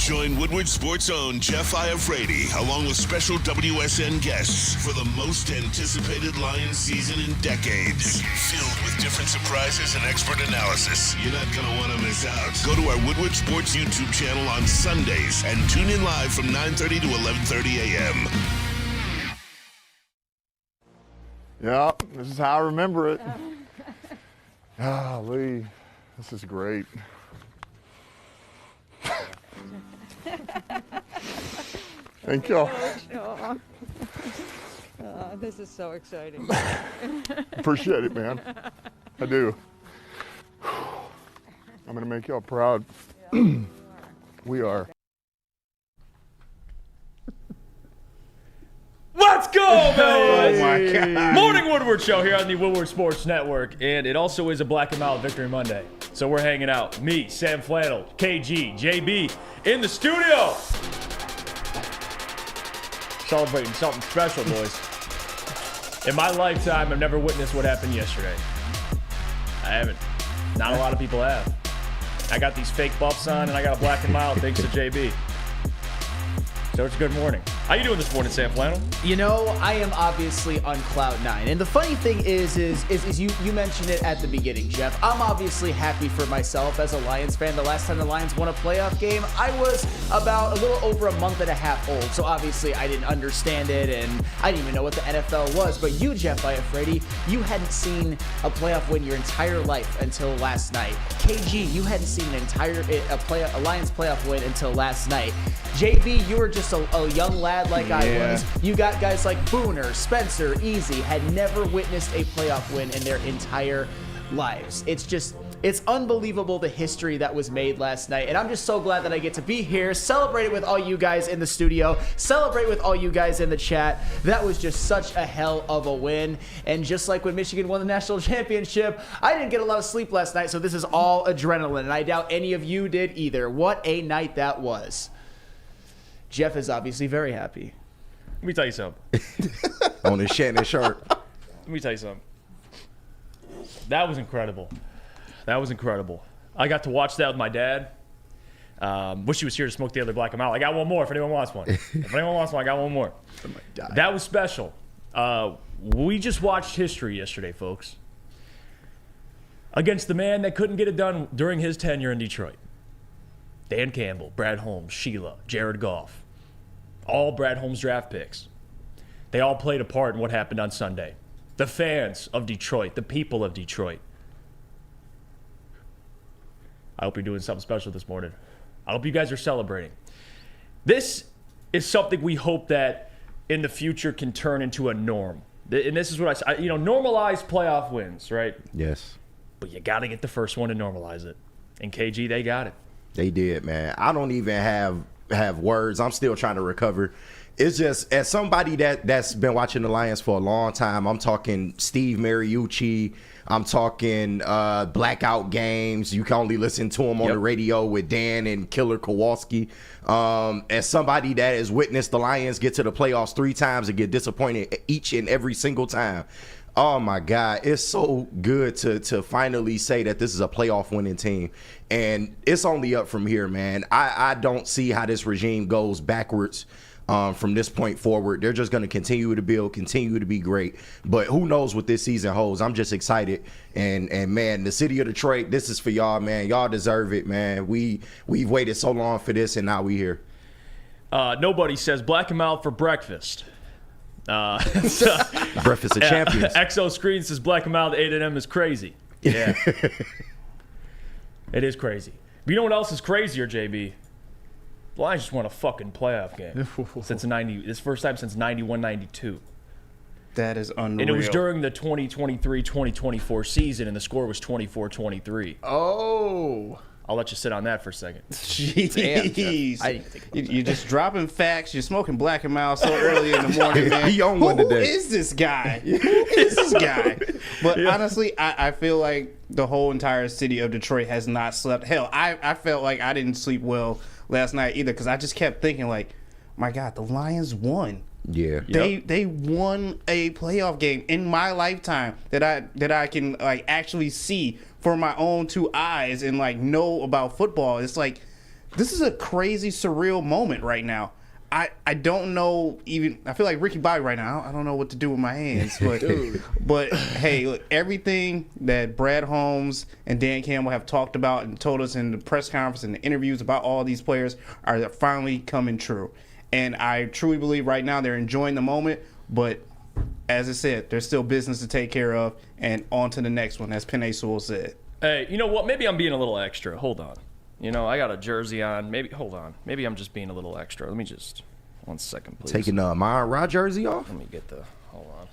Join Woodward Sports' own Jeff Iafrate, along with special WSN guests for the most anticipated Lions season in decades. Filled with different surprises and expert analysis. You're not going to want to miss out. Go to our Woodward Sports YouTube channel on Sundays and tune in live from 9:30 to 11:30 a.m. Yeah, this is how I remember it. Lee, this is great. Thank y'all. This is so exciting. Appreciate it, man. I do. I'm going to make y'all proud. Yeah, we are. Let's go, man! Oh, my God. Morning Woodward Show here on the Woodward Sports Network. And it also is a Black and Mild Victory Monday. So we're hanging out. Me, Sam Flannel, KG, JB in the studio. Celebrating something special, boys. In my lifetime, I've never witnessed what happened yesterday. I haven't. Not a lot of people have. I got these fake buffs on, and I got a Black and Mild thanks to JB. So it's a good morning. How you doing this morning, Sam Flannel? You know, I am obviously on cloud nine. And the funny thing is you mentioned it at the beginning, Jeff. I'm obviously happy for myself as a Lions fan. The last time the Lions won a playoff game, I was about a little over a month and a half old. So obviously I didn't understand it, and I didn't even know what the NFL was. But you, Jeff Iafrate, you hadn't seen a playoff win your entire life until last night. KG, you hadn't seen a Lions playoff win until last night. JB, you were just a young lad like I was. You got guys like Booner, Spencer, Easy, had never witnessed a playoff win in their entire lives. It's unbelievable the history that was made last night. And I'm just so glad that I get to be here, celebrate it with all you guys in the studio, celebrate with all you guys in the chat. That was just such a hell of a win. And just like when Michigan won the national championship, I didn't get a lot of sleep last night, so this is all adrenaline. And I doubt any of you did either. What a night that was. Jeff is obviously very happy. Let me tell you something. On his Shannon shirt. Let me tell you something. That was incredible. That was incredible. I got to watch that with my dad. Wish he was here to smoke the other Black and Mild. I got one more if anyone wants one. If anyone wants one, I got one more. That was special. We just watched history yesterday, folks. Against the man that couldn't get it done during his tenure in Detroit. Dan Campbell, Brad Holmes, Sheila, Jared Goff. All Brad Holmes draft picks. They all played a part in what happened on Sunday. The fans of Detroit, the people of Detroit. I hope you're doing something special this morning. I hope you guys are celebrating. This is something we hope that in the future can turn into a norm. And this is what I say. Normalize playoff wins, right? Yes. But you got to get the first one to normalize it. And KG, they got it. They did, man. I don't even have words. I'm still trying to recover. It's just, as somebody that's been watching the Lions for a long time, I'm talking Steve Mariucci, I'm talking blackout games. You can only listen to him on the radio with Dan and Killer Kowalski. As somebody that has witnessed the Lions get to the playoffs 3 times and get disappointed each and every single time. Oh, my God. It's so good to finally say that this is a playoff winning team. And it's only up from here, man. I don't see how this regime goes backwards from this point forward. They're just going to continue to build, continue to be great. But who knows what this season holds. I'm just excited. And man, the city of Detroit, this is for y'all, man. Y'all deserve it, man. We've waited so long for this, and now we here. Nobody says Black and Mild for breakfast. Breakfast of Champions. Exo Screen says Black and Mild A&M is crazy. Yeah. It is crazy. But you know what else is crazier, JB? The Lions just won a fucking playoff game. This first time since 91-92. That is unreal. And it was during the 2023-2024 season, and the score was 24-23. Oh. I'll let you sit on that for a second. Jeez. You're just dropping facts. You're smoking Black and Mild so early in the morning, man. Who is this guy? Who is this guy? But honestly, I feel like the whole entire city of Detroit has not slept. Hell, I felt like I didn't sleep well last night either, because I just kept thinking, like, my God, the Lions won. Yeah. They won a playoff game in my lifetime that I can like actually see for my own 2 eyes and like know about football. It's like this is a crazy, surreal moment right now. I don't know even. I feel like Ricky Bobby right now. I don't know what to do with my hands. But, but hey, look, everything that Brad Holmes and Dan Campbell have talked about and told us in the press conference and the interviews about all these players are finally coming true. And I truly believe right now they're enjoying the moment. But as I said, there's still business to take care of, and on to the next one, as Penei Sewell said. Hey, you know what? Maybe I'm being a little extra. Hold on. You know, I got a jersey on. Hold on. Maybe I'm just being a little extra. Let me just, 1 second, please. Taking my Rod jersey off? Let me get hold on.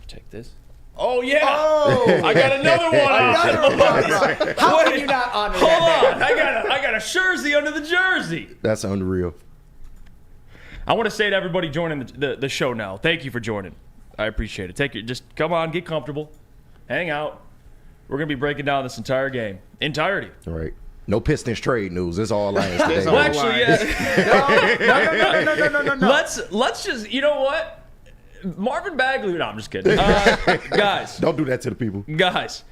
Take this. Oh, yeah. Oh, I got another one on. How can you not honor Hold that? on. I got a jersey under the jersey. That's unreal. I want to say to everybody joining the show now, thank you for joining. I appreciate it. Just come on, get comfortable, hang out. We're going to be breaking down this entire game. Entirety. All right. No Pistons trade news. It's all Lions today. Well, actually, yeah. No. Let's just, you know what? Marvin Bagley. No, I'm just kidding. Guys. Don't do that to the people. Guys,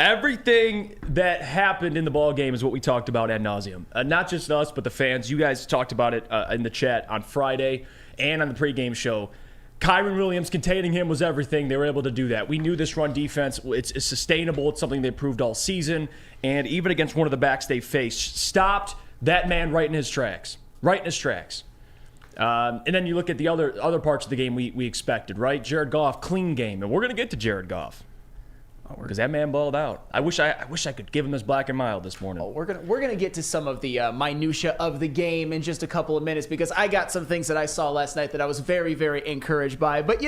everything that happened in the ball game is what we talked about ad nauseum. Not just us, but the fans. You guys talked about it in the chat on Friday and on the pregame show. Kyron Williams containing him was everything. They were able to do that. We knew this run defense, it's sustainable. It's something they proved all season. And even against one of the backs they faced, stopped that man right in his tracks. Right in his tracks. And then you look at the other parts of the game we expected, right? Jared Goff, clean game. And we're going to get to Jared Goff. Because that man balled out. I wish I could give him this black and mild this morning. Oh, we're gonna get to some of the minutia of the game in just a couple of minutes, because I got some things that I saw last night that I was very, very encouraged by. But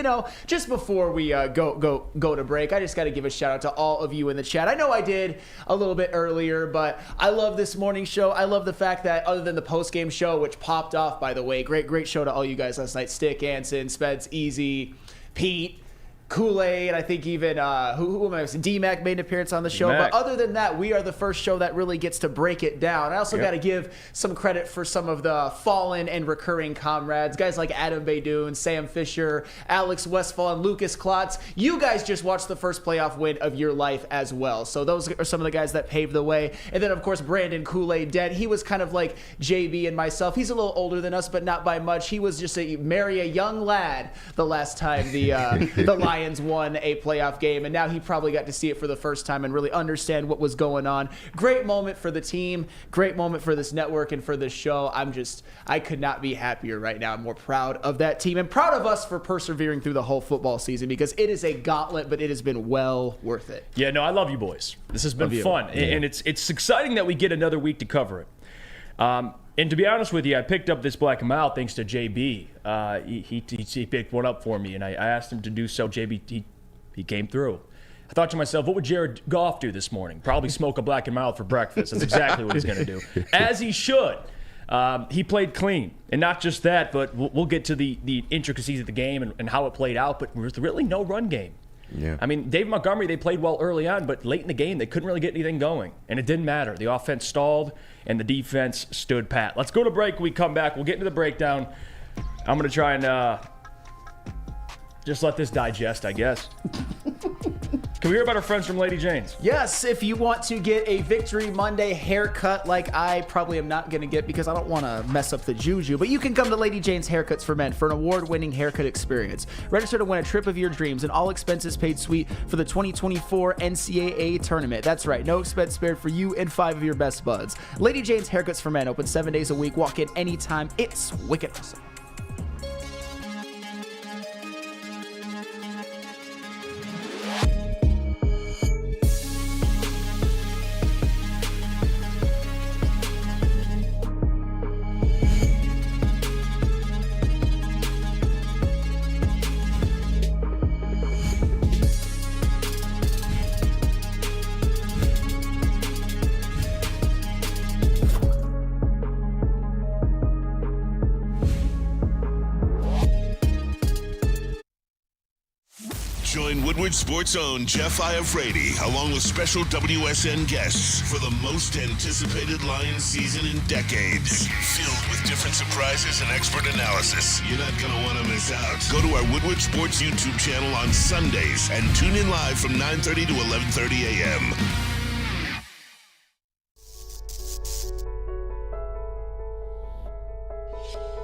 just before we go to break, I just got to give a shout out to all of you in the chat. I know I did a little bit earlier, but I love this morning show. I love the fact that other than the post game show, which popped off, by the way, great show to all you guys last night. Stick, Anson, Speds, Easy, Pete, Kool-Aid, I think even, who am I missing? D-Mac made an appearance on the show. D-Mac. But other than that, we are the first show that really gets to break it down. I also got to give some credit for some of the fallen and recurring comrades. Guys like Adam Baydoun, Sam Fisher, Alex Westfall, and Lucas Klotz. You guys just watched the first playoff win of your life as well. So those are some of the guys that paved the way. And then, of course, Brandon Kool-Aid Dent. He was kind of like JB and myself. He's a little older than us, but not by much. He was just a young lad the last time the Lions won a playoff game, and now he probably got to see it for the first time and really understand what was going on. Great moment for the team, great moment for this network and for this show. I could not be happier right now. I'm more proud of that team and proud of us for persevering through the whole football season, because it is a gauntlet, but it has been well worth it. Yeah, no, I love you boys. This has been fun, and it's exciting that we get another week to cover it. And to be honest with you, I picked up this black and mild thanks to JB. He picked one up for me, and I asked him to do so. JB, he came through. I thought to myself, what would Jared Goff do this morning? Probably smoke a black and mild for breakfast. That's exactly what he's going to do, as he should. He played clean, and not just that, but we'll get to the intricacies of the game and how it played out, but there was really no run game. Yeah. I mean, Dave Montgomery, they played well early on, but late in the game, they couldn't really get anything going. And it didn't matter. The offense stalled, and the defense stood pat. Let's go to break. When we come back, we'll get into the breakdown. I'm going to try and just let this digest, I guess. Can we hear about our friends from Lady Jane's? Yes, if you want to get a Victory Monday haircut like I probably am not going to get because I don't want to mess up the juju, but you can come to Lady Jane's Haircuts for Men for an award-winning haircut experience. Register to win a trip of your dreams and all expenses paid suite for the 2024 NCAA tournament. That's right, no expense spared for you and 5 of your best buds. Lady Jane's Haircuts for Men, open 7 days a week. Walk in anytime. It's wicked awesome. Join Woodward Sports' own Jeff Iafrate, along with special WSN guests for the most anticipated Lions season in decades. Filled with different surprises and expert analysis. You're not going to want to miss out. Go to our Woodward Sports YouTube channel on Sundays and tune in live from 9:30 to 11:30 a.m.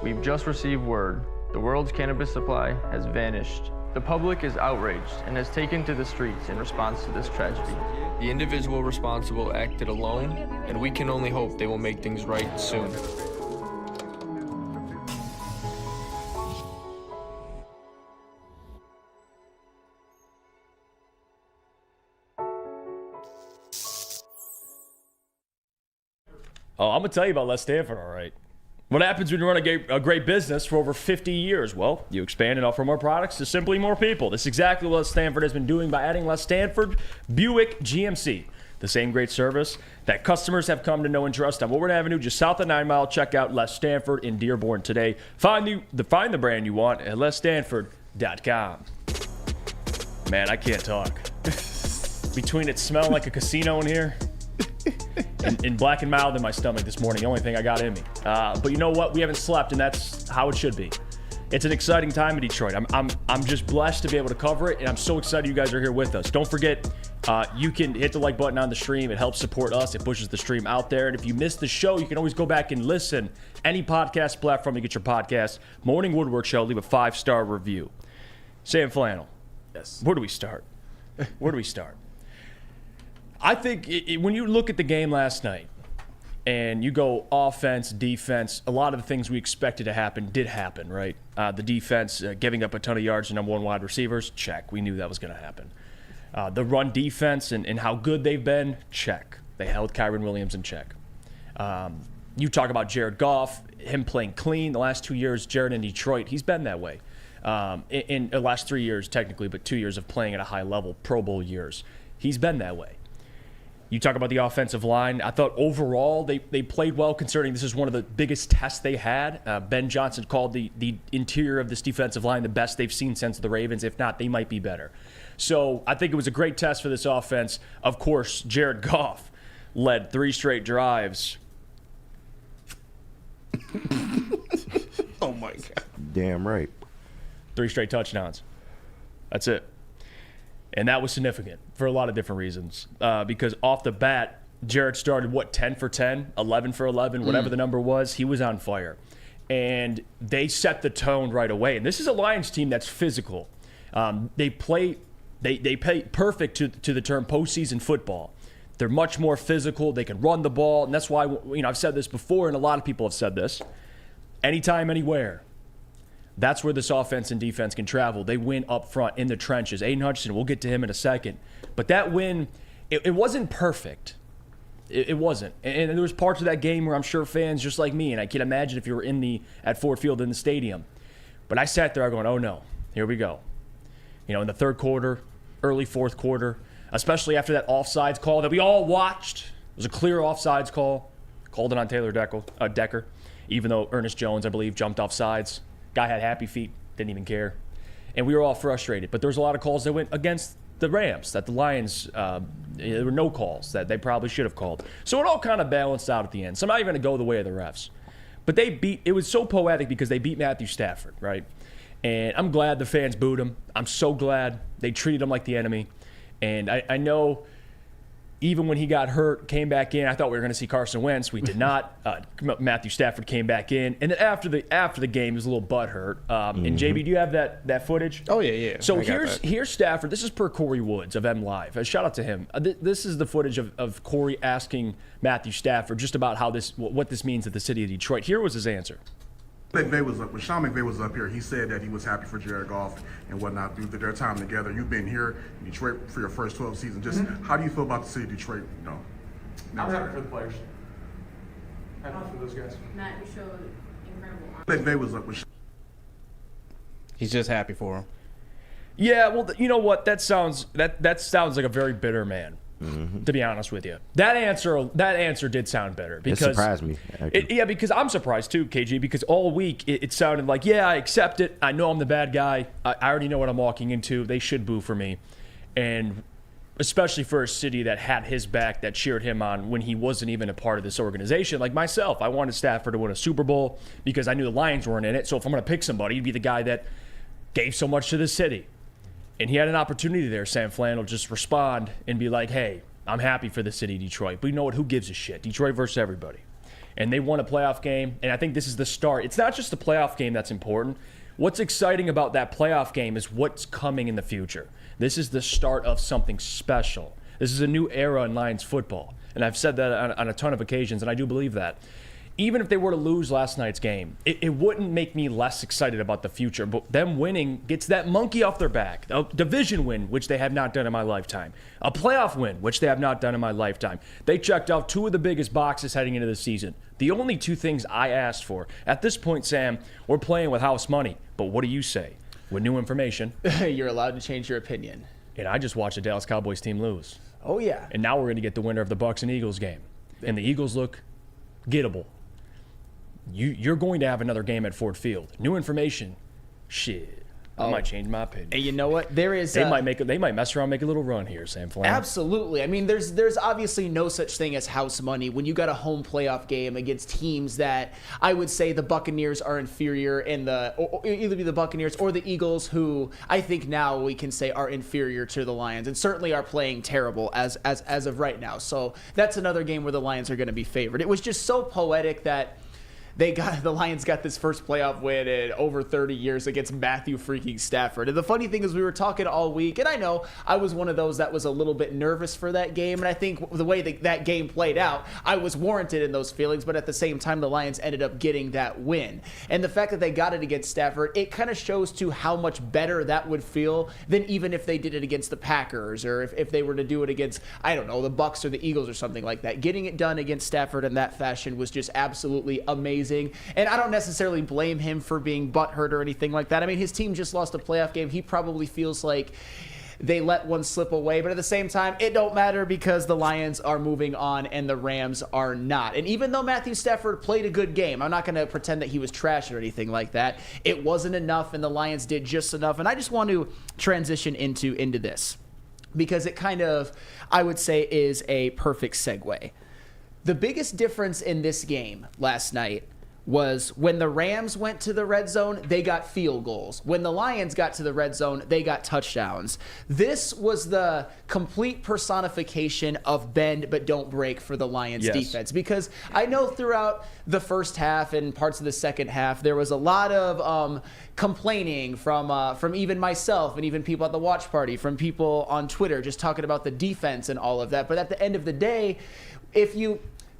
We've just received word. The world's cannabis supply has vanished. The public is outraged and has taken to the streets in response to this tragedy. The individual responsible acted alone, and we can only hope they will make things right soon. Oh, I'm going to tell you about Les Stanford, all right. What happens when you run a great business for over 50 years? Well, you expand and offer more products to simply more people. This is exactly what Les Stanford has been doing by adding Les Stanford Buick GMC. The same great service that customers have come to know and trust on Woodward Avenue, just south of 9 Mile. Check out Les Stanford in Dearborn today. Find the brand you want at lesstanford.com. Man, I can't talk. Between it smelling like a casino in here and black and mild in my stomach this morning, the only thing I got in me. But you know what? We haven't slept, and that's how it should be. It's an exciting time in Detroit. I'm just blessed to be able to cover it, and I'm so excited you guys are here with us. Don't forget, you can hit the like button on the stream. It helps support us. It pushes the stream out there. And if you missed the show, you can always go back and listen. Any podcast platform you get your podcast. Morning Woodward Show. Leave a 5-star review. Sam Flannel. Yes. Where do we start? I think when you look at the game last night and you go offense, defense, a lot of the things we expected to happen did happen, right? The defense giving up a ton of yards to number one wide receivers, check. We knew that was going to happen. The run defense and how good they've been, check. They held Kyron Williams in check. You talk about Jared Goff, him playing clean the last 2 years. Jared in Detroit, he's been that way. In the last 3 years, technically, but 2 years of playing at a high level, Pro Bowl years. He's been that way. You talk about the offensive line. I thought overall they played well, considering this is one of the biggest tests they had. Ben Johnson called the interior of this defensive line the best they've seen since the Ravens. If not, they might be better. So I think it was a great test for this offense. Of course, Jared Goff led 3 straight drives. Oh, my God. Damn right. 3 straight touchdowns. That's it. And that was significant for a lot of different reasons. Because off the bat, Jared started, 10 for 10, 11 for 11, whatever the number was. He was on fire. And they set the tone right away. And this is a Lions team that's physical. They play perfect to the term postseason football. They're much more physical. They can run the ball. And that's why, I've said this before, and a lot of people have said this. Anytime, anywhere. That's where this offense and defense can travel. They win up front in the trenches. Aidan Hutchinson, we'll get to him in a second. But that win, it wasn't perfect. It wasn't. And there was parts of that game where I'm sure fans just like me, and I can imagine if you were at Ford Field in the stadium. But I sat there going, oh no, here we go. In the third quarter, early fourth quarter, especially after that offsides call that we all watched. It was a clear offsides call. Called it on Taylor Decker, even though Ernest Jones, I believe, jumped off sides. Guy had happy feet, didn't even care. And we were all frustrated. But there was a lot of calls that went against the Rams, that the Lions, there were no calls that they probably should have called. So it all kind of balanced out at the end. So I'm not even going to go the way of the refs. But it was so poetic because they beat Matthew Stafford, right? And I'm glad the fans booed him. I'm so glad they treated him like the enemy. And I know even when he got hurt, came back in, I thought we were going to see Carson Wentz. We did not. Matthew Stafford came back in. And then after the game, he was a little butthurt. And JB, do you have that footage? Oh, yeah. So here's Stafford. This is per Corey Woods of M Live. Shout out to him. This is the footage of Corey asking Matthew Stafford just about what this means to the city of Detroit. Here was his answer. When Sean McVay was up here, he said that he was happy for Jared Goff and whatnot through their time together. You've been here in Detroit for your first 12 seasons. Just how do you feel about the city of Detroit? I'm happy for the players. Happy for those guys. Matt, you showed incredible. McVay was up with. He's just happy for him. Yeah, well, you know what? That sounds like a very bitter man. To be honest with you, that answer did sound better. Because it surprised me. Because I'm surprised too, KG. Because all week it sounded like, yeah, I accept it. I know I'm the bad guy. I already know what I'm walking into. They should boo for me, and especially for a city that had his back, that cheered him on when he wasn't even a part of this organization. Like myself, I wanted Stafford to win a Super Bowl because I knew the Lions weren't in it. So if I'm going to pick somebody, he'd be the guy that gave so much to the city. And he had an opportunity there, Sam Flannel, just respond and be like, hey, I'm happy for the city of Detroit. But you know what? Who gives a shit? Detroit versus everybody. and they won a playoff game, and I think this is the start. It's not just the playoff game that's important. What's exciting about that playoff game is what's coming in the future. This is the start of something special. This is a new era in Lions football, and I've said that on a ton of occasions, and I do believe that. Even if they were to lose last night's game, it wouldn't make me less excited about the future. But them winning gets that monkey off their back. A division win, which they have not done in my lifetime. A playoff win, which they have not done in my lifetime. They checked off 2 of the biggest boxes heading into the season. The only 2 things I asked for. At this point, Sam, we're playing with house money. But what do you say? With new information. You're allowed to change your opinion. And I just watched the Dallas Cowboys team lose. Oh, yeah. And now we're going to get the winner of the Bucs and Eagles game. And the Eagles look gettable. You're going to have another game at Ford Field. New information, shit. I might change my opinion. And you know what? There is. They might mess around, and make a little run here, Sam Flannel. Absolutely. I mean, there's obviously no such thing as house money when you got a home playoff game against teams that I would say the Buccaneers are inferior, and either be the Buccaneers or the Eagles, who I think now we can say are inferior to the Lions, and certainly are playing terrible as of right now. So that's another game where the Lions are going to be favored. It was just so poetic that the Lions got this first playoff win in over 30 years against Matthew freaking Stafford. And the funny thing is, we were talking all week, and I know I was one of those that was a little bit nervous for that game, and I think the way that game played out, I was warranted in those feelings, but at the same time, the Lions ended up getting that win. And the fact that they got it against Stafford, it kind of shows to how much better that would feel than even if they did it against the Packers, or if they were to do it against, I don't know, the Bucs or the Eagles or something like that. Getting it done against Stafford in that fashion was just absolutely amazing. And I don't necessarily blame him for being butthurt or anything like that. I mean, his team just lost a playoff game. He probably feels like they let one slip away. But at the same time, it don't matter because the Lions are moving on and the Rams are not. And even though Matthew Stafford played a good game, I'm not going to pretend that he was trash or anything like that. It wasn't enough, and the Lions did just enough. And I just want to transition into this because it kind of, I would say, is a perfect segue. The biggest difference in this game last night was when the Rams went to the red zone, they got field goals. When the Lions got to the red zone, they got touchdowns. This was the complete personification of bend but don't break for the Lions defense. Because I know throughout the first half and parts of the second half, there was a lot of complaining from even myself and even people at the watch party, from people on Twitter just talking about the defense and all of that. But at the end of the day,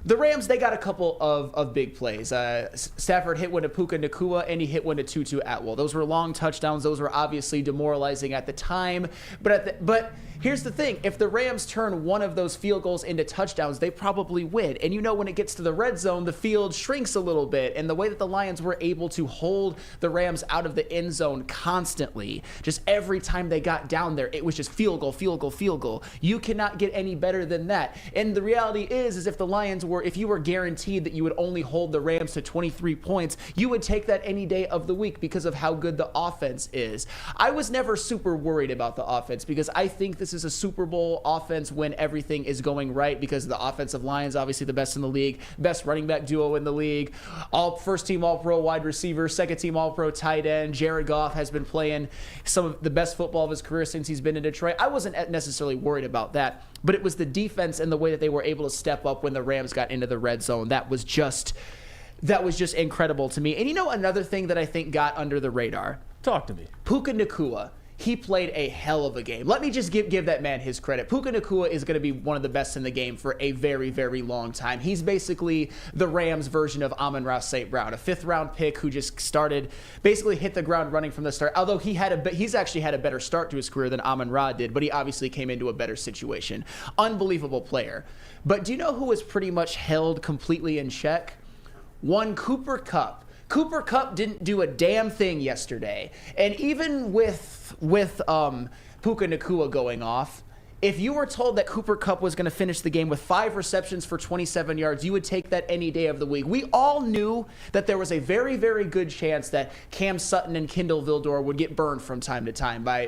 the Rams, they got a couple of big plays. Stafford hit one to Puka Nacua, and he hit one to Tutu Atwell. Those were long touchdowns. Those were obviously demoralizing at the time. But here's the thing. If the Rams turn one of those field goals into touchdowns, they probably win. And you know, when it gets to the red zone, the field shrinks a little bit. And the way that the Lions were able to hold the Rams out of the end zone constantly, just every time they got down there, it was just field goal, field goal, field goal. You cannot get any better than that. And the reality is if the Lions if you were guaranteed that you would only hold the Rams to 23 points, you would take that any day of the week because of how good the offense is. I was never super worried about the offense because I think this is a Super Bowl offense when everything is going right, because the offensive line is obviously the best in the league, best running back duo in the league, all first team All-Pro wide receiver, second team All-Pro tight end. Jared Goff has been playing some of the best football of his career since he's been in Detroit. I wasn't necessarily worried about that, but it was the defense and the way that they were able to step up when the Rams got into the red zone. That was just incredible to me. And you know, another thing that I think got under the radar. Talk to me. Puka Nacua. He played a hell of a game. Let me just give that man his credit. Puka Nacua is going to be one of the best in the game for a very, very long time. He's basically the Rams version of Amon-Ra St. Brown, a fifth-round pick who just basically hit the ground running from the start. Although he's actually had a better start to his career than Amon-Ra did, but he obviously came into a better situation. Unbelievable player. But do you know who was pretty much held completely in check? One Cooper Kupp. Cooper Kupp didn't do a damn thing yesterday. And even with Puka Nacua going off, if you were told that Cooper Kupp was going to finish the game with 5 receptions for 27 yards, you would take that any day of the week. We all knew that there was a very, very good chance that Cam Sutton and Kindle Vildor would get burned from time to time by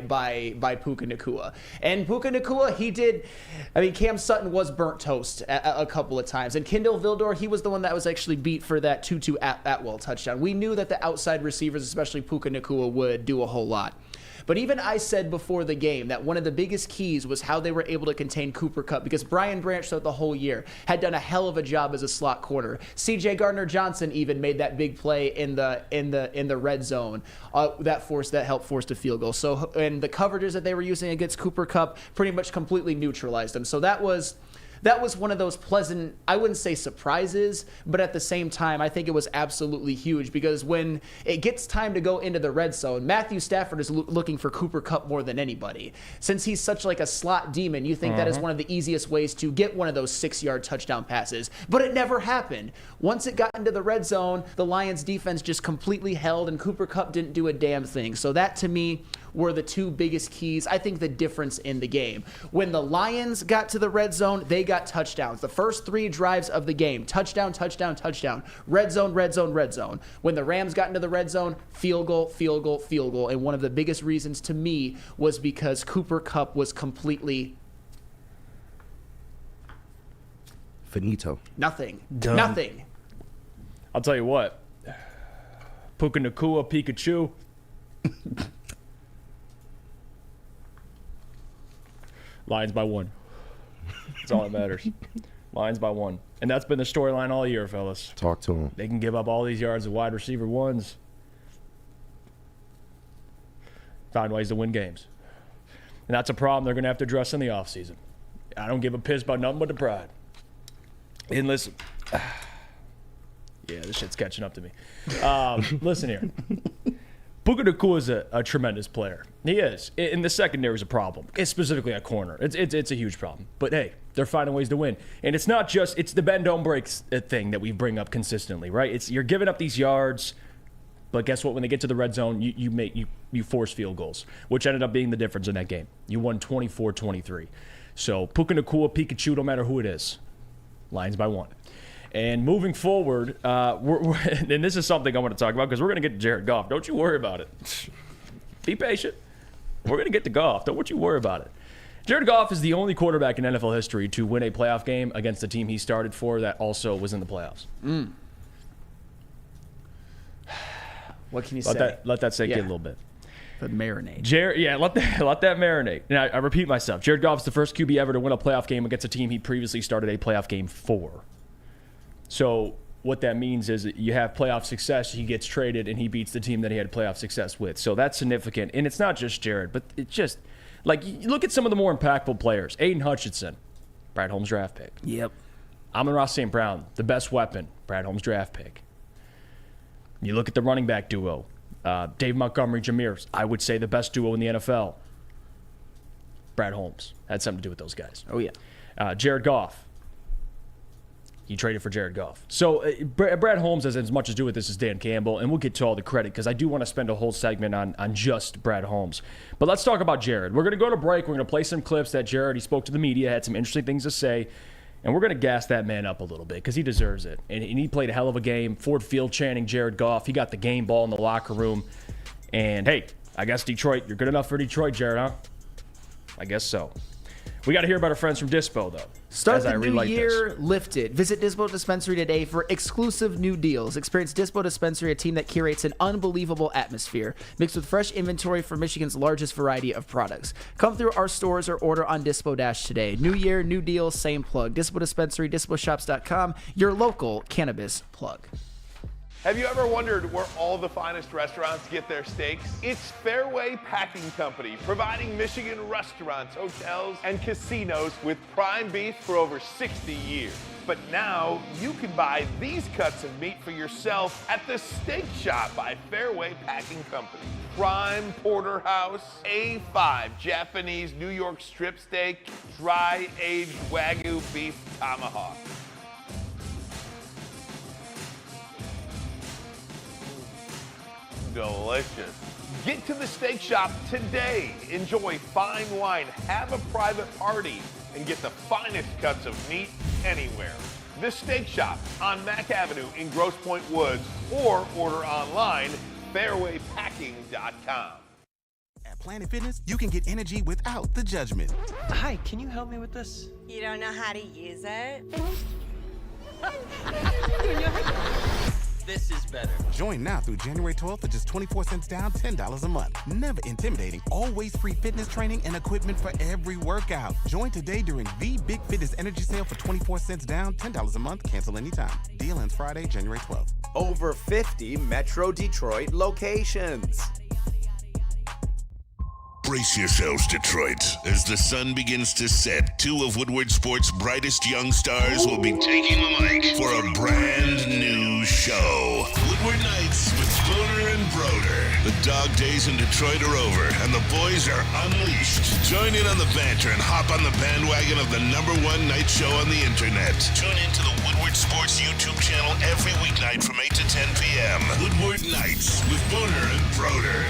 Puka Nacua. And Puka Nacua, Cam Sutton was burnt toast a couple of times. And Kindle Vildor, he was the one that was actually beat for that Tutu Atwell touchdown. We knew that the outside receivers, especially Puka Nacua, would do a whole lot. But even I said before the game that one of the biggest keys was how they were able to contain Cooper Kupp, because Brian Branch throughout the whole year had done a hell of a job as a slot corner. C.J. Gardner-Johnson even made that big play in the red zone that helped force the field goal. So, and the coverages that they were using against Cooper Kupp pretty much completely neutralized him. So that was one of those pleasant, I wouldn't say surprises, but at the same time, I think it was absolutely huge, because when it gets time to go into the red zone, Matthew Stafford is looking for Cooper Kupp more than anybody. Since he's such like a slot demon, you think that is one of the easiest ways to get one of those 6-yard touchdown passes, but it never happened. Once it got into the red zone, the Lions defense just completely held, and Cooper Kupp didn't do a damn thing. So that, to me, were the two biggest keys, I think, the difference in the game. When the Lions got to the red zone, they got touchdowns. The first 3 drives of the game, touchdown, touchdown, touchdown, red zone, red zone, red zone. When the Rams got into the red zone, field goal, field goal, field goal. And one of the biggest reasons to me was because Cooper Kupp was completely finito. Nothing. Done. Nothing. I'll tell you what. Puka Nakua Pikachu. Lions by 1. That's all that matters. Lions by 1. And that's been the storyline all year, fellas. Talk to him. They can give up all these yards of wide receiver ones. Find ways to win games. And that's a problem they're going to have to address in the offseason. I don't give a piss about nothing but the pride. And listen. Yeah, this shit's catching up to me. Listen here. Puka Nakua is a tremendous player. He is. And the secondary is a problem. It's specifically at corner. It's a huge problem. But hey, they're finding ways to win. And it's not just, it's the bend don't break thing that we bring up consistently, right? You're giving up these yards, but guess what? When they get to the red zone, you force field goals, which ended up being the difference in that game. You won 24-23. So Puka Nakua, Pikachu, no matter who it is, Lions by 1. And moving forward, and this is something I want to talk about because we're going to get to Jared Goff. Don't you worry about it. Be patient. We're going to get to Goff. Don't you worry about it. Jared Goff is the only quarterback in NFL history to win a playoff game against the team he started for that also was in the playoffs. What can you say? Let that sink in a little bit. But marinate. Let that marinate. And I repeat myself. Jared Goff's the first QB ever to win a playoff game against a team he previously started a playoff game for. So what that means is that you have playoff success, he gets traded, and he beats the team that he had playoff success with. So that's significant. And it's not just Jared, but it's just, like, you look at some of the more impactful players. Aidan Hutchinson, Brad Holmes draft pick. Yep. Amon-Ra St. Brown, the best weapon, Brad Holmes draft pick. You look at the running back duo, Dave Montgomery, Jameer, I would say the best duo in the NFL. Brad Holmes had something to do with those guys. Oh, yeah. Jared Goff. He traded for Jared Goff. So Brad Holmes has as much to do with this as Dan Campbell, and we'll get to all the credit because I do want to spend a whole segment on just Brad Holmes. But let's talk about Jared. We're going to go to break. We're going to play some clips that Jared, he spoke to the media, had some interesting things to say, and we're going to gas that man up a little bit because he deserves it. And he played a hell of a game. Ford Field chanting Jared Goff. He got the game ball in the locker room. And, hey, I guess Detroit, you're good enough for Detroit, Jared, huh? I guess so. We got to hear about our friends from Dispo, though. Start the new year lifted. Visit Dispo Dispensary today for exclusive new deals. Experience Dispo Dispensary, a team that curates an unbelievable atmosphere, mixed with fresh inventory for Michigan's largest variety of products. Come through our stores or order on Dispo Dash today. New year, new deals, same plug. Dispo Dispensary, disposhops.com, your local cannabis plug. Have you ever wondered where all the finest restaurants get their steaks? It's Fairway Packing Company, providing Michigan restaurants, hotels, and casinos with prime beef for over 60 years. But now you can buy these cuts of meat for yourself at the Steak Shop by Fairway Packing Company. Prime porterhouse, A5 Japanese New York strip steak, dry aged Wagyu beef tomahawk. Delicious. Get to the Steak Shop today. Enjoy fine wine, have a private party, and get the finest cuts of meat anywhere. The Steak Shop on Mack Avenue in Grosse Pointe Woods, or order online, fairwaypacking.com. At Planet Fitness, you can get energy without the judgment. Hi, can you help me with this? You don't know how to use it? This is better. Join now through January 12th for just 24 cents down, $10 a month. Never intimidating. Always free fitness training and equipment for every workout. Join today during the Big Fitness Energy Sale for 24 cents down, $10 a month. Cancel anytime. Deal ends Friday, January 12th. Over 50 Metro Detroit locations. Brace yourselves, Detroit. As the sun begins to set, two of Woodward Sports' brightest young stars will be taking the mic for a brand new show. Woodward Nights with Spooner and Broder. The dog days in Detroit are over, and the boys are unleashed. Join in on the banter and hop on the bandwagon of the #1 night show on the internet. Tune into the Woodward Sports YouTube channel every weeknight from 8 to 10 p.m. Woodward Nights with Spooner and Broder.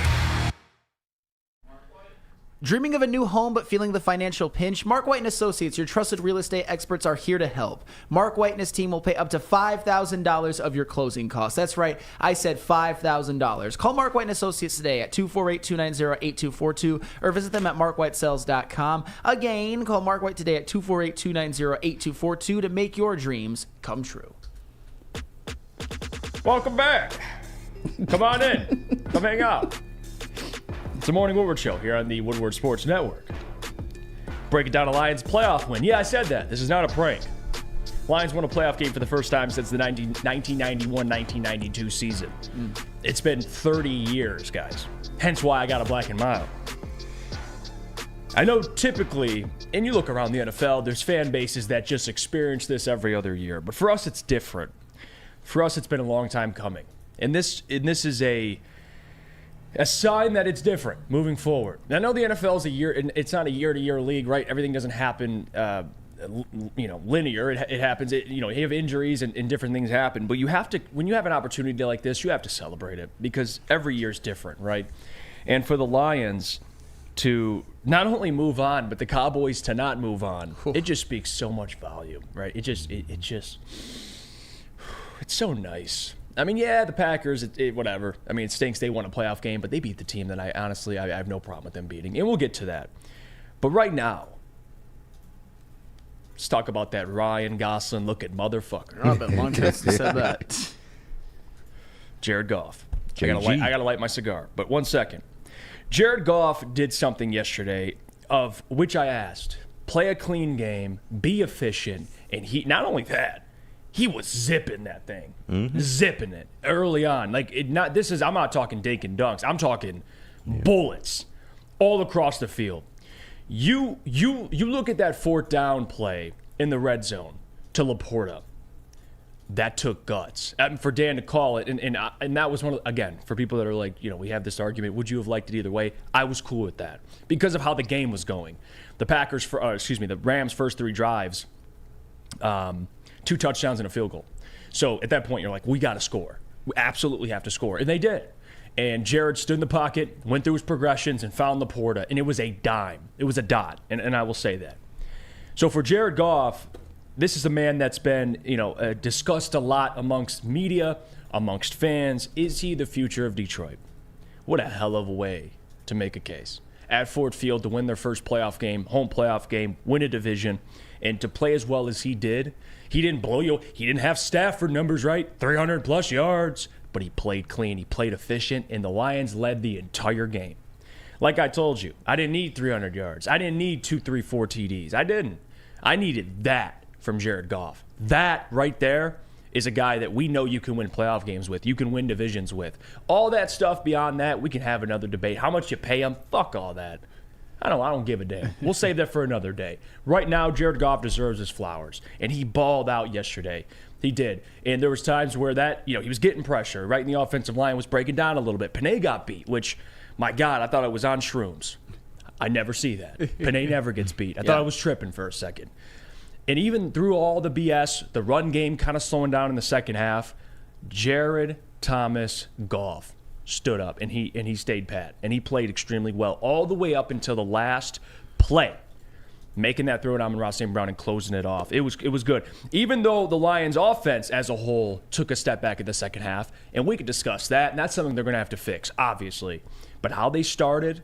Dreaming of a new home but feeling the financial pinch? Mark White & Associates, your trusted real estate experts, are here to help. Mark White and his team will pay up to $5,000 of your closing costs. That's right, I said $5,000. Call Mark White & Associates today at 248-290-8242 or visit them at markwhitesales.com. Again, call Mark White today at 248-290-8242 to make your dreams come true. Welcome back. Come on in. Come hang out. It's the Morning Woodward Show here on the Woodward Sports Network. Breaking down a Lions playoff win. Yeah, I said that. This is not a prank. Lions won a playoff game for the first time since the 1991-1992 season. It's been 30 years, guys. Hence why I got a black and mild. I know typically, and you look around the NFL, there's fan bases that just experience this every other year. But for us, it's different. For us, it's been a long time coming. And this is a sign that it's different moving forward. I know the NFL is it's not a year-to-year league, right? Everything doesn't happen, linear. It happens. You have injuries and different things happen. But you have to, when you have an opportunity like this, you have to celebrate it because every year is different, right? And for the Lions to not only move on, but the Cowboys to not move on, it just speaks so much volume, right? It's so nice. I mean, yeah, the Packers, whatever. I mean, it stinks they won a playoff game, but they beat the team that I have no problem with them beating. And we'll get to that. But right now, let's talk about that Ryan Gosling looking motherfucker. I've been long since you said that. Jared Goff. I gotta light my cigar. But 1 second. Jared Goff did something yesterday of which I asked. Play a clean game, be efficient, and not only that, he was zipping that thing, zipping it early on. I'm not talking dink and dunks. I'm talking bullets all across the field. You look at that fourth down play in the red zone to Laporta. That took guts. For Dan to call it, and that was one of, again, for people that are like, we have this argument, would you have liked it either way? I was cool with that because of how the game was going. The the Rams' first 3 drives, 2 touchdowns and a field goal. So at that point, you're like, we got to score. We absolutely have to score. And they did. And Jared stood in the pocket, went through his progressions, and found Laporta. And it was a dime. It was a dot. And I will say that. So for Jared Goff, this is a man that's been, discussed a lot amongst media, amongst fans. Is he the future of Detroit? What a hell of a way to make a case. At Ford Field to win their first playoff game, home playoff game, win a division, and to play as well as he did. He didn't blow you. He didn't have Stafford numbers, right? 300-plus yards. But he played clean. He played efficient, and the Lions led the entire game. Like I told you, I didn't need 300 yards. I didn't need 2, 3, 4 TDs. I didn't. I needed that from Jared Goff. That right there is a guy that we know you can win playoff games with. You can win divisions with. All that stuff beyond that, we can have another debate. How much you pay him? Fuck all that. I don't give a damn. We'll save that for another day. Right now, Jared Goff deserves his flowers, and he balled out yesterday. He did. And there was times where he was getting pressure, right? And the offensive line was breaking down a little bit. Panay got beat, which, my God, I thought it was on shrooms. I never see that. Panay never gets beat. I thought I was tripping for a second. And even through all the BS, the run game kind of slowing down in the second half, Jared Thomas Goff stood up, and he stayed pat, and he played extremely well all the way up until the last play, making that throw to Amon-Ra St. Brown and closing it off. It was good. Even though the Lions' offense as a whole took a step back in the second half, and we could discuss that, and that's something they're going to have to fix, obviously. But how they started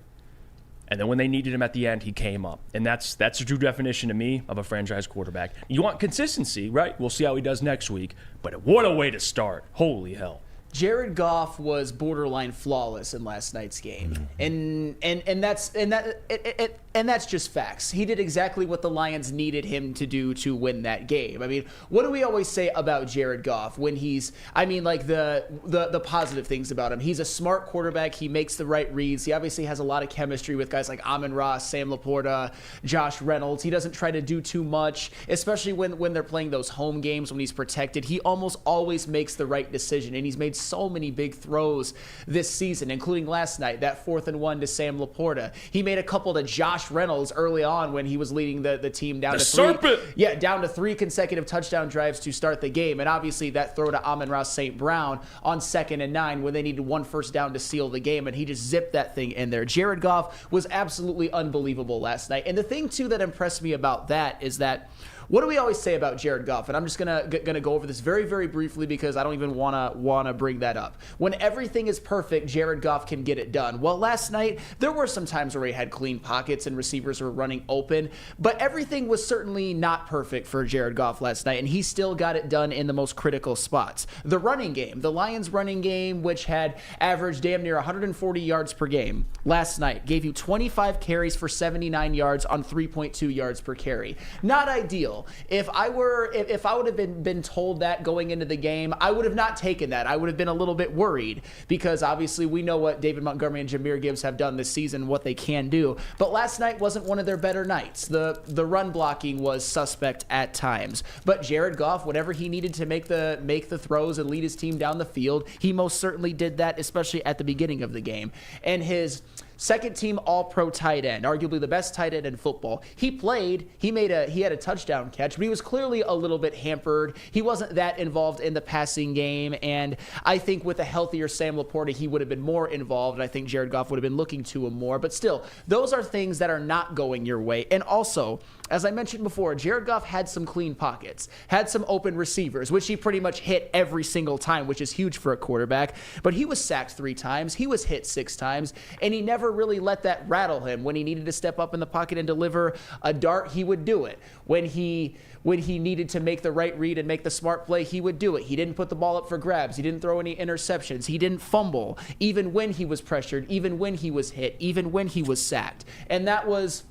And then when they needed him at the end, he came up. And that's the true definition to me of a franchise quarterback. You want consistency, right? We'll see how he does next week. But what a way to start. Holy hell. Jared Goff was borderline flawless in last night's game, and that's just facts. He did exactly what the Lions needed him to do to win that game. I mean, what do we always say about Jared Goff when he's? I mean, like the positive things about him. He's a smart quarterback. He makes the right reads. He obviously has a lot of chemistry with guys like Amon-Ra, Sam Laporta, Josh Reynolds. He doesn't try to do too much, especially when they're playing those home games when he's protected. He almost always makes the right decision, and he's made so many big throws this season, including last night, that 4th and 1 to Sam Laporta. He made a couple to Josh Reynolds early on when he was leading the team down to serpent. down to 3 consecutive touchdown drives to start the game. And obviously that throw to Amon-Ra St. Brown on 2nd and 9 when they needed 1 first down to seal the game, and he just zipped that thing in there. Jared Goff was absolutely unbelievable last night. And the thing too that impressed me about that is that, what do we always say about Jared Goff? And I'm just gonna go over this very, very briefly because I don't even wanna bring that up. When everything is perfect, Jared Goff can get it done. Well, last night there were some times where he had clean pockets and receivers were running open, but everything was certainly not perfect for Jared Goff last night, and he still got it done in the most critical spots. The running game, the Lions running game, which had averaged damn near 140 yards per game last night, gave you 25 carries for 79 yards on 3.2 yards per carry. Not ideal. If I would have been told that going into the game, I would have not taken that. I would have been a little bit worried because obviously we know what David Montgomery and Jahmyr Gibbs have done this season, what they can do. But last night wasn't one of their better nights. The run blocking was suspect at times. But Jared Goff, whatever he needed to make the throws and lead his team down the field, he most certainly did that, especially at the beginning of the game. And his second team all-pro tight end, arguably the best tight end in football. He had a touchdown catch, but he was clearly a little bit hampered. He wasn't that involved in the passing game, and I think with a healthier Sam Laporta, he would have been more involved, and I think Jared Goff would have been looking to him more. But still, those are things that are not going your way. And also, as I mentioned before, Jared Goff had some clean pockets, had some open receivers, which he pretty much hit every single time, which is huge for a quarterback. But he was sacked 3 times, he was hit 6 times, and he never really let that rattle him. When he needed to step up in the pocket and deliver a dart, he would do it. When he needed to make the right read and make the smart play, he would do it. He didn't put the ball up for grabs. He didn't throw any interceptions. He didn't fumble, even when he was pressured, even when he was hit, even when he was sacked. And that was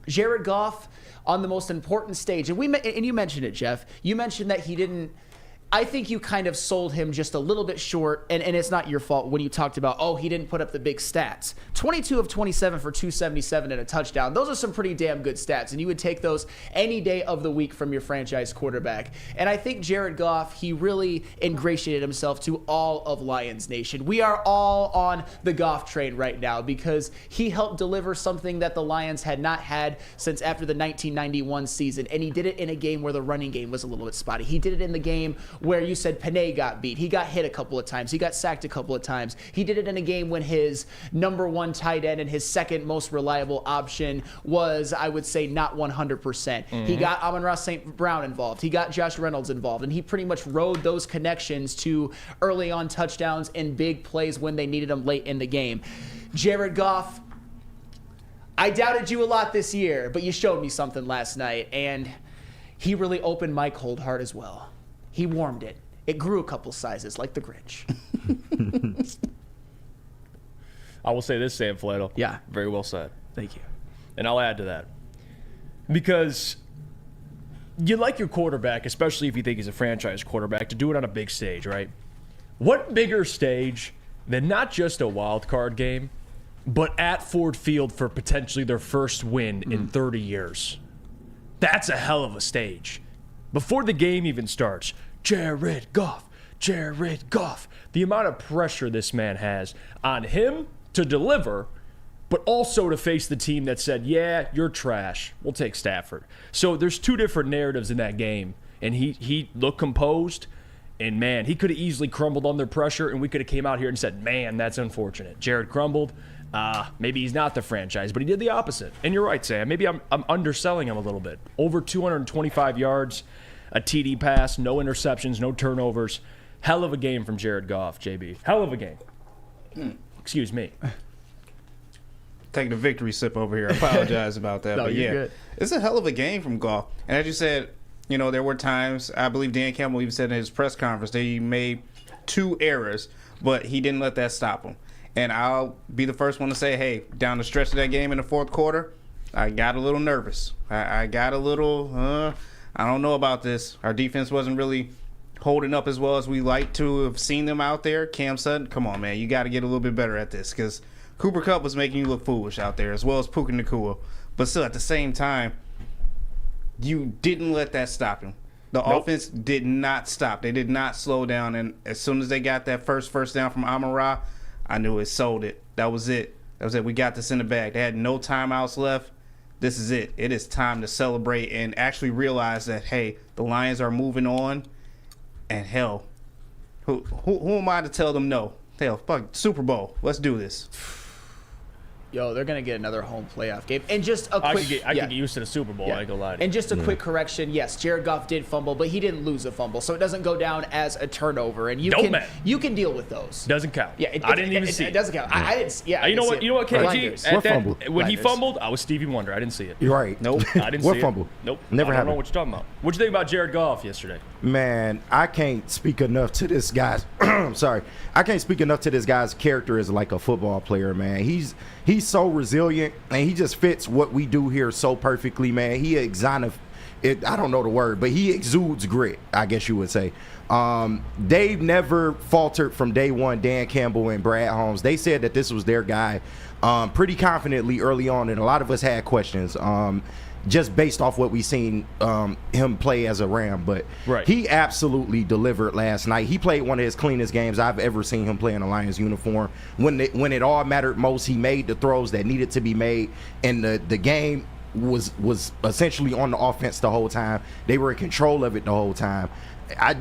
Jared Goff on the most important stage. And you mentioned it, Jeff. You mentioned that he didn't. I think you kind of sold him just a little bit short, and it's not your fault when you talked about, he didn't put up the big stats. 22 of 27 for 277 and a touchdown. Those are some pretty damn good stats, and you would take those any day of the week from your franchise quarterback. And I think Jared Goff, he really ingratiated himself to all of Lions Nation. We are all on the Goff train right now because he helped deliver something that the Lions had not had since after the 1991 season, and he did it in a game where the running game was a little bit spotty. He did it in the game where you said Panay got beat. He got hit a couple of times. He got sacked a couple of times. He did it in a game when his number 1 tight end and his second most reliable option was, I would say, not 100%. He got Amon-Ra St. Brown involved. He got Josh Reynolds involved. And he pretty much rode those connections to early on touchdowns and big plays when they needed them late in the game. Jared Goff, I doubted you a lot this year, but you showed me something last night. And he really opened my cold heart as well. He warmed it. It grew a couple sizes, like the Grinch. I will say this, Sam Flannel. Yeah. Very well said. Thank you. And I'll add to that. Because you like your quarterback, especially if you think he's a franchise quarterback, to do it on a big stage, right? What bigger stage than not just a wild card game, but at Ford Field for potentially their first win in 30 years? That's a hell of a stage. Before the game even starts, Jared Goff. The amount of pressure this man has on him to deliver, but also to face the team that said, yeah, you're trash. We'll take Stafford. So there's 2 different narratives in that game. And he looked composed, and man, he could have easily crumbled under pressure, and we could have came out here and said, man, that's unfortunate. Jared crumbled. Maybe he's not the franchise, but he did the opposite. And you're right, Sam. Maybe I'm underselling him a little bit. Over 225 yards, a TD pass, no interceptions, no turnovers. Hell of a game from Jared Goff, JB. Hell of a game. Excuse me. taking a victory sip over here. I apologize about that. No, but you're yeah, good. it's a hell of a game from Goff. And as you said, there were times, I believe Dan Campbell even said in his press conference that he made 2 errors, but he didn't let that stop him. And I'll be the first one to say, hey, down the stretch of that game in the fourth quarter, I got a little nervous. I got a little, I don't know about this. Our defense wasn't really holding up as well as we like to have seen them out there. Cam Sutton, come on, man. You got to get a little bit better at this because Cooper Kupp was making you look foolish out there as well as Puka Nacua. But still, at the same time, you didn't let that stop him. The offense did not stop. They did not slow down. And as soon as they got that first down from Amon-Ra, I knew it sold it. That was it. We got this in the bag. They had no timeouts left. This is it. It is time to celebrate and actually realize that, hey, the Lions are moving on. And hell, who am I to tell them no? Hell, fuck, Super Bowl. Let's do this. Yo, they're going to get another home playoff game. And just a quick... I could get used to the Super Bowl, I ain't gonna lie to you. And just a quick correction, yes, Jared Goff did fumble, but he didn't lose a fumble, so it doesn't go down as a turnover. And you can deal with those. Doesn't count. Yeah, I didn't even see it. It doesn't count. I didn't. Yeah. You know what, KG? When he Blinders. fumbled, I was Stevie Wonder. I didn't see it. You're right. Nope. I didn't see it. fumble? Nope. Never I don't happened. know what you're talking about. What'd you think about Jared Goff yesterday? Man, I can't speak enough to this guy's sorry. I can't speak enough to this guy's character as like a football player, man. He's so resilient and he just fits what we do here so perfectly, man. He I don't know the word, but he exudes grit, I guess you would say. They've never faltered from day one, Dan Campbell and Brad Holmes. They said that this was their guy pretty confidently early on, and a lot of us had questions. Just based off what we seen him play as a Ram. But he absolutely delivered last night. He played one of his cleanest games I've ever seen him play in a Lions uniform. When it all mattered most, he made the throws that needed to be made, and the game was essentially on the offense the whole time. They were in control of it the whole time.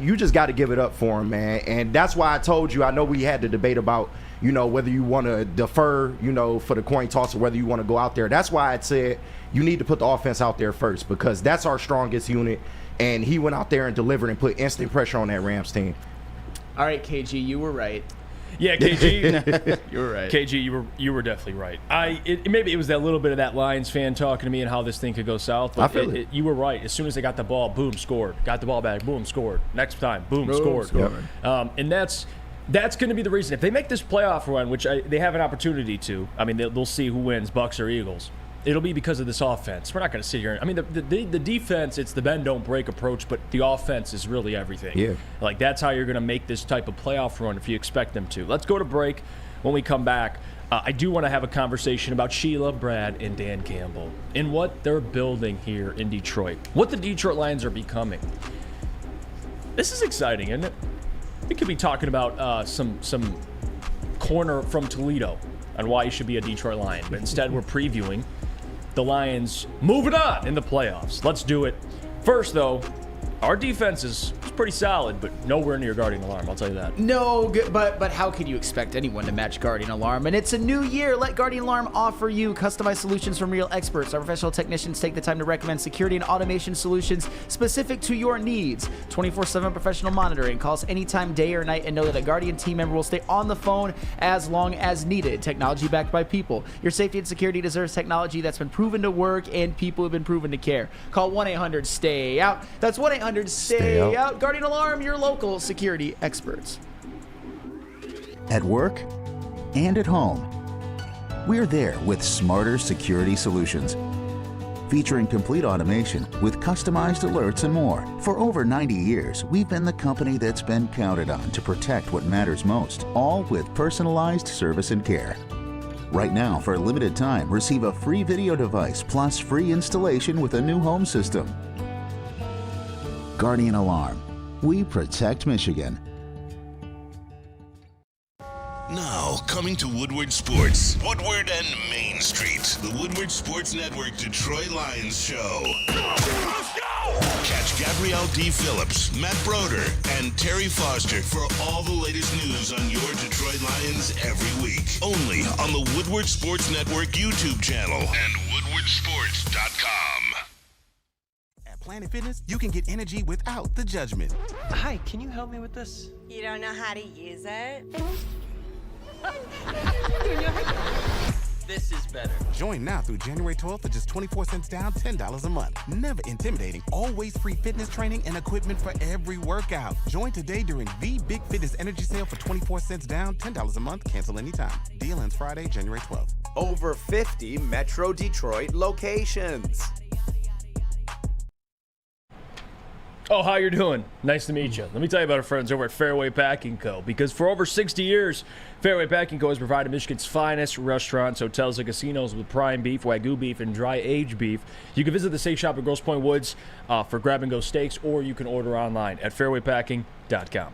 You just got to give it up for him, man. And that's why I told you, I know we had the debate about, whether you want to defer, for the coin toss or whether you want to go out there. That's why I said you need to put the offense out there first because that's our strongest unit. And he went out there and delivered and put instant pressure on that Rams team. All right, KG, you were right. Yeah, KG, you were right. KG, you were definitely right. Maybe it was that little bit of that Lions fan talking to me and how this thing could go south. But I feel it. You were right. As soon as they got the ball, boom, scored. Got the ball back, boom, scored. Next time, boom, scored. And that's going to be the reason. If they make this playoff run, which they have an opportunity to, I mean, they'll see who wins, Bucs or Eagles. It'll be because of this offense. We're not going to sit here. I mean, the defense, it's the bend, don't break approach, but the offense is really everything. Yeah. Like, that's how you're going to make this type of playoff run if you expect them to. Let's go to break. When we come back, I do want to have a conversation about Sheila, Brad, and Dan Campbell and what they're building here in Detroit, what the Detroit Lions are becoming. This is exciting, isn't it? We could be talking about some corner from Toledo on why you should be a Detroit Lion, but instead we're previewing the Lions moving on in the playoffs. Let's do it. First, though, our defense is pretty solid, but nowhere near Guardian Alarm, I'll tell you that. No, but how could you expect anyone to match Guardian Alarm? And it's a new year. Let Guardian Alarm offer you customized solutions from real experts. Our professional technicians take the time to recommend security and automation solutions specific to your needs. 24/7 professional monitoring. Call us anytime, day or night, and know that a Guardian team member will stay on the phone as long as needed. Technology backed by people. Your safety and security deserves technology that's been proven to work and people have been proven to care. Call 1-800-STAY-OUT. That's 1-800-STAY-OUT. Guardian Alarm, your local security experts. At work and at home, we're there with smarter security solutions. Featuring complete automation with customized alerts and more. For over 90 years, we've been the company that's been counted on to protect what matters most, all with personalized service and care. Right now, for a limited time, receive a free video device plus free installation with a new home system. Guardian Alarm. We protect Michigan. Now, coming to Woodward Sports, Woodward and Main Street, the Woodward Sports Network Detroit Lions Show. Let's go! Catch Gabrielle D. Phillips, Matt Broder, and Terry Foster for all the latest news on your Detroit Lions every week. Only on the Woodward Sports Network YouTube channel and woodwardsports.com. Planet Fitness, you can get energy without the judgment. Hi, can you help me with this? You don't know how to use it? This this is better. Join now through January 12th for just 24 cents down, $10 a month. Never intimidating. Always free fitness training and equipment for every workout. Join today during the Big Fitness Energy Sale for 24 cents down, $10 a month. Cancel anytime. Deal ends Friday, January 12th. Over 50 Metro Detroit locations. Oh, how you doing? Nice to meet you. Let me tell you about our friends over at Fairway Packing Co. Because for over 60 years, Fairway Packing Co. has provided Michigan's finest restaurants, hotels, and casinos with prime beef, Wagyu beef, and dry aged beef. You can visit the Steak Shop at Grosse Pointe Woods for grab-and-go steaks, or you can order online at fairwaypacking.com.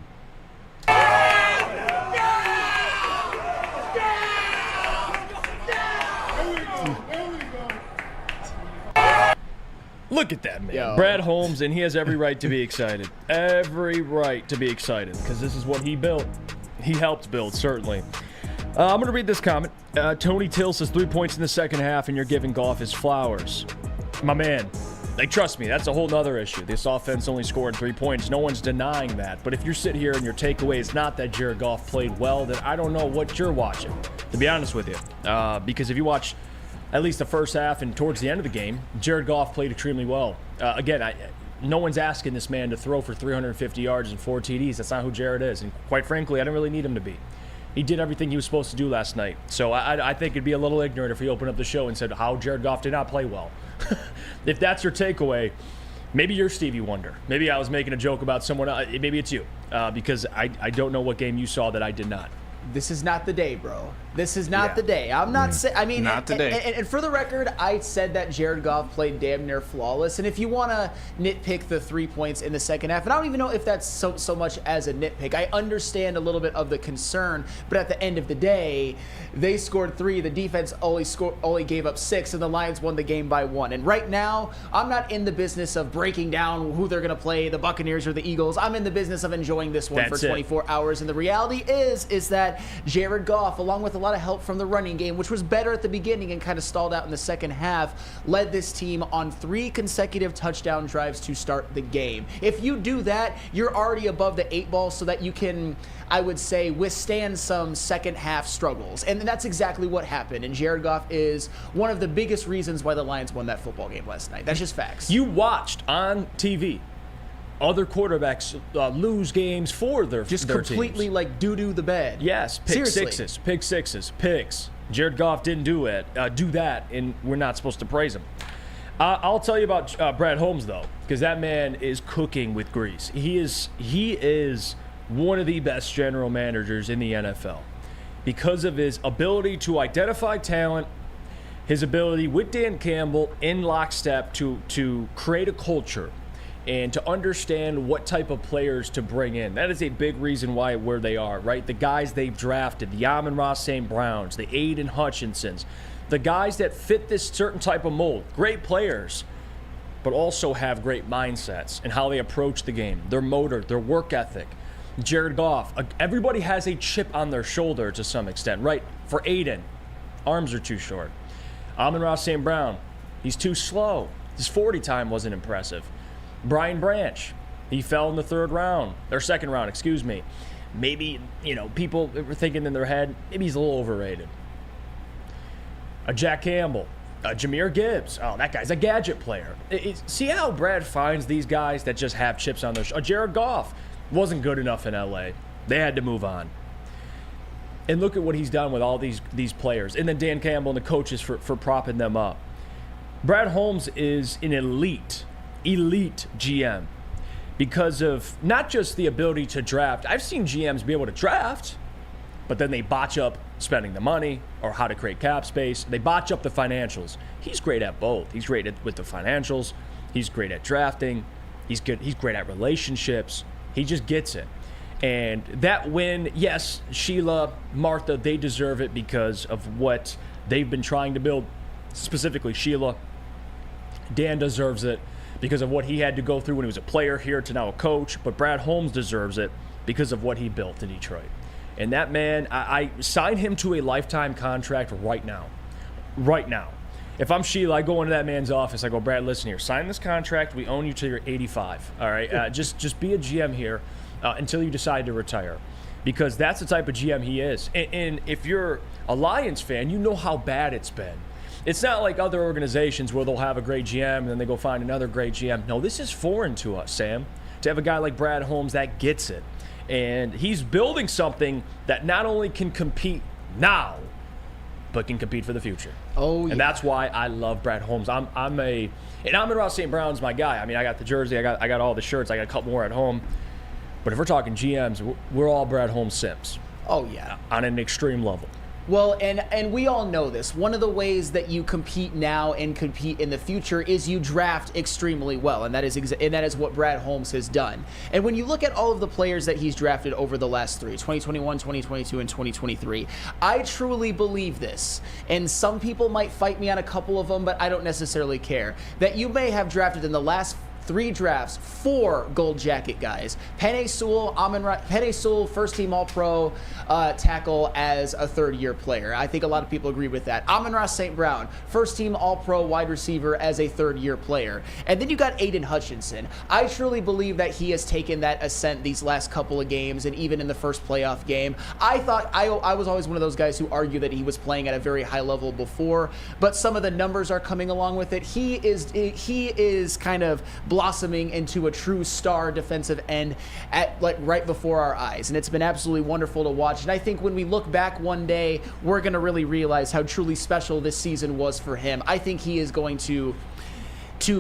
Look at that, man. Yo. Brad Holmes, and he has every right to be excited. Every right to be excited, because this is what he built. He helped build, certainly. I'm going to read this comment. Tony Till says 3 points in the second half, and you're giving Goff his flowers. My man, like, trust me, that's a whole nother issue. This offense only scored 3 points. No one's denying that. But if you sit here and your takeaway is not that Jared Goff played well, then I don't know what you're watching, to be honest with you. Because if you watch at least the first half and towards the end of the game, Jared Goff played extremely well. Again, no one's asking this man to throw for 350 yards and 4 TDs. That's not who Jared is. And quite frankly, I didn't really need him to be. He did everything he was supposed to do last night. So I think it'd be a little ignorant if we opened up the show and said how Jared Goff did not play well. If that's your takeaway, maybe you're Stevie Wonder. Maybe I was making a joke about someone else. Maybe it's you. Because I don't know what game you saw that I did not. This is not the day, bro. This is not the day. I'm not saying. I mean, Not today. And for the record, I said that Jared Goff played damn near flawless. And if you want to nitpick the 3 points in the second half, and I don't even know if that's so much as a nitpick. I understand a little bit of the concern, but at the end of the day, they scored 3. The defense only gave up 6, and the Lions won the game by 1. And right now, I'm not in the business of breaking down who they're going to play, the Buccaneers or the Eagles. I'm in the business of enjoying this one for 24 hours. And the reality is that Jared Goff, along with a lot of help from the running game, which was better at the beginning and kind of stalled out in the second half, led this team on 3 consecutive touchdown drives to start the game. If you do that, you're already above the 8 ball so that you can, I would say, withstand some second half struggles. And that's exactly what happened. And Jared Goff is one of the biggest reasons why the Lions won that football game last night. That's just facts. You watched on TV other quarterbacks lose games for their just their completely teams. Like doo-doo the bed. Yes, pick sixes. Jared Goff didn't do that, and we're not supposed to praise him. I'll tell you about Brad Holmes, though, because that man is cooking with grease. He is one of the best general managers in the NFL because of his ability to identify talent, his ability with Dan Campbell in lockstep to create a culture and to understand what type of players to bring in. That is a big reason why where they are, right? The guys they've drafted, the Amon-Ra St. Browns, the Aidan Hutchinsons, the guys that fit this certain type of mold. Great players, but also have great mindsets and how they approach the game, their motor, their work ethic. Jared Goff, everybody has a chip on their shoulder to some extent, right? For Aidan, arms are too short. Amon-Ra St. Brown, he's too slow. His 40 time wasn't impressive. Brian Branch, he fell in the second round, excuse me. Maybe, people were thinking in their head, maybe he's a little overrated. Jack Campbell, Jahmyr Gibbs, that guy's a gadget player. See how Brad finds these guys that just have chips on their shoulders. Jared Goff wasn't good enough in LA. They had to move on. And look at what he's done with all these players. And then Dan Campbell and the coaches for propping them up. Brad Holmes is an elite GM because of not just the ability to draft. I've seen GMs be able to draft, but then they botch up spending the money or how to create cap space. They botch up the financials. He's great at both. He's great with the financials. He's great at drafting. He's great at relationships. He just gets it. And that win, yes, Sheila, Martha, they deserve it because of what they've been trying to build, specifically Sheila. Dan deserves it because of what he had to go through when he was a player here to now a coach. But Brad Holmes deserves it because of what he built in Detroit. And that man, I signed him to a lifetime contract right now. Right now. If I'm Sheila, I go into that man's office. I go, Brad, listen here. Sign this contract. We own you till you're 85. All right? Just be a GM here until you decide to retire. because that's the type of GM he is. And if you're a Lions fan, you know how bad it's been. It's not like other organizations where they'll have a great GM and then they go find another great GM. No, this is foreign to us, Sam. To have a guy like Brad Holmes that gets it. And he's building something that not only can compete now, but can compete for the future. Oh, yeah. And that's why I love Brad Holmes. And Amon-Ra St. Brown's my guy. I mean, I got the jersey, I got all the shirts, I got a couple more at home. But if we're talking GMs, we're all Brad Holmes Sims. Oh, yeah. On an extreme level. Well, and we all know this. One of the ways that you compete now and compete in the future is you draft extremely well, and that is what Brad Holmes has done. And when you look at all of the players that he's drafted over the last 2021, 2022, and 2023, I truly believe this. And some people might fight me on a couple of them, but I don't necessarily care. That you may have drafted in the last 3 drafts, 4 gold jacket guys. Penei Sewell, first team All-Pro tackle as a third-year player. I think a lot of people agree with that. Amon-Ra St. Brown, first team All-Pro wide receiver as a third-year player. And then you got Aidan Hutchinson. I truly believe that he has taken that ascent these last couple of games, and even in the first playoff game. I thought I was always one of those guys who argue that he was playing at a very high level before, but some of the numbers are coming along with it. He is kind of blossoming into a true star defensive end at right before our eyes, and it's been absolutely wonderful to watch. And I think when we look back one day, we're going to really realize how truly special this season was for him. I think he is going to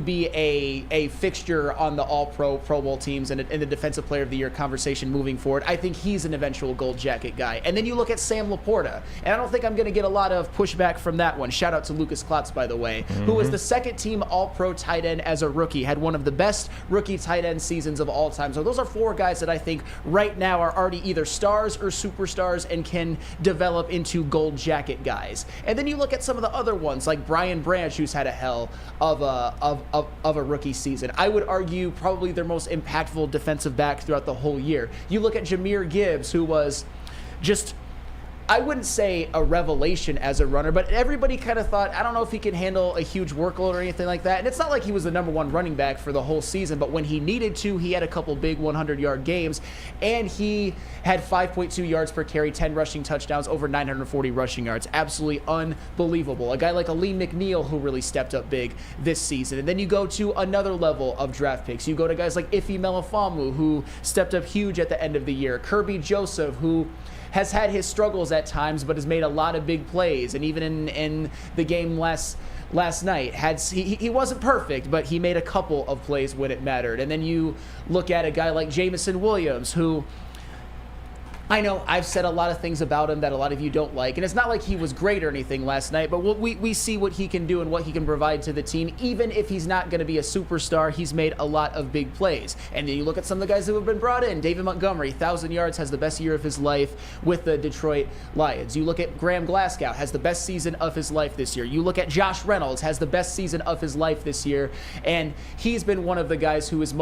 be a fixture on the All-Pro, Pro Bowl teams and in the Defensive Player of the Year conversation moving forward. I think he's an eventual gold jacket guy. And then you look at Sam Laporta, and I don't think I'm going to get a lot of pushback from that one. Shout out to Lucas Klotz, by the way, who was the second team All-Pro tight end as a rookie, had one of the best rookie tight end seasons of all time. So those are 4 guys that I think right now are already either stars or superstars and can develop into gold jacket guys. And then you look at some of the other ones, like Brian Branch, who's had a hell of a rookie season. I would argue probably their most impactful defensive back throughout the whole year. You look at Jahmyr Gibbs, who was just, I wouldn't say a revelation as a runner, but everybody kind of thought, I don't know if he can handle a huge workload or anything like that. And it's not like he was the number 1 running back for the whole season, but when he needed to, he had a couple big 100-yard games, and he had 5.2 yards per carry, 10 rushing touchdowns, over 940 rushing yards. Absolutely unbelievable. A guy like Aleem McNeil, who really stepped up big this season. And then you go to another level of draft picks. You go to guys like Ife Melifonwu, who stepped up huge at the end of the year. Kirby Joseph, who has had his struggles at times, but has made a lot of big plays. And even in the game last night, he wasn't perfect, but he made a couple of plays when it mattered. And then you look at a guy like Jameson Williams, who, I know I've said a lot of things about him that a lot of you don't like, and it's not like he was great or anything last night, but we see what he can do and what he can provide to the team. Even if he's not going to be a superstar, he's made a lot of big plays. And then you look at some of the guys who have been brought in. David Montgomery, 1,000 yards, has the best year of his life with the Detroit Lions. You look at Graham Glasgow, has the best season of his life this year. You look at Josh Reynolds, has the best season of his life this year, and he's been one of the guys who is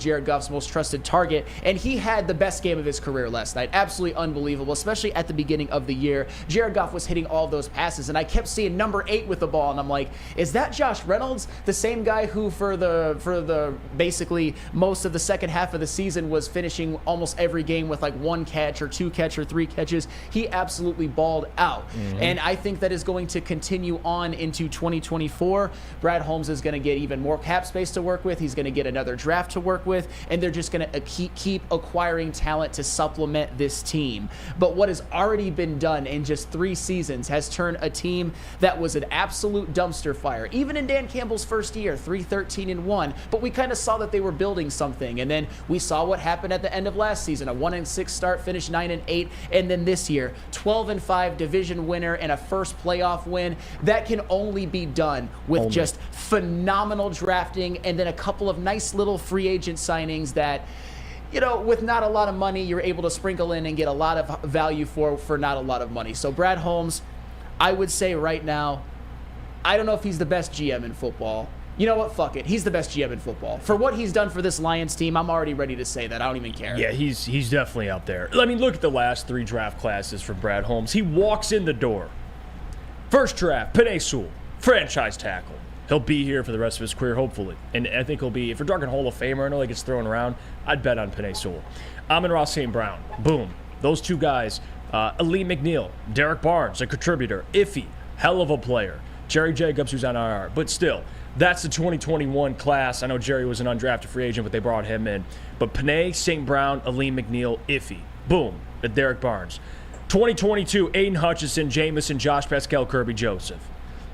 Jared Goff's most trusted target, and he had the best game of his career last night. Absolutely unbelievable, especially at the beginning of the year. Jared Goff was hitting all of those passes, and I kept seeing number 8 with the ball, and I'm like, is that Josh Reynolds, the same guy who for the basically most of the second half of the season was finishing almost every game with like 1 catch or 2 catch or 3 catches? He absolutely balled out. And I think that is going to continue on into 2024. Brad Holmes is going to get even more cap space to work with. He's going to get another draft to work with, and they're just going to keep acquiring talent to supplement this team. But what has already been done in just 3 seasons has turned a team that was an absolute dumpster fire. Even in Dan Campbell's first year, 3-13-1, but we kind of saw that they were building something. And then we saw what happened at the end of last season, a 1-6 start, finished 9-8, and then this year, 12-5 division winner and a first playoff win. That can only be done with just phenomenal drafting and then a couple of nice little free agent signings that, you know, with not a lot of money, you're able to sprinkle in and get a lot of value for not a lot of money. So Brad Holmes, I would say right now, I don't know if he's the best GM in football. You know what? Fuck it. He's the best GM in football. For what he's done for this Lions team, I'm already ready to say that. I don't even care. Yeah, he's definitely up there. I mean, look at the last 3 draft classes for Brad Holmes. He walks in the door. First draft, Penei Sewell, franchise tackle. He'll be here for the rest of his career, hopefully. And I think he'll be, if we're talking Hall of Famer, I know he gets thrown around, I'd bet on Penei Sewell. Amon-Ra St. Brown, boom. Those two guys, Ali McNeil, Derek Barnes, a contributor, Iffy, hell of a player. Jerry Jacobs, who's on IR. But still, that's the 2021 class. I know Jerry was an undrafted free agent, but they brought him in. But Panay, St. Brown, Ali McNeil, Iffy. Boom, at Derek Barnes. 2022, Aidan Hutchinson, Jamison, Josh Pascal, Kirby Joseph.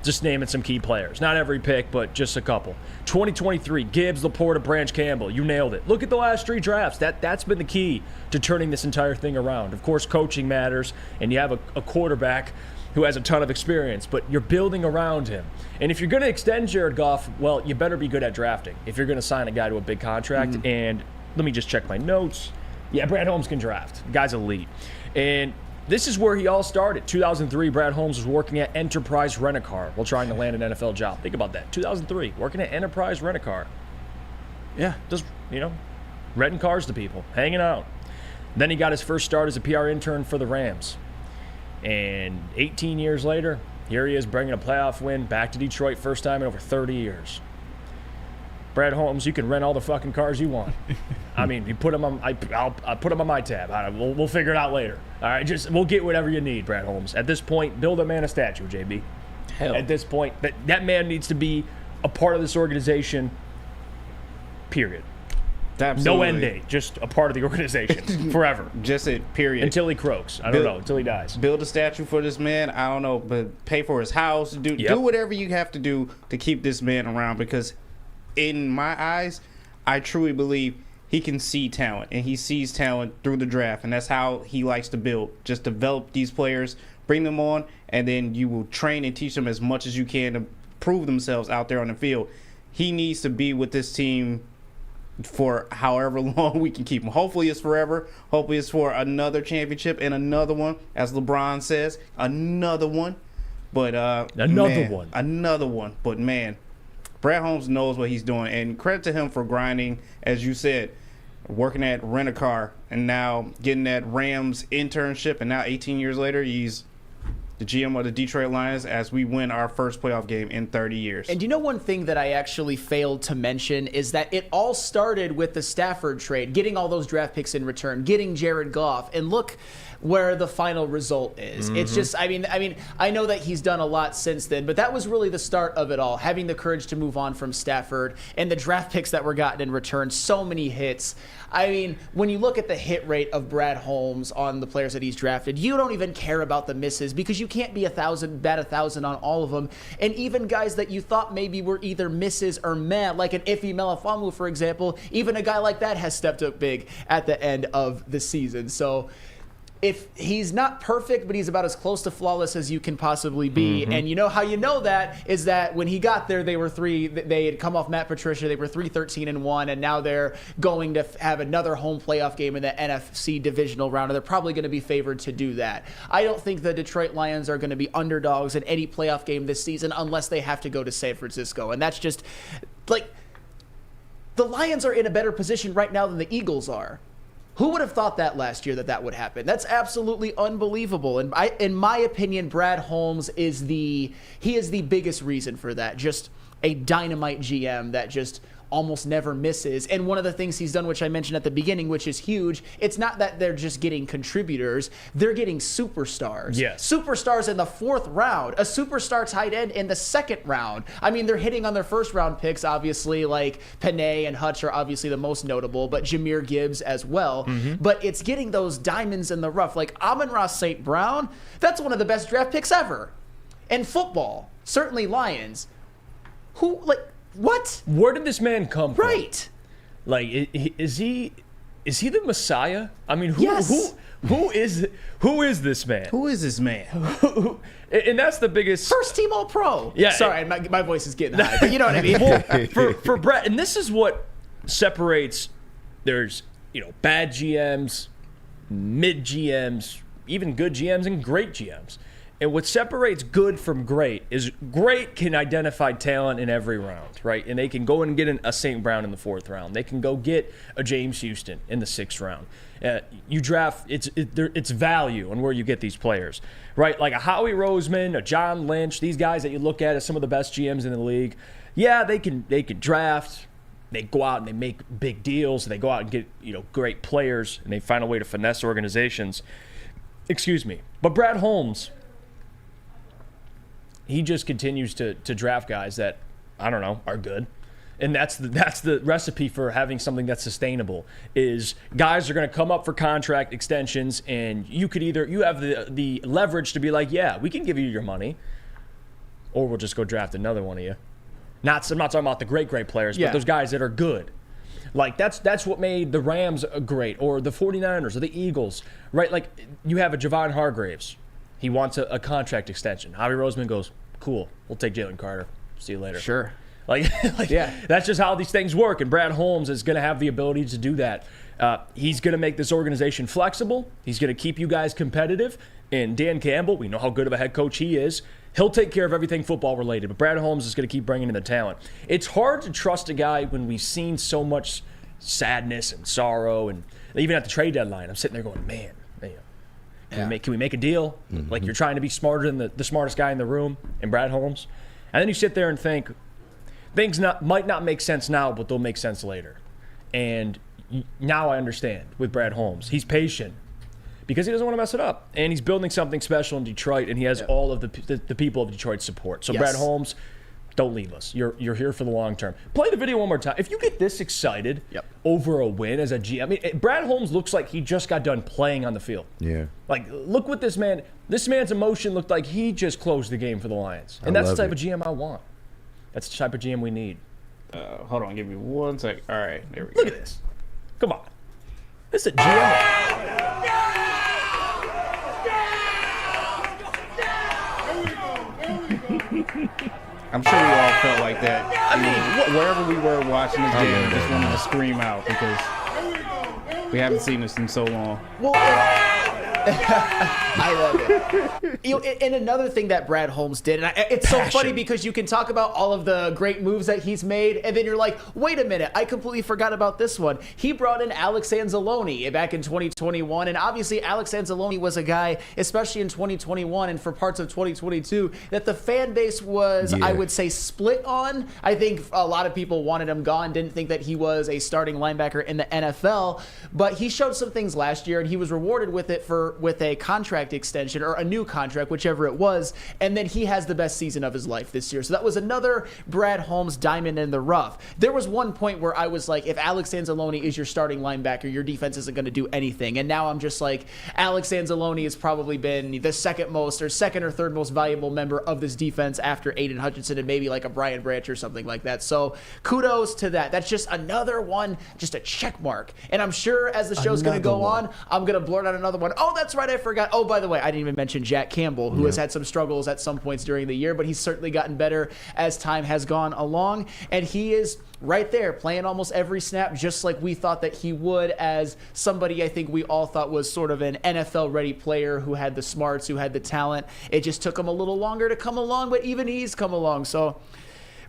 Just naming some key players. Not every pick, but just a couple. 2023, Gibbs, Laporta, Branch Campbell. You nailed it. Look at the last 3 drafts. That's been the key to turning this entire thing around. Of course, coaching matters, and you have a quarterback who has a ton of experience, but you're building around him. And if you're going to extend Jared Goff, well, you better be good at drafting if you're going to sign a guy to a big contract. And let me just check my notes. Yeah, Brad Holmes can draft. The guy's elite. And this is where he all started. 2003, Brad Holmes was working at Enterprise Rent-A-Car while trying to land an NFL job. Think about that. 2003, working at Enterprise Rent-A-Car. Yeah, just, renting cars to people, hanging out. Then he got his first start as a PR intern for the Rams. And 18 years later, here he is bringing a playoff win back to Detroit, first time in over 30 years. Brad Holmes, you can rent all the fucking cars you want. I mean, you put them on. I'll put them on my tab. We'll figure it out later. All right, we'll get whatever you need, Brad Holmes. At this point, build a man a statue, JB. Hell. At this point, that man needs to be a part of this organization. Period. Absolutely. No end date, just a part of the organization forever. Just it, period. Until he croaks. I don't know, until he dies. Build a statue for this man. I don't know, but pay for his house. Do whatever you have to do to keep this man around, because in my eyes, I truly believe he can see talent, and he sees talent through the draft, and that's how he likes to build. Just develop these players, bring them on, and then you will train and teach them as much as you can to prove themselves out there on the field. He needs to be with this team for however long we can keep him. Hopefully it's forever. Hopefully it's for another championship and another one, as LeBron says, another one. But another one. But man, Brad Holmes knows what he's doing, and credit to him for grinding, as you said, working at Rent-A-Car, and now getting that Rams internship, and now 18 years later, he's the GM of the Detroit Lions as we win our first playoff game in 30 years. And you know, one thing that I actually failed to mention is that it all started with the Stafford trade, getting all those draft picks in return, getting Jared Goff, and look where the final result is. It's just, I mean, I know that he's done a lot since then, but that was really the start of it all, having the courage to move on from Stafford, and the draft picks that were gotten in return, so many hits. I mean, when you look at the hit rate of Brad Holmes on the players that he's drafted, you don't even care about the misses, because you can't be bat 1,000 on all of them. And even guys that you thought maybe were either misses or meh, like an Iffy Melifonwu, for example, even a guy like that has stepped up big at the end of the season. So if he's not perfect, but he's about as close to flawless as you can possibly be. And you know how you know that is that when he got there, they had come off Matt Patricia. They were 3-13-1, and now they're going to have another home playoff game in the NFC divisional round, and they're probably going to be favored to do that. I don't think the Detroit Lions are going to be underdogs in any playoff game this season unless they have to go to San Francisco. And that's just, like, the Lions are in a better position right now than the Eagles are. Who would have thought that last year that would happen? That's absolutely unbelievable. And in my opinion, Brad Holmes is the biggest reason for that. Just a dynamite GM that just almost never misses. And one of the things he's done, which I mentioned at the beginning, which is huge, it's not that they're just getting contributors, they're getting superstars. Yes. Superstars in the 4th round, a superstar tight end in the 2nd round. I mean, they're hitting on their 1st round picks, obviously, like Panay and Hutch are obviously the most notable, but Jahmyr Gibbs as well. But it's getting those diamonds in the rough. Like Amon-Ra St. Brown, that's one of the best draft picks ever. In football, certainly Lions. What? Where did this man come from? Right. Like, is he the Messiah? I mean, who is this man? Who is this man? And that's the biggest. First team All Pro. Yeah. Sorry, my voice is getting high, but you know what I mean. Well, for Brett, and this is what separates. There's bad GMs, mid GMs, even good GMs, and great GMs. And what separates good from great is great can identify talent in every round, right? And they can go and get a St. Brown in the 4th round. They can go get a James Houston in the 6th round. You draft, it's value on where you get these players, right? Like a Howie Roseman, a John Lynch, these guys that you look at as some of the best GMs in the league. Yeah, they can draft. they go out and they make big deals, and they go out and get great players, and they find a way to finesse organizations. Excuse me. But Brad Holmes, he just continues to draft guys that, I don't know, are good. And that's the recipe for having something that's sustainable, is guys are going to come up for contract extensions, and you have the leverage to be like, yeah, we can give you your money, or we'll just go draft another one of you. I'm not talking about the great players, but those guys that are good. Like, that's what made the Rams great, or the 49ers, or the Eagles, right? Like, you have a Javon Hargraves. He wants a contract extension. Javi Roseman goes, cool, we'll take Jalen Carter. See you later. Sure. That's just how these things work, and Brad Holmes is going to have the ability to do that. He's going to make this organization flexible. He's going to keep you guys competitive. And Dan Campbell, we know how good of a head coach he is. He'll take care of everything football related, but Brad Holmes is going to keep bringing in the talent. It's hard to trust a guy when we've seen so much sadness and sorrow, and even at the trade deadline, I'm sitting there going, man, can we make a deal? Mm-hmm. Like, you're trying to be smarter than the smartest guy in the room, and Brad Holmes. And then you sit there and think, things might not make sense now, but they'll make sense later. And now I understand with Brad Holmes. He's patient because he doesn't want to mess it up. And he's building something special in Detroit, and he has all of the people of Detroit's support. So, Brad Holmes, don't leave us. You're here for the long term. Play the video one more time. If you get this excited over a win as a GM, I mean, Brad Holmes looks like he just got done playing on the field. Yeah. Like, look what this man's emotion looked like. He just closed the game for the Lions. And that's the type of GM I want. That's the type of GM we need. Hold on, give me 1 second. All right, there we go. Look at this. Come on. This is a GM. I'm sure we all felt like that. I mean, wherever we were watching this game, just wanted to scream out because we haven't seen this in so long. Well, I love it. And another thing that Brad Holmes did, and it's so funny because you can talk about all of the great moves that he's made, and then you're like, wait a minute, I completely forgot about this one. He brought in Alex Anzalone back in 2021, and obviously Alex Anzalone was a guy, especially in 2021 and for parts of 2022, that the fan base was, I would say, split on. I think a lot of people wanted him gone, didn't think that he was a starting linebacker in the NFL, but he showed some things last year, and he was rewarded with it with a contract extension, or a new contract, whichever it was, and then he has the best season of his life this year. So that was another Brad Holmes diamond in the rough. There was one point where I was like, if Alex Anzalone is your starting linebacker, your defense isn't going to do anything. And now I'm just like, Alex Anzalone has probably been the second or third most valuable member of this defense after Aidan Hutchinson and maybe like a Brian Branch or something like that. So kudos to that. That's just another one, just a check mark. And I'm sure as the show's going to go on, I'm going to blurt out another one. Oh, that's right, I forgot. Oh, by the way, I didn't even mention Jack Campbell, who has had some struggles at some points during the year, but he's certainly gotten better as time has gone along. And he is right there playing almost every snap, just like we thought that he would, as somebody I think we all thought was sort of an NFL-ready player who had the smarts, who had the talent. It just took him a little longer to come along, but even he's come along. So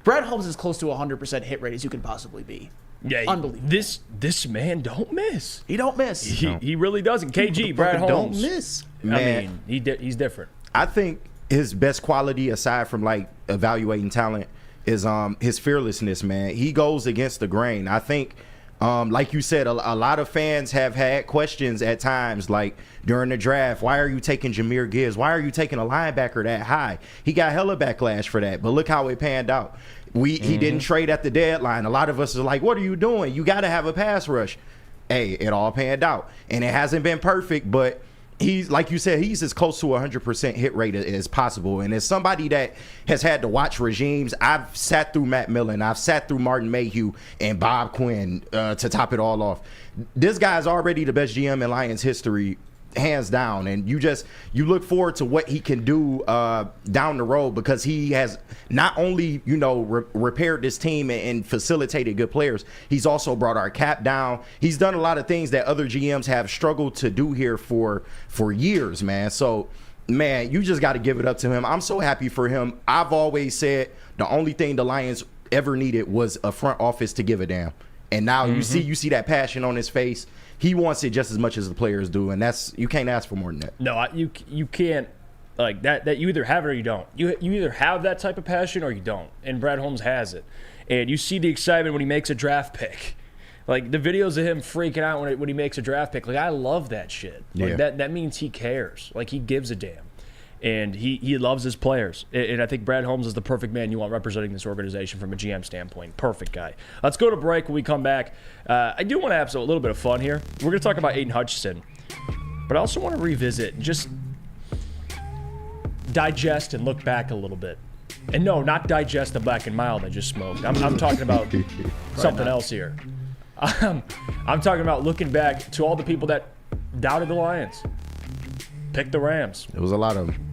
Brad Holmes is close to 100% hit rate as you can possibly be. Yeah, unbelievable. This man don't miss. He don't miss. He really doesn't. KG, Brad Holmes. Don't miss. Man. I mean, he's different. I think his best quality, aside from like evaluating talent, is his fearlessness, man. He goes against the grain. I think, like you said, a lot of fans have had questions at times, like during the draft, why are you taking Jahmyr Gibbs? Why are you taking a linebacker that high? He got hella backlash for that, but look how it panned out. He didn't trade at the deadline. A lot of us are like, what are you doing? You got to have a pass rush. Hey, it all panned out. And it hasn't been perfect, but he's, like you said, he's as close to 100% hit rate as possible. And as somebody that has had to watch regimes, I've sat through Matt Millen, I've sat through Martin Mayhew and Bob Quinn to top it all off. This guy's already the best GM in Lions history, hands down, and you look forward to what he can do down the road, because he has not only repaired this team and facilitated good players, he's also brought our cap down. He's done a lot of things that other GMs have struggled to do here for years, man. So, man, you just got to give it up to him. I'm so happy for him. I've always said the only thing the Lions ever needed was a front office to give a damn, and now you see that passion on his face. He wants it just as much as the players do, and you can't ask for more than that. No, you can't, like that you either have it or you don't. You either have that type of passion or you don't, and Brad Holmes has it. And you see the excitement when he makes a draft pick. Like, the videos of him freaking out when he makes a draft pick. Like, I love that shit. Like, that means he cares. Like, he gives a damn. And he loves his players. And I think Brad Holmes is the perfect man you want representing this organization from a GM standpoint. Perfect guy. Let's go to break. When we come back, I do want to have a little bit of fun here. We're going to talk about Aidan Hutchinson. But I also want to revisit and just digest and look back a little bit. And no, not digest the Black and Mild I just smoked. I'm talking about something else here. I'm talking about looking back to all the people that doubted the Lions. Picked the Rams. There was a lot of them.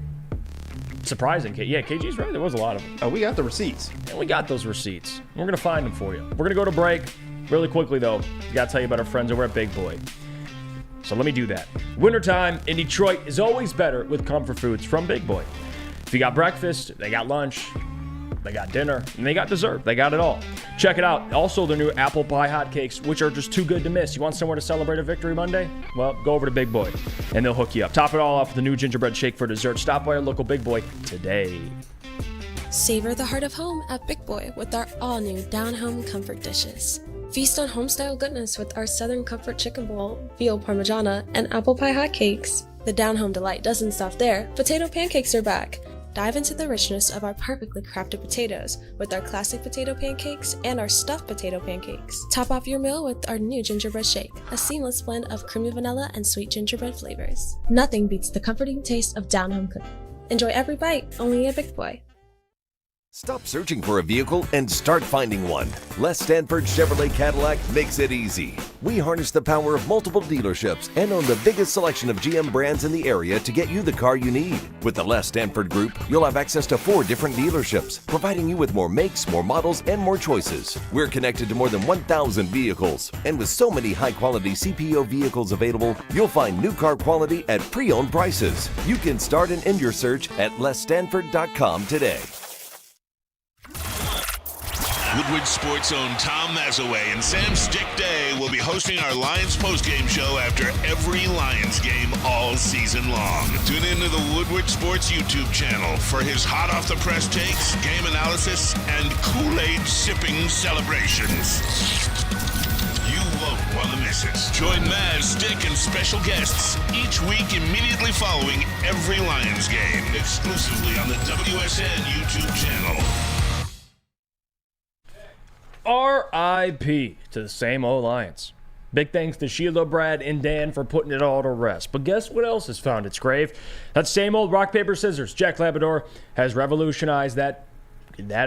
Surprising. Yeah, KG's right. There was a lot of them. Oh, we got the receipts. And we got those receipts. We're going to find them for you. We're going to go to break. Really quickly, though, got to tell you about our friends over at Big Boy. So let me do that. Wintertime in Detroit is always better with comfort foods from Big Boy. If you got breakfast, they got lunch, they got dinner, and they got dessert. They got it all. Check it out. Also, their new apple pie hotcakes, which are just too good to miss. You want somewhere to celebrate a victory Monday? Well, go over to Big Boy, and they'll hook you up. Top it all off with the new gingerbread shake for dessert. Stop by our local Big Boy today. Savor the heart of home at Big Boy with our all-new down-home comfort dishes. Feast on home-style goodness with our Southern Comfort Chicken Bowl, veal parmigiana, and apple pie hotcakes. The down-home delight doesn't stop there. Potato pancakes are back. Dive into the richness of our perfectly crafted potatoes with our classic potato pancakes and our stuffed potato pancakes. Top off your meal with our new gingerbread shake, a seamless blend of creamy vanilla and sweet gingerbread flavors. Nothing beats the comforting taste of down-home cooking. Enjoy every bite, only at Big Boy. Stop searching for a vehicle and start finding one. Les Stanford Chevrolet Cadillac makes it easy. We harness the power of multiple dealerships and own the biggest selection of GM brands in the area to get you the car you need. With the Les Stanford Group, you'll have access to 4 different dealerships, providing you with more makes, more models, and more choices. We're connected to more than 1,000 vehicles. And with so many high-quality CPO vehicles available, you'll find new car quality at pre-owned prices. You can start and end your search at lesstanford.com today. Woodward Sports' own Tom Mazaway and Sam Stick Day will be hosting our Lions postgame show after every Lions game all season long. Tune into the Woodward Sports YouTube channel for his hot-off-the-press takes, game analysis, and Kool-Aid sipping celebrations. You won't want to miss it. Join Maz, Stick, and special guests each week immediately following every Lions game, exclusively on the WSN YouTube channel. R.I.P. to the same old Lions. Big thanks to Sheila, Brad, and Dan for putting it all to rest. But guess what else has found its grave? That same old rock, paper, scissors. Jack Labrador has revolutionized that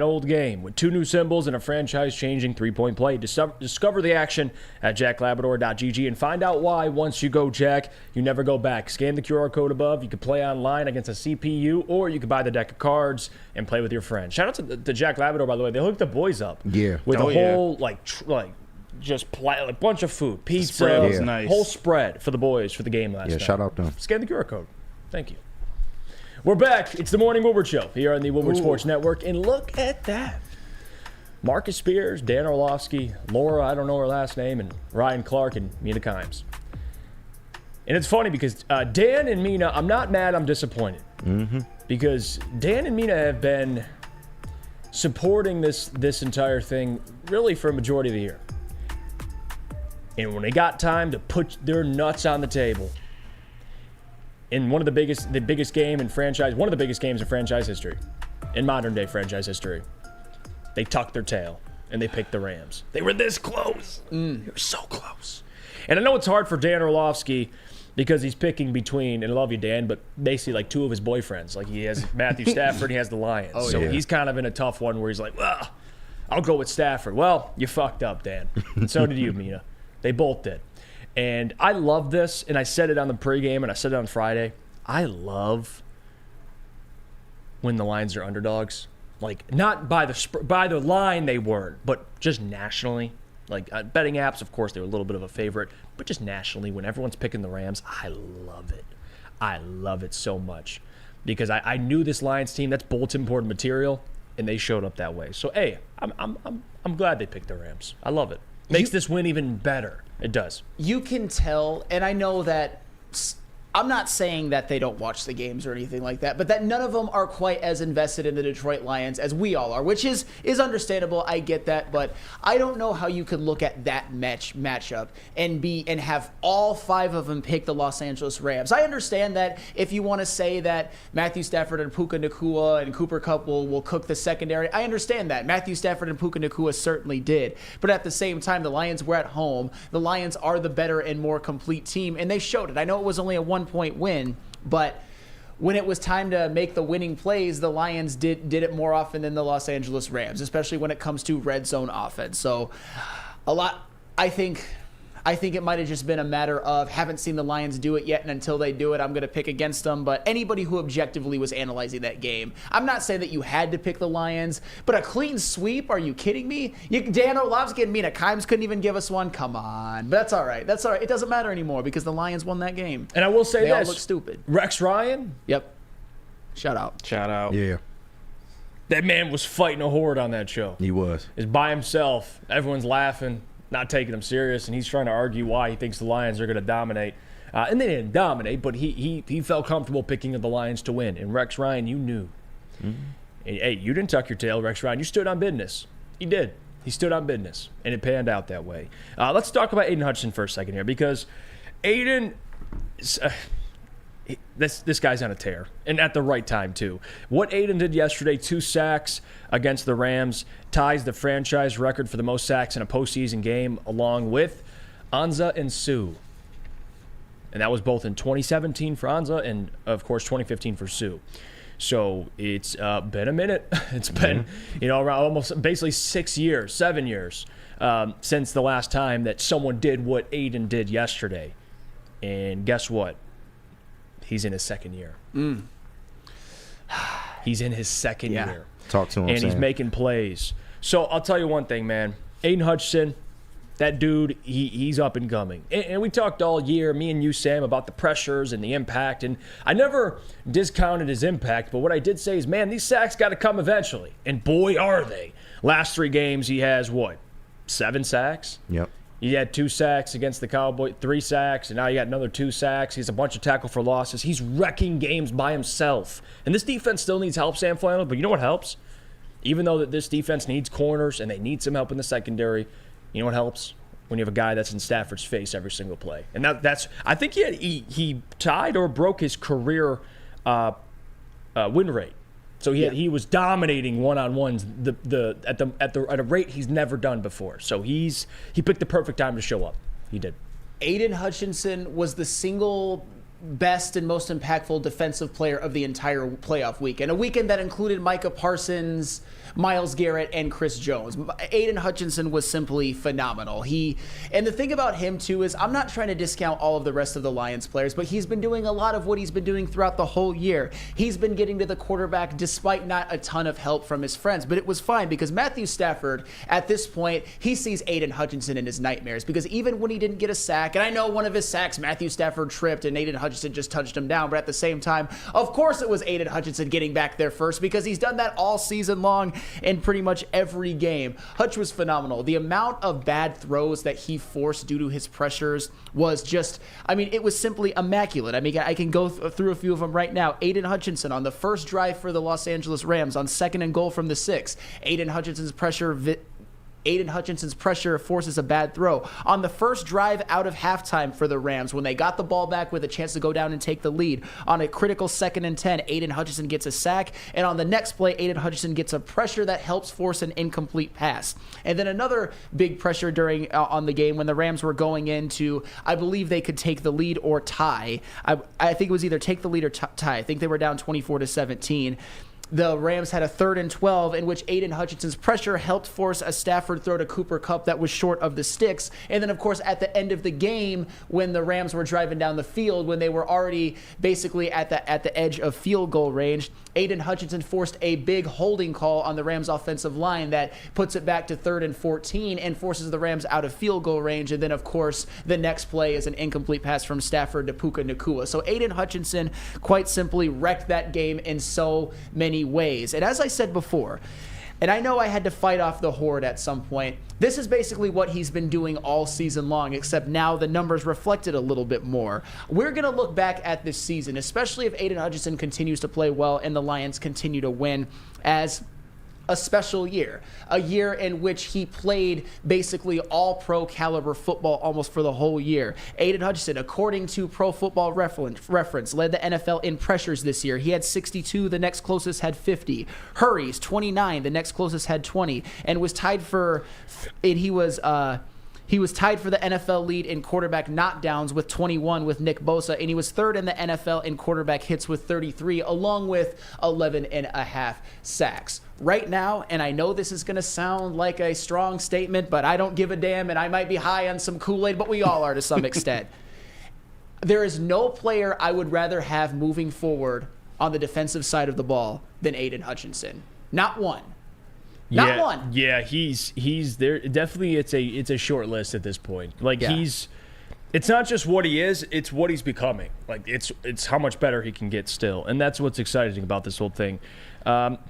old game with 2 new symbols and a franchise-changing 3-point play. Discover the action at jacklabrador.gg and find out why once you go Jack, you never go back. Scan the QR code above. You can play online against a CPU, or you can buy the deck of cards and play with your friends. Shout out to Jack Labrador, by the way. They hooked the boys up with a whole bunch of food, pizza, nice. Whole spread for the boys for the game last night. Shout out to them. Scan the QR code. Thank you. We're back. It's the Morning Woodward Show here on the Woodward Sports Network. And look at that. Marcus Spears, Dan Orlovsky, Laura, I don't know her last name, and Ryan Clark and Mina Kimes. And it's funny because Dan and Mina, I'm not mad, I'm disappointed. Mm-hmm. Because Dan and Mina have been supporting this entire thing really for a majority of the year. And when they got time to put their nuts on the table, in one of the biggest game in franchise, one of the biggest games in franchise history, in modern day franchise history, they tucked their tail and they picked the Rams. They were this close. They were so close. And I know it's hard for Dan Orlovsky because he's picking between, and I love you, Dan, but basically like 2 of his boyfriends. Like he has Matthew Stafford, he has the Lions. He's kind of in a tough one where he's like, well, I'll go with Stafford. Well, you fucked up, Dan. And so did you, Mina. They both did. And I love this, and I said it on the pregame, and I said it on Friday. I love when the Lions are underdogs. Like, not by the line they weren't, but just nationally. Like, betting apps, of course, they were a little bit of a favorite, but just nationally, when everyone's picking the Rams, I love it. I love it so much. Because I knew this Lions team, that's bulletin board material, and they showed up that way. So, hey, I'm glad they picked the Rams. I love it. Makes this win even better. It does. You can tell, and I know that I'm not saying that they don't watch the games or anything like that, but that none of them are quite as invested in the Detroit Lions as we all are, which is understandable. I get that, but I don't know how you could look at that matchup and have all 5 of them pick the Los Angeles Rams. I understand that if you want to say that Matthew Stafford and Puka Nacua and Cooper Kupp will cook the secondary, I understand that. Matthew Stafford and Puka Nacua certainly did, but at the same time, the Lions were at home. The Lions are the better and more complete team, and they showed it. I know it was only a 1-point win, but when it was time to make the winning plays, the Lions did it more often than the Los Angeles Rams, especially when it comes to red zone offense. So I think it might have just been a matter of haven't seen the Lions do it yet, and until they do it, I'm going to pick against them. But anybody who objectively was analyzing that game, I'm not saying that you had to pick the Lions, but a clean sweep? Are you kidding me? Dan Orlovsky and Mina Kimes couldn't even give us one? Come on. But that's all right. That's all right. It doesn't matter anymore because the Lions won that game. And I will say they all look stupid. Rex Ryan? Yep. Shout out. Yeah. That man was fighting a horde on that show. He was. He's by himself. Everyone's laughing, not taking him serious, and he's trying to argue why he thinks the Lions are going to dominate. And they didn't dominate, but he felt comfortable picking the Lions to win. And Rex Ryan, you knew. Mm-hmm. Hey, you didn't tuck your tail, Rex Ryan. You stood on business. He did. He stood on business, and it panned out that way. Let's talk about Aidan Hutchinson for a second here, because Aidan, this guy's on a tear, and at the right time, too. What Aidan did yesterday, 2 sacks against the Rams, ties the franchise record for the most sacks in a postseason game, along with Anza and Sue. And that was both in 2017 for Anza and, of course, 2015 for Sue. So it's been a minute. It's been, around almost basically 7 years since the last time that someone did what Aidan did yesterday. And guess what? He's in his second year. He's in his second year. Talk to him, and he's making plays. So I'll tell you one thing, man. Aidan Hutchinson, that dude, he's up and coming. And we talked all year, me and you, Sam, about the pressures and the impact. And I never discounted his impact, but what I did say is, man, these sacks got to come eventually. And boy, are they. Last 3 games, he has, 7 sacks? Yep. He had 2 sacks against the Cowboys, 3 sacks, and now you got another 2 sacks. He's a bunch of tackle for losses. He's wrecking games by himself. And this defense still needs help, Sam Flannel, but you know what helps? Even though that this defense needs corners and they need some help in the secondary, you know what helps? When you have a guy that's in Stafford's face every single play. And that's I think he tied or broke his career win rate. So he was dominating one-on-ones at a rate he's never done before. So he picked the perfect time to show up. He did. Aidan Hutchinson was the single best and most impactful defensive player of the entire playoff weekend. A weekend that included Micah Parsons, Myles Garrett, and Chris Jones. Aidan Hutchinson was simply phenomenal. And the thing about him, too, is I'm not trying to discount all of the rest of the Lions players, but he's been doing a lot of what he's been doing throughout the whole year. He's been getting to the quarterback despite not a ton of help from his friends, but it was fine because Matthew Stafford, at this point, he sees Aidan Hutchinson in his nightmares because even when he didn't get a sack, and I know one of his sacks, Matthew Stafford tripped and Aidan Hutchinson just touched him down, but at the same time, of course it was Aidan Hutchinson getting back there first because he's done that all season long in pretty much every game. Hutch was phenomenal. The amount of bad throws that he forced due to his pressures was just, it was simply immaculate. I can go through a few of them right now. Aidan Hutchinson on the first drive for the Los Angeles Rams on 2nd and goal from the 6. Aidan Hutchinson's pressure forces a bad throw. On the first drive out of halftime for the Rams, when they got the ball back with a chance to go down and take the lead, on a critical 2nd and 10, Aidan Hutchinson gets a sack, and on the next play, Aidan Hutchinson gets a pressure that helps force an incomplete pass. And then another big pressure during on the game when the Rams were going into, I believe they could take the lead or tie. I think it was either take the lead or tie. I think they were down 24-17. The Rams had a 3rd and 12 in which Aidan Hutchinson's pressure helped force a Stafford throw to Cooper Kupp that was short of the sticks. And then, of course, at the end of the game, when the Rams were driving down the field, when they were already basically at the edge of field goal range, Aidan Hutchinson forced a big holding call on the Rams offensive line that puts it back to 3rd and 14 and forces the Rams out of field goal range. And then, of course, the next play is an incomplete pass from Stafford to Puka Nacua. So Aidan Hutchinson quite simply wrecked that game in so many ways. And as I said before, And I know I had to fight off the horde at some point. This is basically what he's been doing all season long, except now the numbers reflect it a little bit more. We're going to look back at this season, especially if Aidan Hutchinson continues to play well and the Lions continue to win, as a special year, a year in which he played basically all pro caliber football almost for the whole year. Aidan Hutchinson, according to Pro Football Reference, led the NFL in pressures this year. He had 62, the next closest had 50. Hurries, 29, the next closest had 20, and was tied for, and he was tied for the NFL lead in quarterback knockdowns with 21 with Nick Bosa, and he was third in the NFL in quarterback hits with 33, along with 11.5 sacks. Right now, and I know this is going to sound like a strong statement, but I don't give a damn, and I might be high on some Kool-Aid, but we all are to some extent. There is no player I would rather have moving forward on the defensive side of the ball than Aidan Hutchinson. Not one. Not one. Yeah, he's there. Definitely, it's a short list at this point. Like it's not just what he is; it's what he's becoming. Like it's how much better he can get still, and that's what's exciting about this whole thing.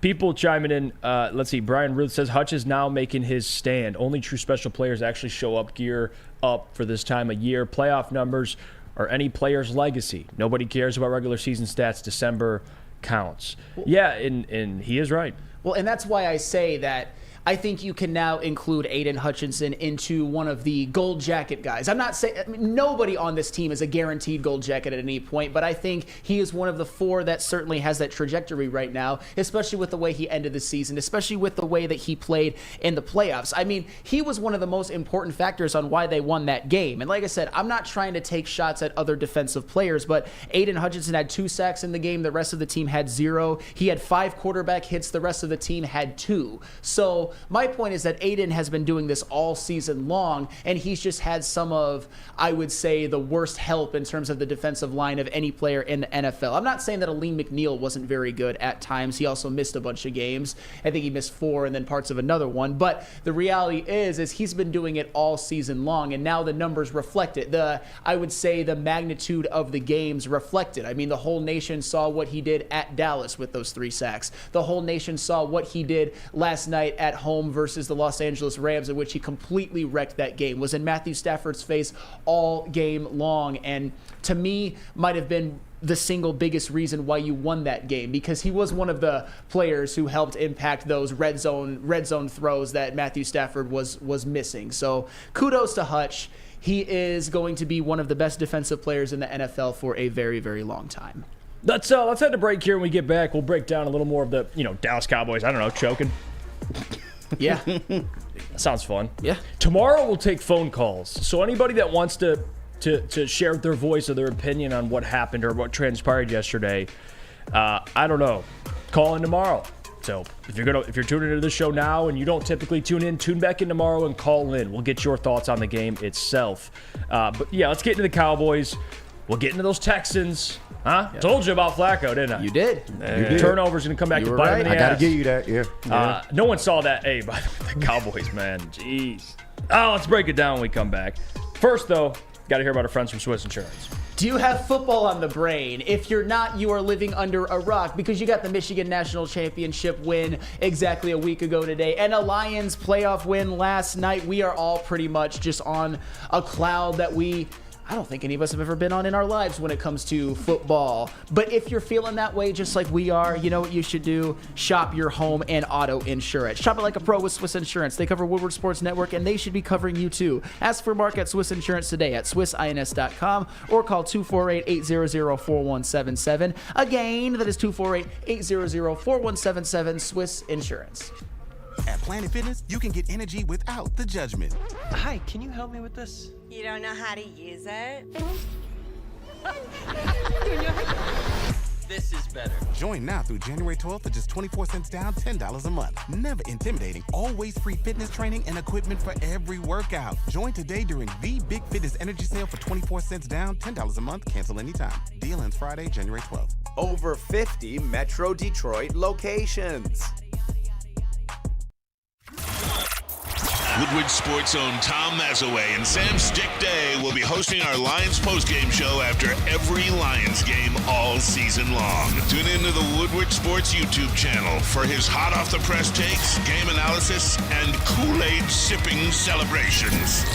People chiming in. Let's see. Brian Ruth says Hutch is now making his stand. Only true special players actually show up, gear up for this time of year. Playoff numbers are any player's legacy. Nobody cares about regular season stats. December counts. Yeah, and he is right. Well, and that's why I say that I think you can now include Aidan Hutchinson into one of the gold jacket guys. I'm not saying nobody on this team is a guaranteed gold jacket at any point, but I think he is one of the four that certainly has that trajectory right now, especially with the way he ended the season, especially with the way that he played in the playoffs. I mean, he was one of the most important factors on why they won that game. And like I said, I'm not trying to take shots at other defensive players, but Aidan Hutchinson had 2 sacks in the game. The rest of the team had 0. He had 5 quarterback hits. The rest of the team had 2. So my point is that Aidan has been doing this all season long, and he's just had some of, I would say, the worst help in terms of the defensive line of any player in the NFL. I'm not saying that Aleem McNeil wasn't very good at times. He also missed a bunch of games. I think he missed 4 and then parts of another one. But the reality is he's been doing it all season long, and now the numbers reflect it. I would say the magnitude of the games reflect it. I mean, the whole nation saw what he did at Dallas with those 3 sacks. The whole nation saw what he did last night at home versus the Los Angeles Rams, in which he completely wrecked that game, was in Matthew Stafford's face all game long, and to me might have been the single biggest reason why you won that game, because he was one of the players who helped impact those red zone throws that Matthew Stafford was missing. So kudos to Hutch. He is going to be one of the best defensive players in the NFL for a very, very long time. Let's head to break here. When we get back, we'll break down a little more of the Dallas Cowboys. I don't know, choking. Yeah. Sounds fun. Yeah. Tomorrow we'll take phone calls. So anybody that wants to share their voice or their opinion on what happened or what transpired yesterday, I don't know. Call in tomorrow. So if you're tuning into the show now and you don't typically tune back in tomorrow and call in. We'll get your thoughts on the game itself. But yeah, let's get into the Cowboys. We'll get into those Texans. Huh? Yeah. Told you about Flacco, didn't I? You did. Turnover's going to come back to bite him in the ass. I got to give you that, yeah. No one saw that. Hey, by the way, the Cowboys, man. Jeez. Oh, let's break it down when we come back. First, though, got to hear about our friends from Swiss Insurance. Do you have football on the brain? If you're not, you are living under a rock, because you got the Michigan National Championship win exactly a week ago today and a Lions playoff win last night. We are all pretty much just on a cloud that I don't think any of us have ever been on in our lives when it comes to football. But if you're feeling that way just like we are, you know what you should do? Shop your home and auto insurance. Shop it like a pro with Swiss Insurance. They cover Woodward Sports Network, and they should be covering you too. Ask for Mark at Swiss Insurance today at swissins.com or call 248-800-4177. Again, that is 248-800-4177, Swiss Insurance. At Planet Fitness, you can get energy without the judgment. Hi, can you help me with this? You don't know how to use it? This is better. Join now through January 12th for just 24 cents down, $10 a month. Never intimidating. Always free fitness training and equipment for every workout. Join today during the Big Fitness Energy Sale for 24 cents down, $10 a month. Cancel anytime. Deal ends Friday, January 12th. Over 50 Metro Detroit locations. Woodward Sports' own Tom Mazaway and Sam Stick Day will be hosting our Lions postgame show after every Lions game all season long. Tune into the Woodward Sports YouTube channel for his hot off the press takes, game analysis, and Kool-Aid sipping celebrations.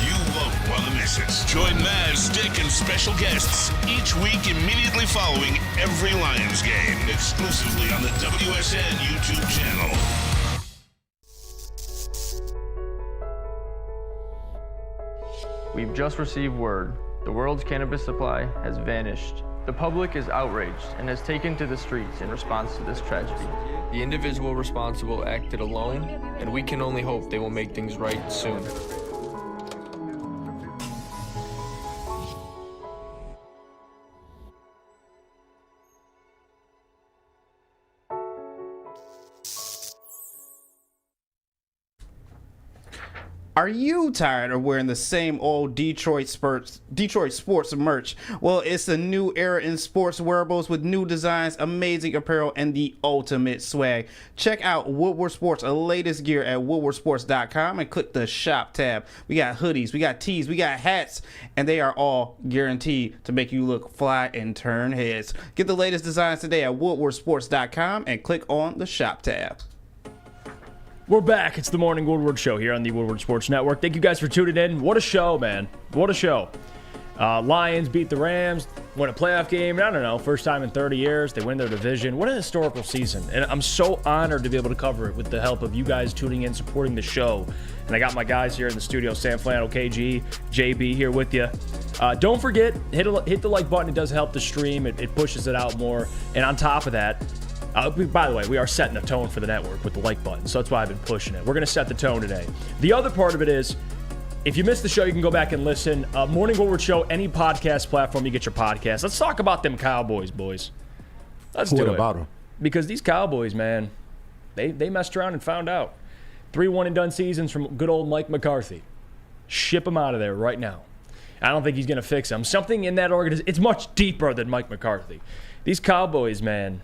You won't want to miss it. Join Maz, Stick, and special guests each week immediately following every Lions game, exclusively on the WSN YouTube channel. We've just received word. The world's cannabis supply has vanished. The public is outraged and has taken to the streets in response to this tragedy. The individual responsible acted alone, and we can only hope they will make things right soon. Are you tired of wearing the same old Detroit sports merch? Well, it's a new era in sports wearables with new designs, amazing apparel, and the ultimate swag. Check out Woodward Sports' latest gear at woodwardsports.com and click the shop tab. We got hoodies, we got tees, we got hats, and they are all guaranteed to make you look fly and turn heads. Get the latest designs today at woodwardsports.com and click on the shop tab. We're back. It's the Morning Woodward Show here on the Woodward Sports Network. Thank you guys for tuning in. What a show, man. What a show. Lions beat the Rams, win a playoff game. I don't know, first time in 30 years. They win their division. What an historical season. And I'm so honored to be able to cover it with the help of you guys tuning in, supporting the show. And I got my guys here in the studio, Sam Flannel, KG, JB here with you. Don't forget, hit the like button. It does help the stream. It pushes it out more. And on top of that, by the way, we are setting the tone for the network with the like button, so that's why I've been pushing it. We're going to set the tone today. The other part of it is, if you missed the show, you can go back and listen. Morning Woodward Show, any podcast platform you get your podcast. Let's talk about them Cowboys, boys. Let's do it. What about them? Because these Cowboys, man, they messed around and found out. 3 one-and-done seasons from good old Mike McCarthy. Ship him out of there right now. I don't think he's going to fix them. Something in that organization, it's much deeper than Mike McCarthy. These Cowboys, man.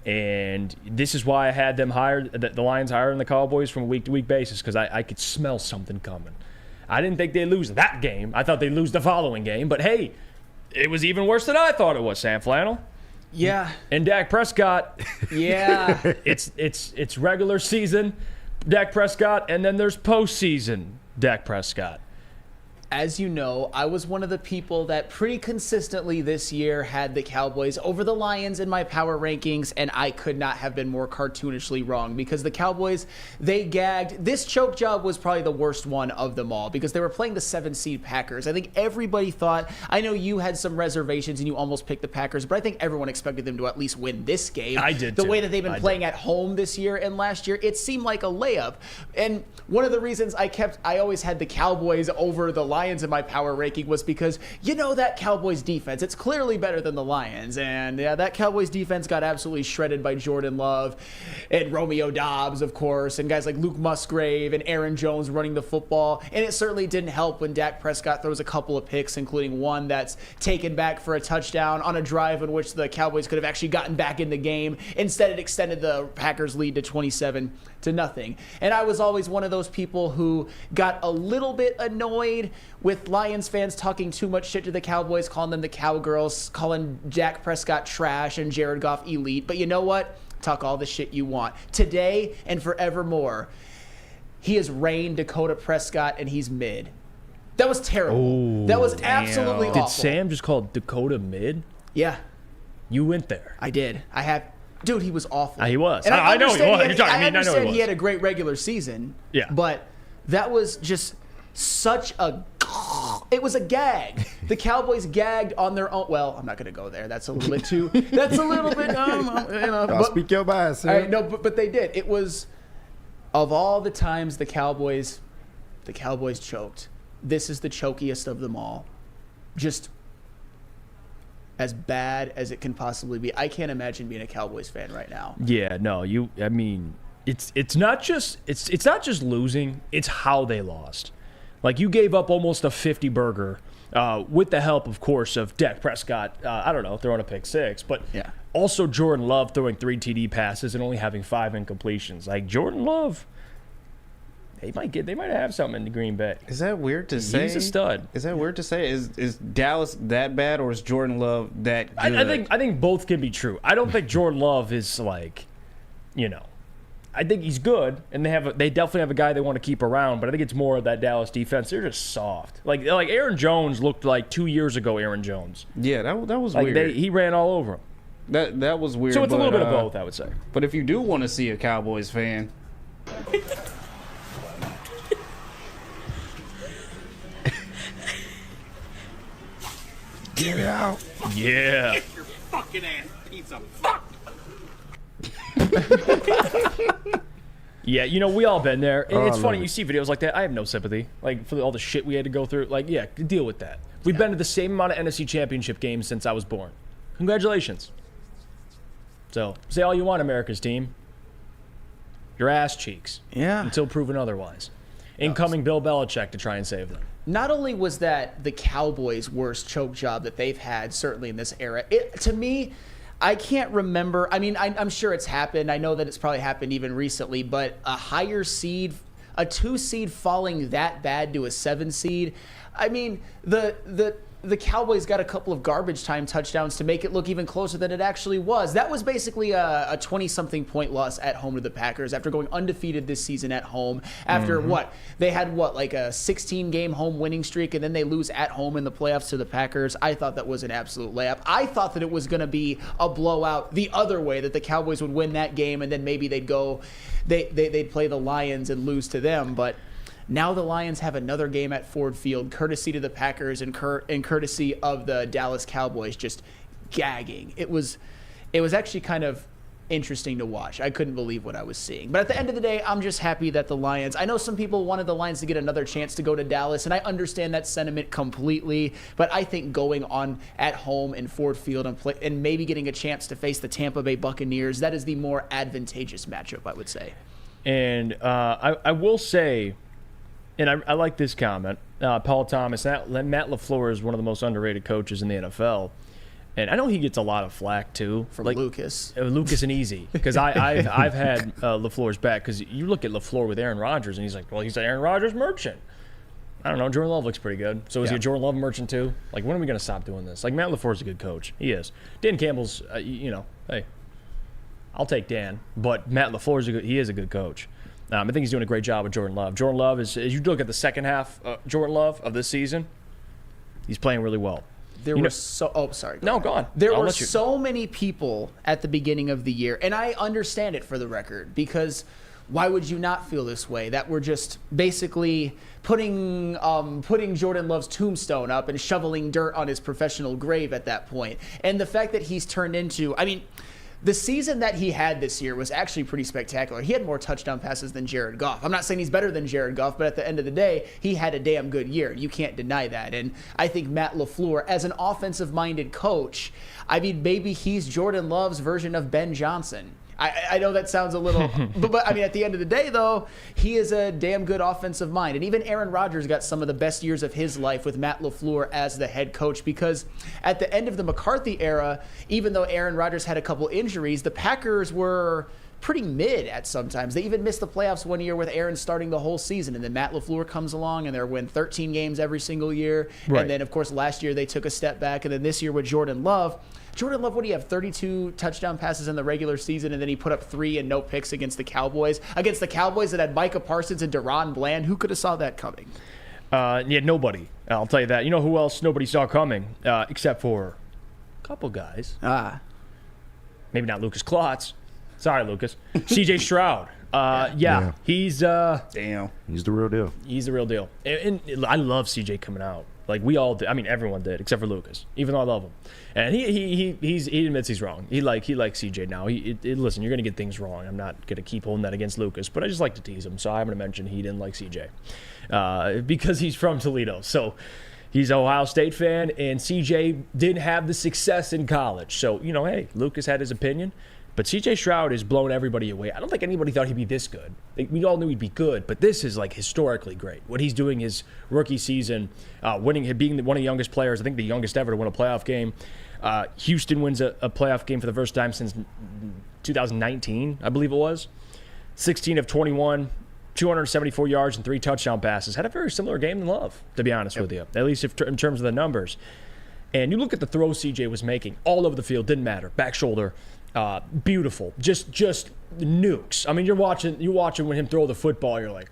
And this is why I had them hired, the Lions hiring the Cowboys from a week-to-week basis, because I could smell something coming. I didn't think they'd lose that game. I thought they'd lose the following game. But, hey, it was even worse than I thought it was, Sam Flannel. Yeah. And Dak Prescott. Yeah. It's regular season Dak Prescott, and then there's postseason Dak Prescott. As you know, I was one of the people that pretty consistently this year had the Cowboys over the Lions in my power rankings, and I could not have been more cartoonishly wrong because the Cowboys, they gagged. This choke job was probably the worst one of them all because they were playing the 7-seed Packers. I think everybody thought, I know you had some reservations and you almost picked the Packers, but I think everyone expected them to at least win this game. I did The too. way that they've been playing at home this year and last year, it seemed like a layup. And one of the reasons I always had the Cowboys over the Lions in my power ranking was because you know that Cowboys defense, it's clearly better than the Lions, and yeah, that Cowboys defense got absolutely shredded by Jordan Love and Romeo Doubs, of course, and guys like Luke Musgrave and Aaron Jones running the football, and it certainly didn't help when Dak Prescott throws a couple of picks, including one that's taken back for a touchdown on a drive in which the Cowboys could have actually gotten back in the game. Instead, it extended the Packers lead to 27-0. And I was always one of those people who got a little bit annoyed with Lions fans talking too much shit to the Cowboys, calling them the Cowgirls, calling Dak Prescott trash and Jared Goff elite. But you know what? Talk all the shit you want. Today and forevermore, he has reigned Dakota Prescott, and he's mid. That was terrible. That was absolutely awful. Did Sam just call Dakota mid? Yeah. You went there. I did. Dude, he was awful. He was. And I know he was. I understand he had a great regular season. Yeah. But that was just such a... It was a gag. The Cowboys gagged on their own. Well, I'm not going to go there. That's a little bit too... That's a little bit... I'll speak your bias. All right, no, but they did. It was... Of all the times the Cowboys choked, this is the chokiest of them all. Just... as bad as it can possibly be. I can't imagine being a Cowboys fan right now. Yeah, no, I mean, it's not just losing, it's how they lost. Like, you gave up almost a 50 burger with the help, of course, of Dak Prescott, throwing a pick six, but yeah. Also Jordan Love throwing 3 TD passes and only having 5 incompletions. Like, Jordan Love, They might have something in Green Bay. Is that weird to say? He's a stud. Is that weird to say? Is Dallas that bad, or is Jordan Love that good? I think both can be true. I don't think Jordan Love is like, I think he's good, and they definitely have a guy they want to keep around. But I think it's more of that Dallas defense. They're just soft. Like Aaron Jones looked like 2 years ago. Aaron Jones. Yeah, that was weird. He ran all over him. That was weird. So it's a little bit of both, I would say. But if you do want to see a Cowboys fan. Get out. Yeah. Get your fucking ass pizza. Fuck. Yeah, we all been there. It's funny, you see videos like that. I have no sympathy. Like, for all the shit we had to go through. Like, yeah, deal with that. We've been to the same amount of NFC Championship games since I was born. Congratulations. So, say all you want, America's team. Your ass cheeks. Yeah. Until proven otherwise. Incoming Bill Belichick to try and save them. Not only was that the Cowboys' worst choke job that they've had, certainly in this era, to me, I can't remember. I mean, I'm sure it's happened. I know that it's probably happened even recently, but a higher seed, a 2 seed falling that bad to a 7 seed, I mean, the Cowboys got a couple of garbage time touchdowns to make it look even closer than it actually was. That was basically a 20-something point loss at home to the Packers after going undefeated this season at home. After they had like a 16-game home winning streak, and then they lose at home in the playoffs to the Packers. I thought that was an absolute layup. I thought that it was going to be a blowout the other way, that the Cowboys would win that game, and then maybe they'd play the Lions and lose to them, but now the Lions have another game at Ford Field, courtesy to the Packers and courtesy of the Dallas Cowboys, just gagging. It was actually kind of interesting to watch. I couldn't believe what I was seeing. But at the end of the day, I'm just happy that the Lions, I know some people wanted the Lions to get another chance to go to Dallas, and I understand that sentiment completely, but I think going on at home in Ford Field and maybe getting a chance to face the Tampa Bay Buccaneers, that is the more advantageous matchup, I would say. And I will say, and I like this comment, Paul Thomas, Matt LaFleur is one of the most underrated coaches in the NFL. And I know he gets a lot of flack, too. From Lucas. Lucas and Easy. Because I've had LaFleur's back. Because you look at LaFleur with Aaron Rodgers, and he's like, well, he's an Aaron Rodgers merchant. I don't know. Jordan Love looks pretty good. So is he a Jordan Love merchant, too? Like, when are we going to stop doing this? Like, Matt LaFleur's a good coach. He is. Dan Campbell's, hey, I'll take Dan. But Matt LaFleur, he is a good coach. I think he's doing a great job with Jordan Love. Jordan Love is, as you look at the second half, Jordan Love of this season, he's playing really well. There were sorry. Go on. There were so many people at the beginning of the year, and I understand it for the record, because why would you not feel this way? That we're just basically putting Jordan Love's tombstone up and shoveling dirt on his professional grave at that point. And the fact that he's turned into, the season that he had this year was actually pretty spectacular. He had more touchdown passes than Jared Goff. I'm not saying he's better than Jared Goff, but at the end of the day, he had a damn good year. You can't deny that. And I think Matt LaFleur, as an offensive-minded coach, maybe he's Jordan Love's version of Ben Johnson. I know that sounds a little, but at the end of the day, though, he is a damn good offensive mind. And even Aaron Rodgers got some of the best years of his life with Matt LaFleur as the head coach, because at the end of the McCarthy era, even though Aaron Rodgers had a couple injuries, the Packers were pretty mid at sometimes. They even missed the playoffs one year with Aaron starting the whole season, and then Matt LaFleur comes along and they're win 13 games every single year. Right. And then, of course, last year they took a step back, and then this year with Jordan Love, what do you have, 32 touchdown passes in the regular season, and then he put up 3 and no picks against the Cowboys. Against the Cowboys that had Micah Parsons and Deron Bland. Who could have saw that coming? Nobody. I'll tell you that. You know who else nobody saw coming, except for a couple guys. Maybe not Lucas Klotz. Sorry, Lucas. C.J. Stroud. He's damn. He's the real deal. He's the real deal. And I love C.J. coming out. Like we all did. Everyone did except for Lucas. Even though I love him, and he admits he's wrong. He likes CJ now. Listen, you're gonna get things wrong. I'm not gonna keep holding that against Lucas, but I just like to tease him. So I'm gonna mention he didn't like CJ because he's from Toledo. So he's an Ohio State fan, and CJ didn't have the success in college. So hey, Lucas had his opinion. But C.J. Stroud is blowing everybody away. I don't think anybody thought he'd be this good. We all knew he'd be good, but this is like historically great. What he's doing his rookie season, being one of the youngest players, I think the youngest ever to win a playoff game. Houston wins a playoff game for the first time since 2019, I believe it was. 16 of 21, 274 yards and 3 touchdown passes. Had a very similar game than Love, to be honest with you, at least in terms of the numbers. And you look at the throws CJ was making all over the field, didn't matter. Back shoulder, beautiful, just nukes. I mean, you're watching when him throw the football, you're like,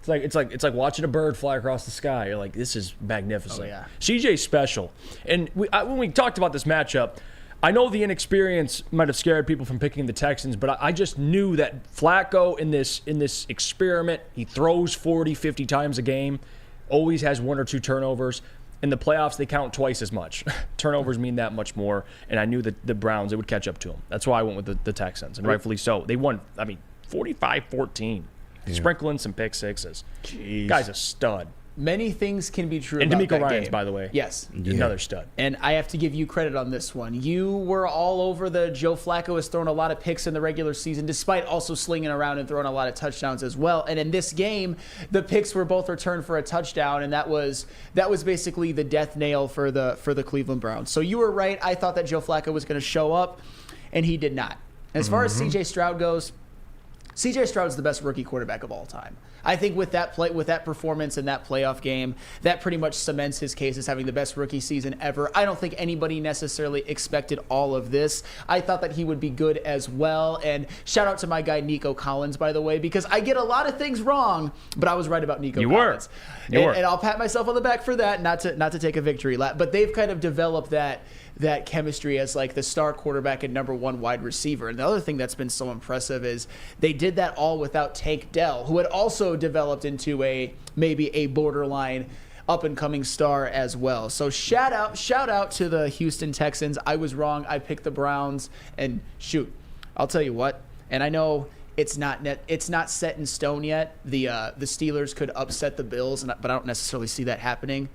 it's like watching a bird fly across the sky. You're like, this is magnificent. Oh, yeah. CJ's special. And when we talked about this matchup, I know the inexperience might have scared people from picking the Texans, but I just knew that Flacco in this experiment, he throws 40, 50 times a game, always has 1 or 2 turnovers. In the playoffs, they count twice as much. Turnovers mean that much more, and I knew that the Browns, they would catch up to them. That's why I went with the Texans, and rightfully so. They won, 45-14, sprinkling some pick sixes. Jeez. Guy's a stud. Many things can be true and about D'Amico that Ryans, game. by the way. Yes. Another stud. And I have to give you credit on this one. You were all over the Joe Flacco has thrown a lot of picks in the regular season, despite also slinging around and throwing a lot of touchdowns as well. And in this game, the picks were both returned for a touchdown, and that was basically the death nail for the Cleveland Browns. So you were right. I thought that Joe Flacco was going to show up, and he did not. As far as C.J. Stroud goes, C.J. Stroud's the best rookie quarterback of all time. I think with that performance in that playoff game, that pretty much cements his case as having the best rookie season ever. I don't think anybody necessarily expected all of this. I thought that he would be good as well. And shout out to my guy Nico Collins, by the way, because I get a lot of things wrong, but I was right about Nico Collins. You were. And I'll pat myself on the back for that, not to take a victory lap. But they've kind of developed that chemistry as like the star quarterback and number 1 wide receiver. And the other thing that's been so impressive is they did that all without Tank Dell, who had also developed into maybe a borderline up-and-coming star as well. So shout out to the Houston Texans. I was wrong. I picked the Browns, and shoot, I'll tell you what, and I know it's not set in stone yet. The Steelers could upset the Bills, but I don't necessarily see that happening.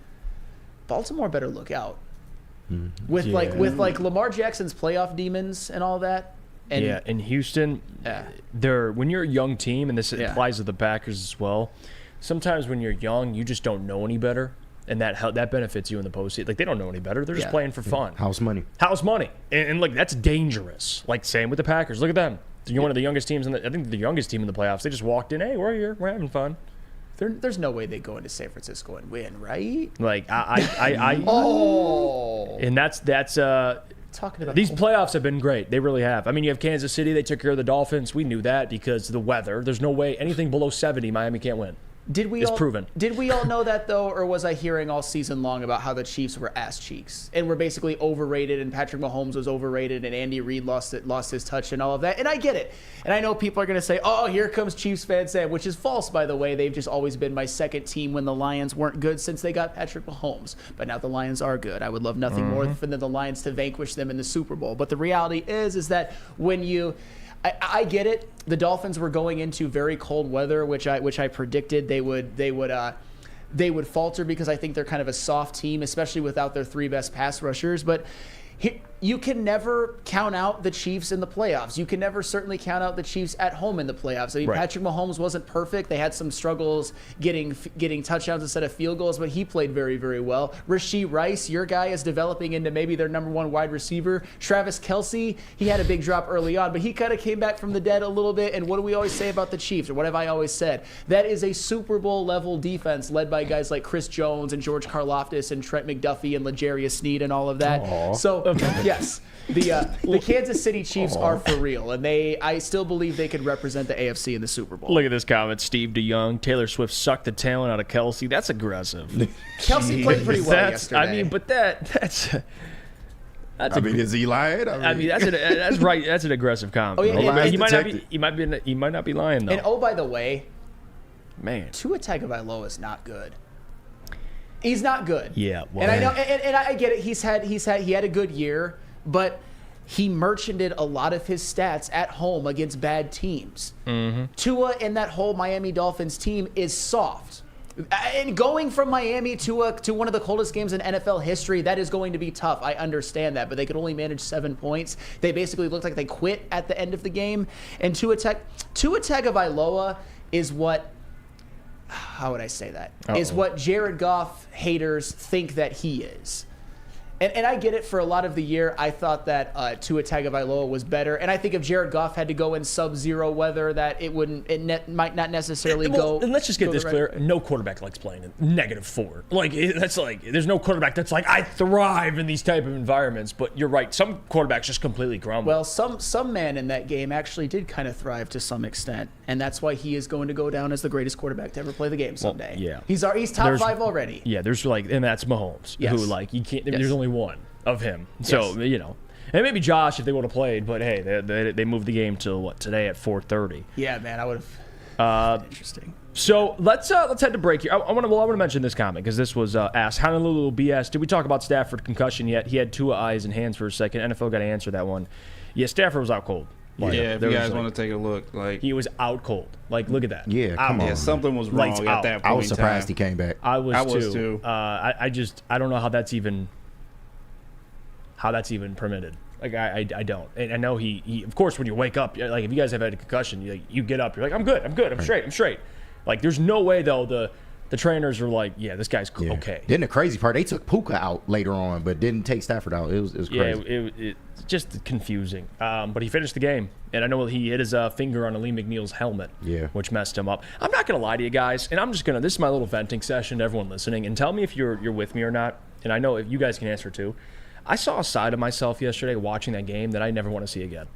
Baltimore better look out. With Lamar Jackson's playoff demons and all that. And in Houston, when you're a young team, and this applies to the Packers as well, sometimes when you're young, you just don't know any better, and that benefits you in the postseason. Like, they don't know any better. They're just playing for fun. House money. And like, that's dangerous. Like, same with the Packers. Look at them. You're one of the youngest teams I think the youngest team in the playoffs. They just walked in, hey, we're here. We're having fun. There's no way they go into San Francisco and win, right? Like, oh. And that's talking about these playoffs have been great. They really have. I mean, you have Kansas City. They took care of the Dolphins. We knew that because of the weather. There's no way anything below 70, Miami can't win. It's proven. Did we all know that, though, or was I hearing all season long about how the Chiefs were ass cheeks and were basically overrated, and Patrick Mahomes was overrated, and Andy Reid lost his touch and all of that? And I get it. And I know people are going to say, oh, here comes Chiefs fan Sam, which is false, by the way. They've just always been my second team when the Lions weren't good since they got Patrick Mahomes. But now the Lions are good. I would love nothing more than the Lions to vanquish them in the Super Bowl. But the reality is that when you... I get it. The Dolphins were going into very cold weather, which I predicted they would falter because I think they're kind of a soft team, especially without their 3 best pass rushers. But you can never count out the Chiefs in the playoffs. You can never certainly count out the Chiefs at home in the playoffs. I mean, right. Patrick Mahomes wasn't perfect. They had some struggles getting touchdowns instead of field goals, but he played very, very well. Rashee Rice, your guy, is developing into maybe their number 1 wide receiver. Travis Kelce, he had a big drop early on, but he kind of came back from the dead a little bit. And what do we always say about the Chiefs, or what have I always said? That is a Super Bowl level defense led by guys like Chris Jones and George Karlaftis and Trent McDuffie and L'Jarius Sneed and all of that. Aww. So, yes. The Kansas City Chiefs are for real, and I still believe they could represent the AFC in the Super Bowl. Look at this comment, Steve DeYoung. Taylor Swift sucked the talent out of Kelce. That's aggressive. Kelce played pretty well yesterday. I mean, but that's is he lying? That's right. That's an aggressive comment. Oh, yeah, he might not be lying though. And oh, by the way, man, Tua Tagovailoa is not good. He's not good. Yeah, well, and I know, and I get it. He had a good year, but he merchanded a lot of his stats at home against bad teams. Mm-hmm. Tua and that whole Miami Dolphins team is soft. And going from Miami to one of the coldest games in NFL history, that is going to be tough. I understand that, but they could only manage 7 points. They basically looked like they quit at the end of the game. And Tua Tagovailoa is what... How would I say that? Uh-oh. Is what Jared Goff haters think that he is. And I get it. For a lot of the year, I thought that Tua Tagovailoa was better. And I think if Jared Goff had to go in sub-zero weather, that might not necessarily go. And let's just get this clear: no quarterback likes playing in -4. There's no quarterback that's like, I thrive in these type of environments. But you're right; some quarterbacks just completely grumble. Well, some man in that game actually did kind of thrive to some extent, and that's why he is going to go down as the greatest quarterback to ever play the game someday. Yeah, he's top 5 already. Yeah, there's and that's Mahomes, who you can't. Yes. There's only one of him, so and maybe Josh if they would have played, but hey, they moved the game to today at 4:30. Yeah, man, I would have. Interesting. So let's head to break here. I want to mention this comment because this was asked. Honolulu BS. Did we talk about Stafford concussion yet? He had 2 eyes and hands for a second. NFL got to answer that one. Yeah, Stafford was out cold. If you guys want to take a look, he was out cold. Look at that. Yeah, come on. Yeah, something was wrong at that point. I was surprised he came back. I was too. I don't know how that's even permitted. I don't. And I know he of course when you wake up, if you guys have had a concussion, you get up, you're like, I'm good, I'm straight. There's no way though the trainers are like, yeah, this guy's okay. Then the crazy part, they took Puka out later on, but didn't take Stafford out. It was crazy. Yeah, it's just confusing. But he finished the game, and I know he hit his finger on Lee McNeil's helmet, which messed him up. I'm not gonna lie to you guys, and this is my little venting session to everyone listening, and tell me if you're with me or not. And I know if you guys can answer too. I saw a side of myself yesterday watching that game that I never want to see again.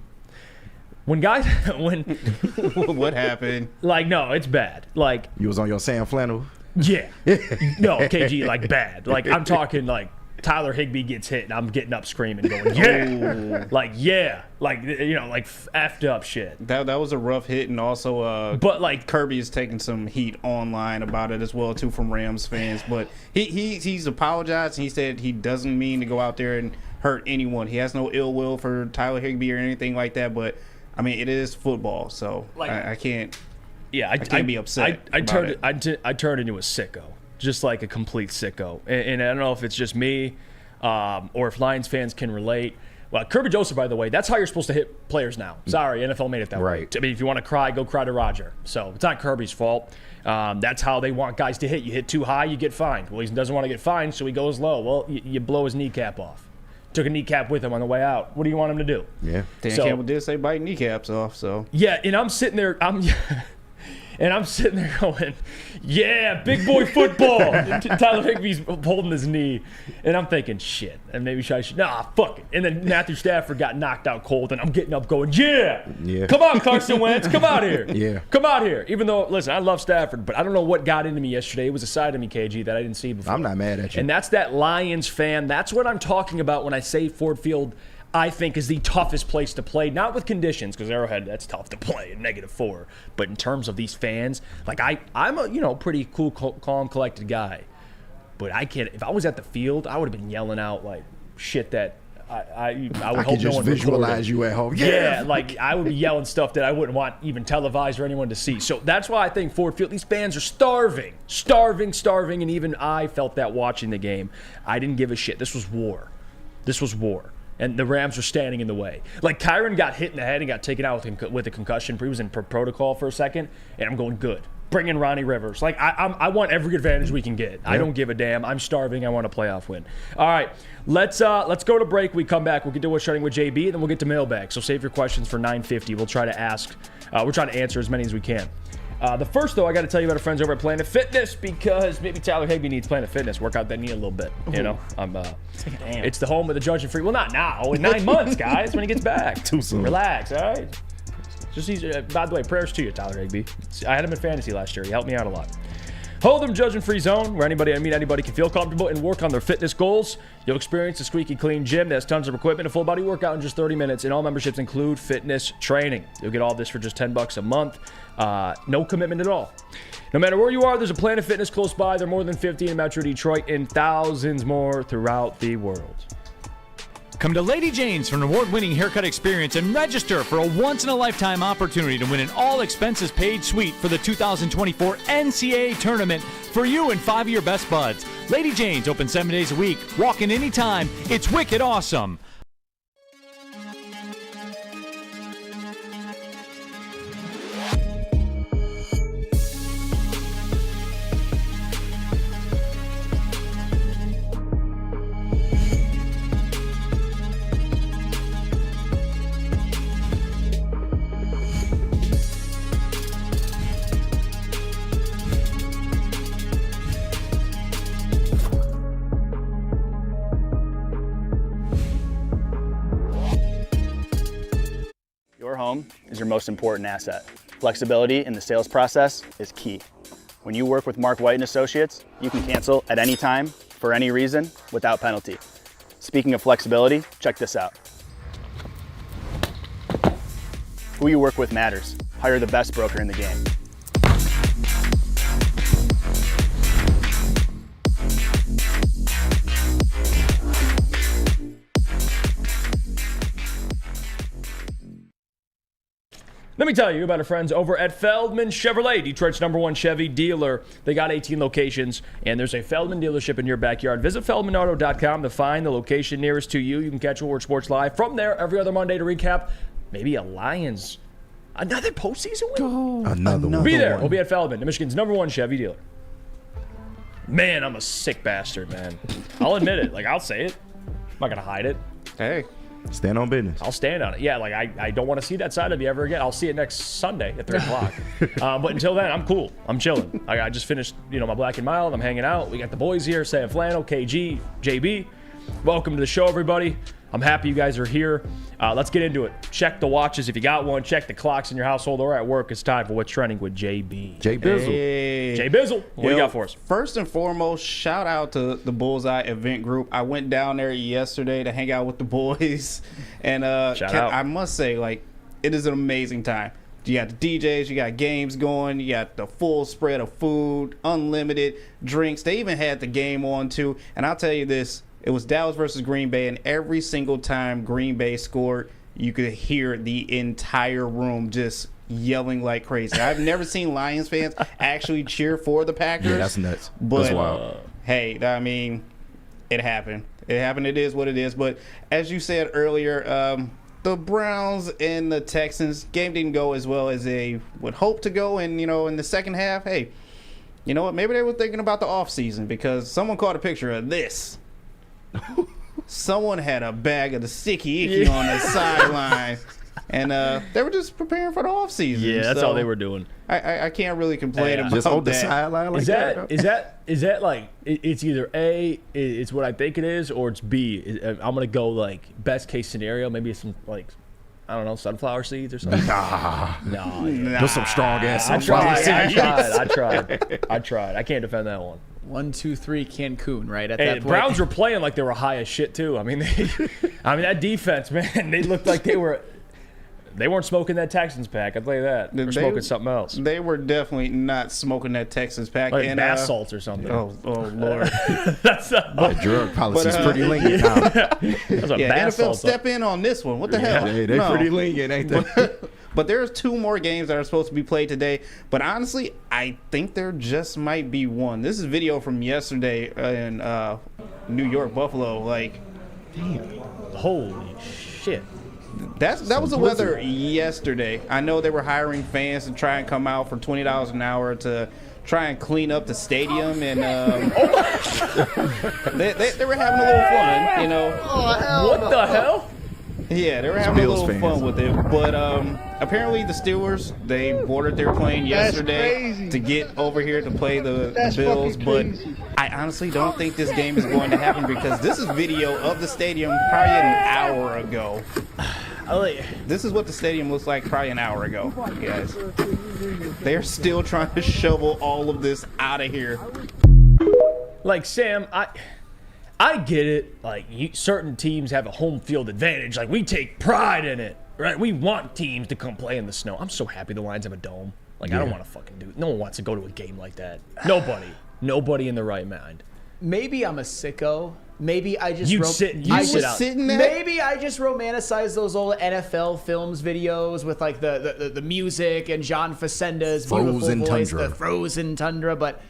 When what happened? No, it's bad. You was on your Sam Flannel. Yeah. No, KG, bad. I'm talking Tyler Higbee gets hit and I'm getting up screaming, going, yeah. Effed up shit. That was a rough hit, and also Kirby is taking some heat online about it as well too from Rams fans. But he's apologized and he said he doesn't mean to go out there and hurt anyone. He has no ill will for Tyler Higbee or anything like that. But I mean, it is football, so I can't. Yeah, I can't be upset. I turned into a sicko, just like a complete sicko. And I don't know if it's just me, or if Lions fans can relate. Well, Kirby Joseph, by the way, that's how you're supposed to hit players now. Sorry, NFL made it that way. I mean, if you want to cry, go cry to Roger. So it's not Kirby's fault. That's how they want guys to hit. You hit too high, you get fined. Well, he doesn't want to get fined, so he goes low. Well, you blow his kneecap off. Took a kneecap with him on the way out. What do you want him to do? Yeah. Dan Campbell did say bite kneecaps off, so. Yeah, and I'm sitting there, going, yeah, big boy football. Tyler Higbee's holding his knee. And I'm thinking, shit. And maybe I should, fuck it. And then Matthew Stafford got knocked out cold. And I'm getting up going, yeah. Come on, Carson Wentz. Come out here. Yeah. Come out here. Even though, listen, I love Stafford, but I don't know what got into me yesterday. It was a side of me, KG, that I didn't see before. I'm not mad at you. And that's that Lions fan. That's what I'm talking about when I say Ford Field, I think, is the toughest place to play. Not with conditions, because Arrowhead, that's tough to play in -4. But in terms of these fans, I'm a pretty cool, calm, collected guy. But I can't. If I was at the field, I would have been yelling out shit that I would hope no one visualize you at home. Yeah, I would be yelling stuff that I wouldn't want even televised or anyone to see. So that's why I think Ford Field, these fans are starving, and even I felt that watching the game. I didn't give a shit. This was war. And the Rams were standing in the way. Kyron got hit in the head and got taken out with a concussion. He was in protocol for a second, and I'm going, good. Bring in Ronnie Rivers. I want every advantage we can get. I don't give a damn. I'm starving. I want a playoff win. All right, let's go to break. We come back. We'll get to what's starting with JB, and then we'll get to mailbag. So save your questions for 9:50. We'll try to answer as many as we can. The first, though, I got to tell you about our friends over at Planet Fitness, because maybe Tyler Higbee needs Planet Fitness. Work out that knee a little bit. It's the home of the judge and free. Well, not now. In 9 months, guys, when he gets back. Too soon. Relax, all right? Just easy. By the way, prayers to you, Tyler Higbee. I had him in fantasy last year. He helped me out a lot. Hold'em judgment-free zone, where anybody can feel comfortable and work on their fitness goals. You'll experience a squeaky clean gym that has tons of equipment, a full body workout in just 30 minutes, and all memberships include fitness training. You'll get all this for just $10 a month. No commitment at all. No matter where you are, there's a Planet Fitness close by. There are more than 50 in Metro Detroit and thousands more throughout the world. Come to Lady Jane's for an award-winning haircut experience and register for a once-in-a-lifetime opportunity to win an all-expenses-paid suite for the 2024 NCAA tournament for you and 5 of your best buds. Lady Jane's open 7 days a week. Walk in anytime. It's wicked awesome. Your home is your most important asset. Flexibility in the sales process is key. When you work with Mark White and Associates, you can cancel at any time, for any reason, without penalty. Speaking of flexibility, check this out. Who you work with matters. Hire the best broker in the game. Let me tell you about our friends over at Feldman Chevrolet, Detroit's #1 Chevy dealer. They got 18 locations, and there's a Feldman dealership in your backyard. Visit feldmanauto.com to find the location nearest to you. You can catch Woodward Sports Live from there every other Monday to recap maybe a Lions, another postseason win. Another one. Be there. We'll be at Feldman, Michigan's #1 Chevy dealer. Man, I'm a sick bastard, man. I'll admit it. Like, I'll say it. I'm not going to hide it. Hey. Stand on business. I'll stand on it. Yeah, like I don't want to see that side of you ever again. I'll see it next Sunday at 3 o'clock. But until then, I'm cool. I'm chilling. I just finished, my Black and Mild. I'm hanging out. We got the boys here, Sam Flannel, KG, JB. Welcome to the show, everybody. I'm happy you guys are here. Let's get into it. Check the watches if you got one. Check the clocks in your household or at work. It's time for What's Trending with JB. Jay Bizzle. Hey. Jay Bizzle, what do you got for us? First and foremost, shout out to the Bullseye event group. I went down there yesterday to hang out with the boys. And Shout out. I must say, it is an amazing time. You got the DJs, you got games going, you got the full spread of food, unlimited drinks. They even had the game on, too. And I'll tell you this. It was Dallas versus Green Bay, and every single time Green Bay scored, you could hear the entire room just yelling like crazy. I've never seen Lions fans actually cheer for the Packers. Yeah, that's nuts. But, that's wild. Hey, I mean, it happened. It happened. It is what it is. But as you said earlier, the Browns and the Texans game didn't go as well as they would hope to go. And, in the second half, hey, you know what? Maybe they were thinking about the offseason because someone caught a picture of this. Someone had a bag of the sticky icky on the sideline, and they were just preparing for the offseason. Yeah, that's all they were doing. I can't really complain about just on that. the sideline like Is that like it's either A, it's what I think it is, or it's B. I'm gonna go like best case scenario. Maybe it's some I don't know, sunflower seeds or something. Nah. Those some strong ass I sunflower seeds. I tried. I can't defend that one. 1, 2, 3 Cancun, right? At Hey, that the point. Browns were playing like they were high as shit too. I mean, that defense, man, they looked like they weren't smoking that Texans pack. I'll tell you that. They were smoking something else. They were definitely not smoking that Texans pack. Like bath salts or something. Oh Lord. That drug policy's pretty lenient now. NFL step in on this one. What the hell? Hey, they pretty lenient, ain't they? But there's 2 more games that are supposed to be played today. But honestly, I think there just might be one. This is video from yesterday in New York, Buffalo. Damn. Holy shit. That was the weather yesterday. I know they were hiring fans to try and come out for $20 an hour to try and clean up the stadium, and they were having a little fun, What the hell? Yeah, they were having a little fun with it. But apparently the Steelers, they boarded their plane yesterday to get over here to play the Bills. But I honestly don't think this game is going to happen because this is video of the stadium probably an hour ago. This is what the stadium looks like probably an hour ago, you guys. They're still trying to shovel all of this out of here. Like, Sam, I get it. Like, certain teams have a home field advantage. Like, we take pride in it, right? We want teams to come play in the snow. I'm so happy the Lions have a dome. Like, I don't want to fucking do it. No one wants to go to a game like that. Nobody in the right mind. Maybe I'm a sicko. Maybe I just Maybe I just romanticize those old NFL films videos with like the music and John Facenda's beautiful voice, the frozen tundra. But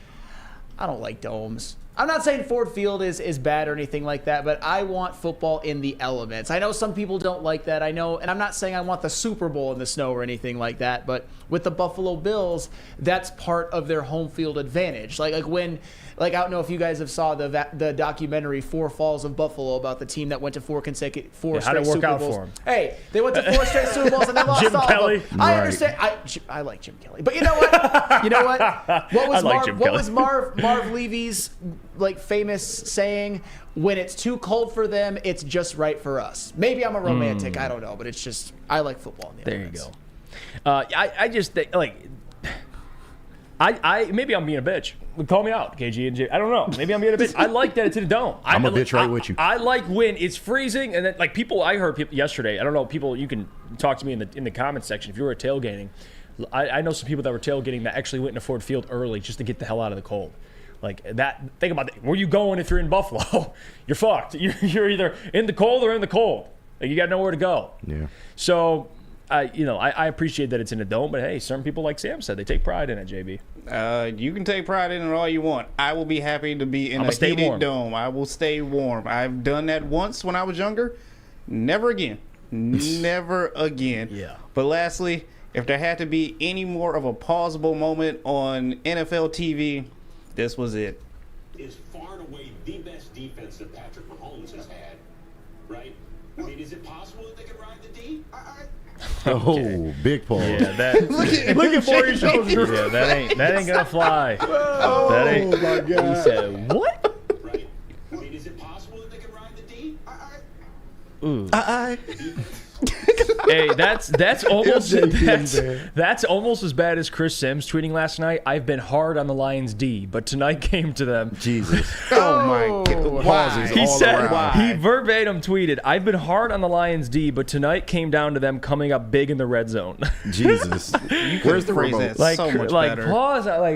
I don't like domes. I'm not saying Ford Field is bad or anything like that, but I want football in the elements. I know some people don't like that. I know, and I'm not saying I want the Super Bowl in the snow or anything like that, but with the Buffalo Bills, that's part of their home field advantage. Like when, I don't know if you guys have saw the documentary 4 Falls of Buffalo about the team that went to 4 straight Super Bowls. How'd it work out for them? Hey, they went to 4 straight Super Bowls and they lost Jim all Kelly? of them. I understand. I like Jim Kelly, but you know what? What was Marv Levy's like famous saying, when it's too cold for them, it's just right for us. Maybe I'm a romantic, I don't know, but it's just, I like football in the There you go. I just think, like, I maybe I'm being a bitch. Call me out, KG and J. I don't know. Maybe I'm being a bitch. I like that it's in a dome. I'm a bitch right with you. I like when it's freezing and then like people. I heard people yesterday. I don't know people. You can talk to me in the comments section if you were tailgating. I know some people that were tailgating that actually went into Ford Field early just to get the hell out of the cold. Like that. Think about that. Where you going if you're in Buffalo? You're fucked. You're either in the cold or in the cold. Like you got nowhere to go. Yeah. So. I appreciate that it's in a dome, but hey, certain people, like Sam said, they take pride in it, JB. You can take pride in it all you want. I will be happy to be in a heated dome. I will stay warm. I've done that once when I was younger. Never again. Never again. Yeah. But lastly, if there had to be any more of a pausable moment on NFL TV, this was it. Is far and away the best defense that Patrick Mahomes has had, right? I mean, is it possible that they could ride the D? Oh, big pause. Yeah, that. look at Boris Jones. Yeah, that ain't gonna fly. That ain't. Oh my God. He said what? Right. I mean, is it possible that they could ride the D? Ooh. Hey, that's almost as bad as Chris Sims tweeting last night. I've been hard on the Lions D, but tonight came to them. Jesus. Oh my God. Why? He said he verbatim tweeted, "I've been hard on the Lions D, but tonight came down to them coming up big in the red zone." Jesus. Where's the remote? Like, so much like better. pause. Like,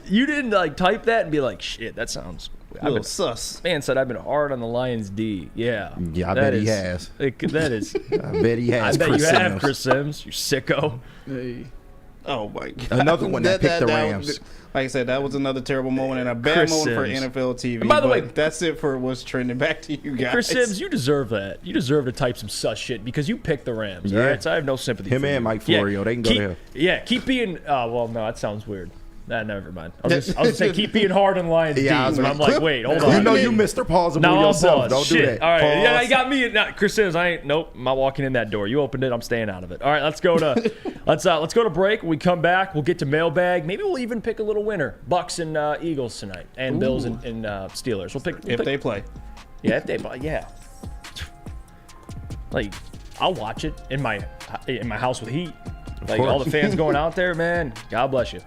you didn't like type that and be like, "Shit, that sounds." Sus. Man said I've been hard on the Lions D. Yeah. Yeah, I bet he has. That is. I bet he has. I bet Chris you have Sims. Chris Sims. You sicko. Hey. Oh my God. Another one that picked the Rams. Like I said, that was another terrible moment and a bad Chris moment for Sims. NFL TV. And by the way, that's it for what's trending. Back to you guys. Chris Sims, you deserve that. You deserve to type some sus shit because you picked the Rams. Yeah. All right? So I have no sympathy Him for and you. Mike Florio, they can go to hell. Yeah, keep being. Well, no, that sounds weird. Nah, never mind. I was gonna say keep being hard on the Lions D, but I'm like, wait, hold on. You know you Mr. Pausable I'll yourself. pause. Don't Shit. do that. All right, Pause. yeah, you got me. Nah, Chris Sims, nope, I'm not walking in that door. You opened it, I'm staying out of it. All right, let's go to let's go to break. When we come back, we'll get to mailbag. Maybe we'll even pick a little winner. Bucks and Eagles tonight, and Bills and Steelers. We'll pick if they play. Yeah, if they play. Yeah. Like, I'll watch it in my house with heat. Like all the fans going out there, man. God bless you.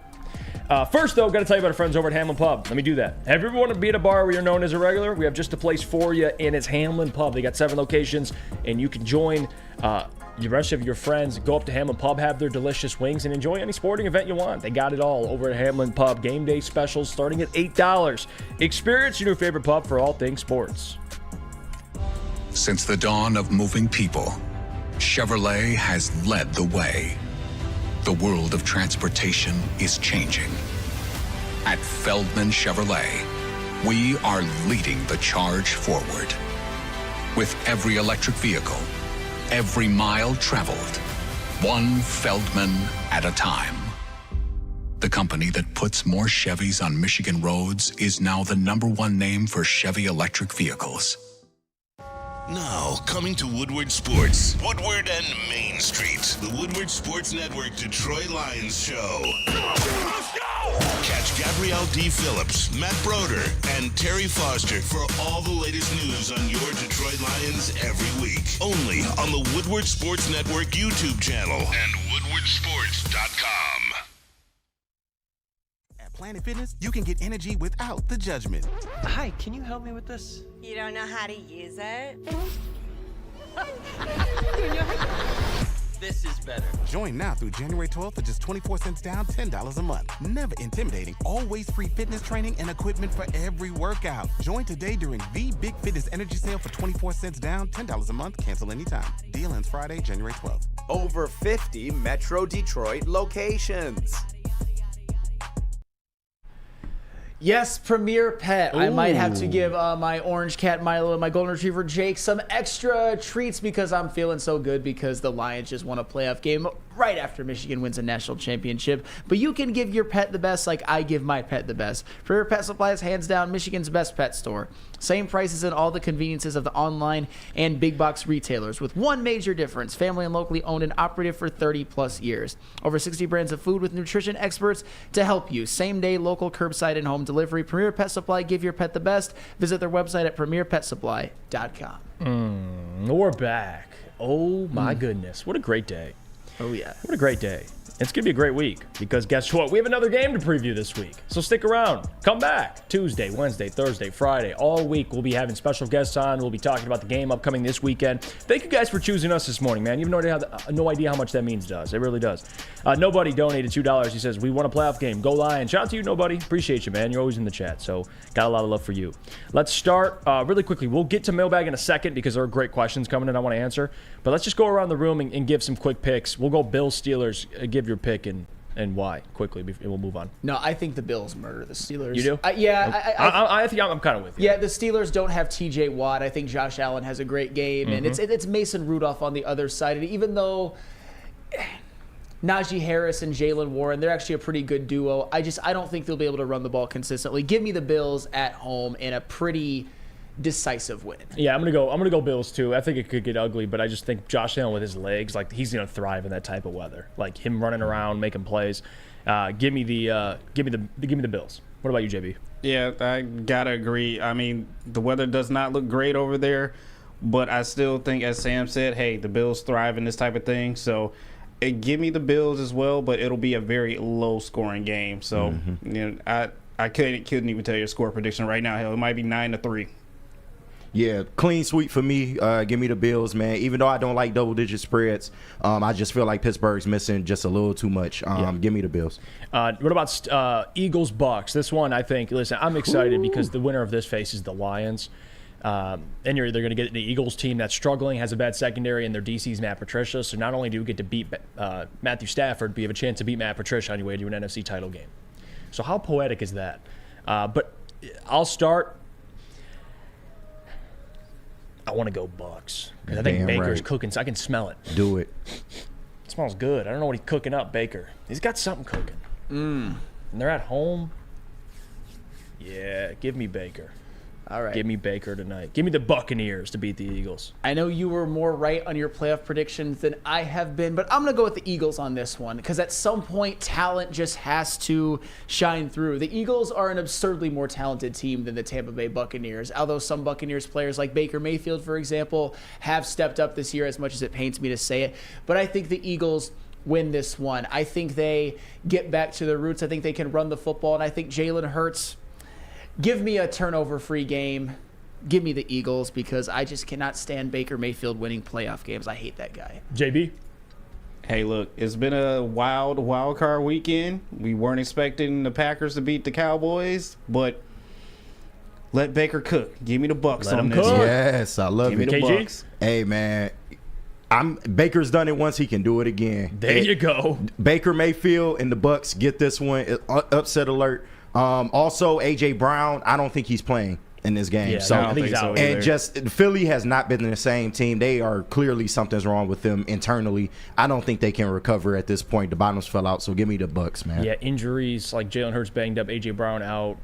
First, though, got to tell you about our friends over at Hamlin Pub. Let me do that. Have you ever wanted to be at a bar where you're known as a regular? We have just a place for you, and it's Hamlin Pub. They got 7 locations, and you can join the rest of your friends. Go up to Hamlin Pub, have their delicious wings, and enjoy any sporting event you want. They got it all over at Hamlin Pub. Game day specials starting at $8. Experience your new favorite pub for all things sports. Since the dawn of moving people, Chevrolet has led the way. The world of transportation is changing. At Feldman Chevrolet, we are leading the charge forward. With every electric vehicle, every mile traveled, one Feldman at a time. The company that puts more Chevys on Michigan roads is now the #1 name for Chevy electric vehicles. Now, coming to Woodward Sports, Woodward and Main Street, the Woodward Sports Network Detroit Lions Show. Let's go! Catch Gabrielle D. Phillips, Matt Broder, and Terry Foster for all the latest news on your Detroit Lions every week. Only on the Woodward Sports Network YouTube channel and woodwardsports.com. Planet Fitness, you can get energy without the judgment. Hi, can you help me with this? You don't know how to use it? This is better. Join now through January 12th for just 24 cents down, $10 a month. Never intimidating. Always free fitness training and equipment for every workout. Join today during the Big Fitness Energy Sale for 24 cents down, $10 a month. Cancel anytime. Deal ends Friday, January 12th. Over 50 Metro Detroit locations. Yes, Premier Pet. Ooh. I might have to give my orange cat Milo and my golden retriever Jake some extra treats because I'm feeling so good because the Lions just won a playoff game right after Michigan wins a national championship. But you can give your pet the best like I give my pet the best. Premier Pet Supply is hands down Michigan's best pet store. Same prices and all the conveniences of the online and big box retailers with one major difference. Family and locally owned and operated for 30 plus years. Over 60 brands of food with nutrition experts to help you. Same day, local, curbside, and home home delivery. Premier Pet Supply, give your pet the best. Visit their website at premierpetsupply.com. We're back. Oh, my goodness. What a great day. Oh, yeah. What a great day. It's going to be a great week because guess what? We have another game to preview this week. So stick around. Come back. Tuesday, Wednesday, Thursday, Friday. All week we'll be having special guests on. We'll be talking about the game upcoming this weekend. Thank you guys for choosing us this morning, man. You have no idea how much that means to us. It really does. Nobody donated $2. He says, we won a playoff game. Go Lions. Shout out to you, Nobody. Appreciate you, man. You're always in the chat. So got a lot of love for you. Let's start really quickly. We'll get to mailbag in a second because there are great questions coming in I want to answer. But let's just go around the room and give some quick picks. We'll go Bills, Steelers. Give your pick and why quickly, and we'll move on. No, I think the Bills murder the Steelers. You do? Yeah. I think I'm kind of with you. Yeah, the Steelers don't have T.J. Watt. I think Josh Allen has a great game, and it's Mason Rudolph on the other side. And even though Najee Harris and Jalen Warren, they're actually a pretty good duo, I don't think they'll be able to run the ball consistently. Give me the Bills at home in a pretty decisive win. Yeah, I'm gonna go Bills too. I think it could get ugly, but I just think Josh Allen with his legs, like he's gonna thrive in that type of weather. Like him running around, making plays. Give me the Bills. What about you, JB? Yeah, I gotta agree. I mean, the weather does not look great over there, but I still think, as Sam said, hey, the Bills thrive in this type of thing. So give me the Bills as well, but it'll be a very low scoring game. So I couldn't even tell you a score prediction right now. Hell, it might be 9-3. Yeah, clean sweep for me. Give me the Bills, man. Even though I don't like double-digit spreads, I just feel like Pittsburgh's missing just a little too much. Give me the Bills. What about Eagles, Bucks? This one, I think, listen, I'm excited because the winner of this faces the Lions. And they're going to get the Eagles team that's struggling, has a bad secondary, and their DC's Matt Patricia. So not only do we get to beat Matthew Stafford, but you have a chance to beat Matt Patricia on your way to an NFC title game. So how poetic is that? But I'll start. I want to go Bucks because I think Baker's cooking. So I can smell it. Do it. It smells good. I don't know what he's cooking up, Baker. He's got something cooking. And they're at home. Yeah, give me Baker. All right. Give me Baker tonight. Give me the Buccaneers to beat the Eagles. I know you were more right on your playoff predictions than I have been, but I'm going to go with the Eagles on this one because at some point, talent just has to shine through. The Eagles are an absurdly more talented team than the Tampa Bay Buccaneers, although some Buccaneers players like Baker Mayfield, for example, have stepped up this year as much as it pains me to say it. But I think the Eagles win this one. I think they get back to their roots. I think they can run the football, and I think Jalen Hurts. Give me a turnover-free game. Give me the Eagles because I just cannot stand Baker Mayfield winning playoff games. I hate that guy. JB? Hey, look, it's been a wild card weekend. We weren't expecting the Packers to beat the Cowboys, but let Baker cook. Give me the Bucks on this. Yes, I love it. Give me the Bucks. Hey, man. Baker's done it once. He can do it again. There you go. Baker Mayfield and the Bucks get this one. Upset alert. Also, A.J. Brown, I don't think he's playing in this game. Yeah, I don't think so and just Philly has not been the same team. They are clearly something's wrong with them internally. I don't think they can recover at this point. The bottoms fell out, so give me the Bucks, man. Yeah, injuries like Jalen Hurts banged up, A.J. Brown out.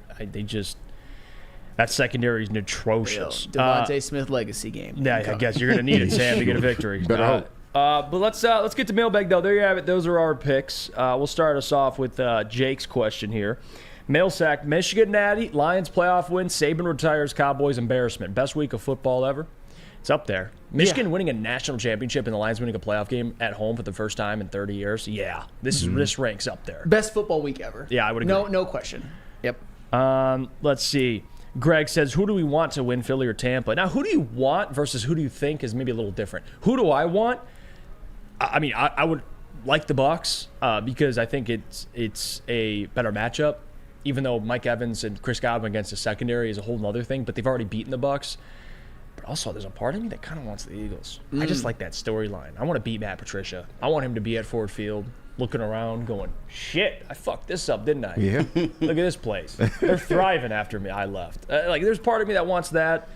That secondary is atrocious. Devontae Smith legacy game. Yeah, I guess you're going to need it, Sam, to get a victory. Better hope. But let's get to mailbag, though. There you have it. Those are our picks. We'll start us off with Jake's question here. Mail sack, Michigan Natty, Lions playoff win, Saban retires, Cowboys embarrassment. Best week of football ever? It's up there. Michigan winning a national championship and the Lions winning a playoff game at home for the first time in 30 years. Yeah, this ranks up there. Best football week ever. Yeah, I would agree. No question. Yep. Let's see. Greg says, who do we want to win, Philly or Tampa? Now, who do you want versus who do you think is maybe a little different? Who do I want? I mean, I would like the Bucs because I think it's a better matchup. Even though Mike Evans and Chris Godwin against the secondary is a whole other thing, but they've already beaten the Bucs. But also, there's a part of me that kind of wants the Eagles. I just like that storyline. I want to beat Matt Patricia. I want him to be at Ford Field, looking around, going, "Shit, I fucked this up, didn't I? Yeah. Look at this place. They're thriving after me. I left. There's part of me that wants that.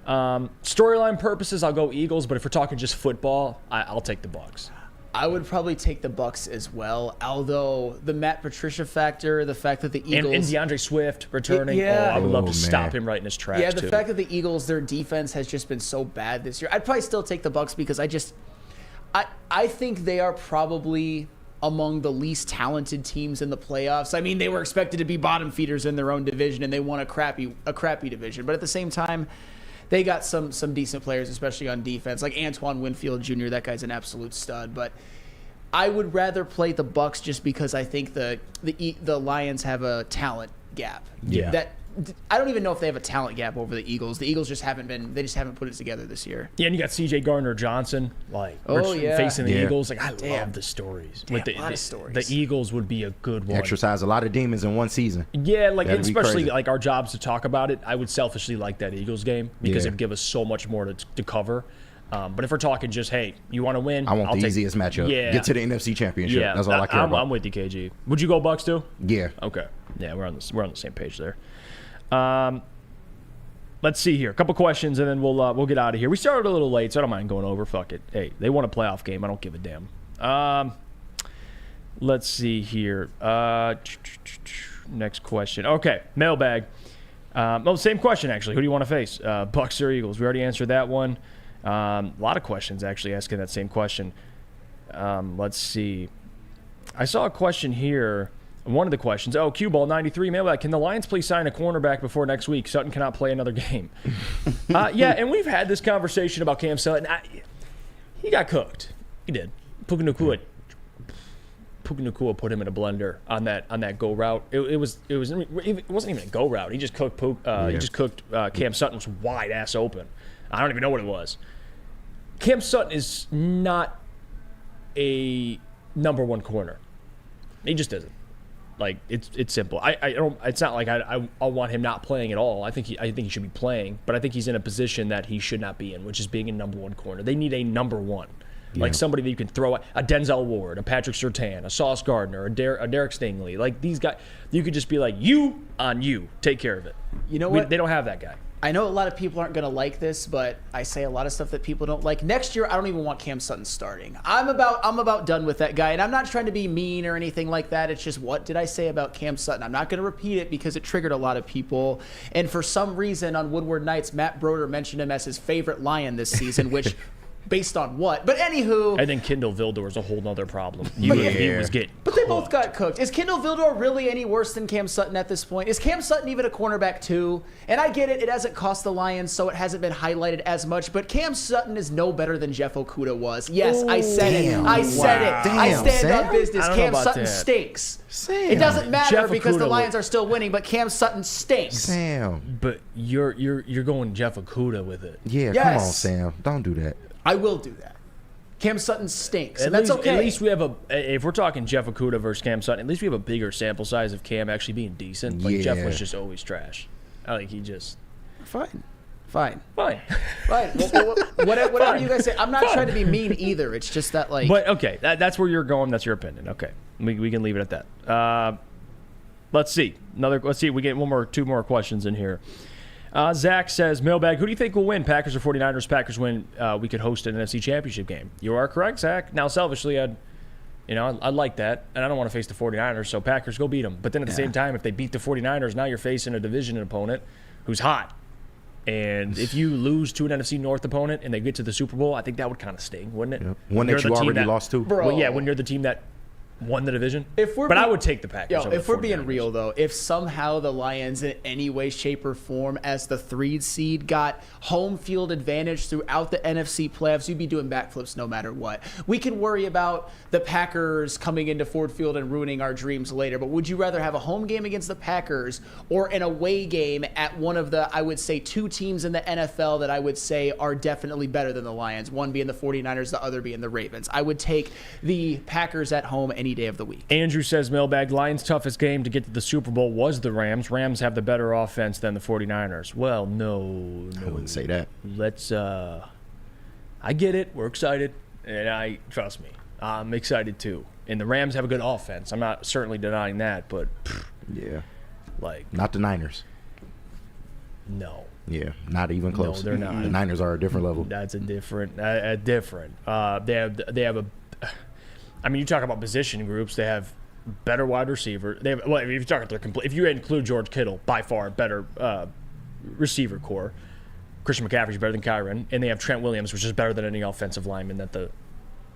Storyline purposes, I'll go Eagles. But if we're talking just football, I'll take the Bucs. I would probably take the Bucs as well, although the Matt Patricia factor, the fact that the Eagles... And DeAndre Swift returning. I would love to stop him right in his tracks, Yeah, the fact that the Eagles, their defense has just been so bad this year. I'd probably still take the Bucs because I think they are probably among the least talented teams in the playoffs. I mean, they were expected to be bottom feeders in their own division, and they won a crappy division. But at the same time, they got some decent players, especially on defense, like Antoine Winfield Jr. That guy's an absolute stud. But I would rather play the Bucks just because I think the Lions have a talent gap. Yeah. That I don't even know if they have a talent gap over the Eagles. The Eagles just haven't put it together this year. Yeah, and you got C.J. Gardner-Johnson, facing the Eagles. Like, I love the stories. A lot of stories. The Eagles would be a good one. Exercise a lot of demons in one season. Yeah, like That'd be especially crazy. like our jobs to talk about it. I would selfishly like that Eagles game because it'd give us so much more to cover. But if we're talking just, hey, you want to win? I want the easiest matchup. Yeah. Get to the NFC Championship. Yeah, That's all I care about. I'm with you, KG. Would you go Bucks too? Yeah. Okay. Yeah, we're on the same page there. Let's see here. A couple questions, and then we'll get out of here. We started a little late, so I don't mind going over. Fuck it. Hey, they won a playoff game. I don't give a damn. Let's see here. Next question. Okay, mailbag. Same question, actually. Who do you want to face? Bucks or Eagles? We already answered that one. A lot of questions, actually, asking that same question. Let's see. I saw a question here. One of the questions, Q-Ball 93, mailbag, can the Lions please sign a cornerback before next week? Sutton cannot play another game. Yeah, and we've had this conversation about Cam Sutton. He got cooked. He did. Puka Nacua put him in a blender on that go route. It wasn't even a go route. He just cooked Cam Sutton's wide ass open. I don't even know what it was. Cam Sutton is not a number one corner. He just isn't. Like, it's simple. I don't. It's not like I want him not playing at all. I think he should be playing, but I think he's in a position that he should not be in, which is being a number one corner. They need a number one, like somebody that you can throw a Denzel Ward, a Patrick Surtain, a Sauce Gardner, a Derek Stingley. Like these guys, you could just be like, you take care of it. You know what? They don't have that guy. I know a lot of people aren't going to like this, but I say a lot of stuff that people don't like. Next year, I don't even want Cam Sutton starting. I'm about done with that guy, and I'm not trying to be mean or anything like that. It's just, what did I say about Cam Sutton? I'm not going to repeat it because it triggered a lot of people. And for some reason, on Woodward Nights, Matt Broder mentioned him as his favorite Lion this season, which... Based on what? But anywho... I think Kindle Vildor is a whole nother problem. He was getting But they both got cooked. Is Kindle Vildor really any worse than Cam Sutton at this point? Is Cam Sutton even a cornerback too? And I get it. It hasn't cost the Lions, so it hasn't been highlighted as much. But Cam Sutton is no better than Jeff Okudah was. Yes, I said it. I said it. I stand on business. Cam Sutton stinks. Sam. It doesn't matter Jeff because the Okudah Lions are still winning, but Cam Sutton stinks. Sam. But you're going Jeff Okudah with it. Yeah, Yes. come on, Sam. Don't do that. I will do that. Cam Sutton stinks, and that's okay. At least we have if we're talking Jeff Okudah versus Cam Sutton, at least we have a bigger sample size of Cam actually being decent. Like, Jeff was just always trash. I think he just... Fine. Well, Whatever you guys say. I'm not trying to be mean either. It's just that, like... But, okay, that's where you're going. That's your opinion. Okay. We can leave it at that. Let's see. We get two more questions in here. Zach says, mailbag, who do you think will win? Packers or 49ers? Packers win. We could host an NFC Championship game. You are correct, Zach. Now, selfishly, I'd like that, and I don't want to face the 49ers, so Packers, go beat them. But then at the same time, if they beat the 49ers, now you're facing a division opponent who's hot. And if you lose to an NFC North opponent and they get to the Super Bowl, I think that would kind of sting, wouldn't it? Yep. One that you already lost to. Well, yeah, when you're the team that won the division. I would take the Packers. If we're being real, though, if somehow the Lions in any way, shape, or form as the 3 seed got home field advantage throughout the NFC playoffs, you'd be doing backflips no matter what. We can worry about the Packers coming into Ford Field and ruining our dreams later, but would you rather have a home game against the Packers or an away game at one of the, I would say, 2 teams in the NFL that I would say are definitely better than the Lions, one being the 49ers, the other being the Ravens? I would take the Packers at home any day of the week. Andrew says, mailbag, Lions' toughest game to get to the Super Bowl was the Rams. Rams have the better offense than the 49ers. Well, no. I wouldn't say that. Let's, I get it. We're excited. And trust me, I'm excited too. And the Rams have a good offense. I'm not certainly denying that, but yeah. Like, not the Niners. No. Yeah, not even close. No, they're not. The Niners are a different level. That's a different. They have a. I mean, you talk about position groups. They have better wide receiver. They have, well, if you talk about their complete, if you include George Kittle, by far better receiver core. Christian McCaffrey's better than Kyron, and they have Trent Williams, which is better than any offensive lineman that the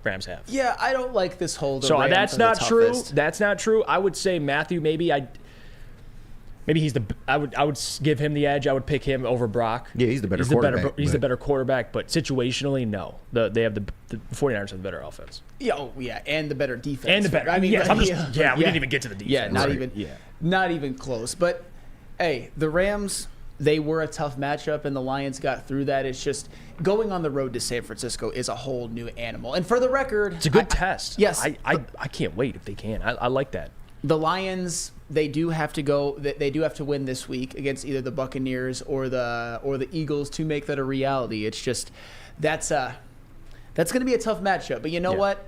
Rams have. Yeah, I don't like this whole. So that's not true. That's not true. I would say Matthew. Maybe he's the. I would give him the edge. I would pick him over Brock. Yeah, he's the better quarterback. He's the better quarterback, but situationally, no. They have the 49ers have the better offense. Yeah, and the better defense. And the better. I mean, we didn't even get to the defense. Yeah, not even close. But hey, the Rams. They were a tough matchup, and the Lions got through that. It's just going on the road to San Francisco is a whole new animal. And for the record, it's a good test. Yes, I can't wait if they can. I like that. The Lions, they do have to go. They do have to win this week against either the Buccaneers or the Eagles to make that a reality. It's just that's going to be a tough matchup. But you know what?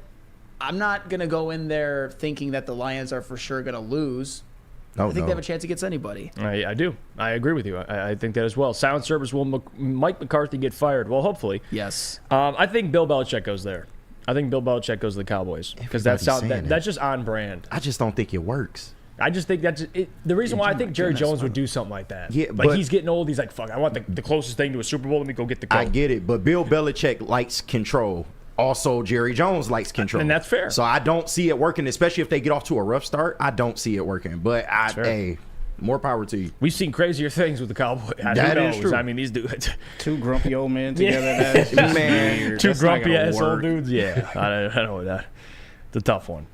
I'm not going to go in there thinking that the Lions are for sure going to lose. I think they have a chance against anybody. I do. I agree with you. I think that as well. Silent service. Will Mike McCarthy get fired? Well, hopefully. Yes. I think Bill Belichick goes there. I think Bill Belichick goes to the Cowboys because that's just on brand. I just don't think it works. I just think that's the reason why I think Jerry Jones would do something like that. Yeah, but he's getting old. He's like, fuck, I want the closest thing to a Super Bowl. Let me go get the coat. I get it, but Bill Belichick likes control. Also, Jerry Jones likes control. And that's fair. So I don't see it working, especially if they get off to a rough start. I don't see it working. But hey, more power to you. We've seen crazier things with the Cowboys. That is true. I mean, these dudes. Two grumpy old men together. That's man. Two grumpy ass old dudes. Yeah, I know that. It's a tough one.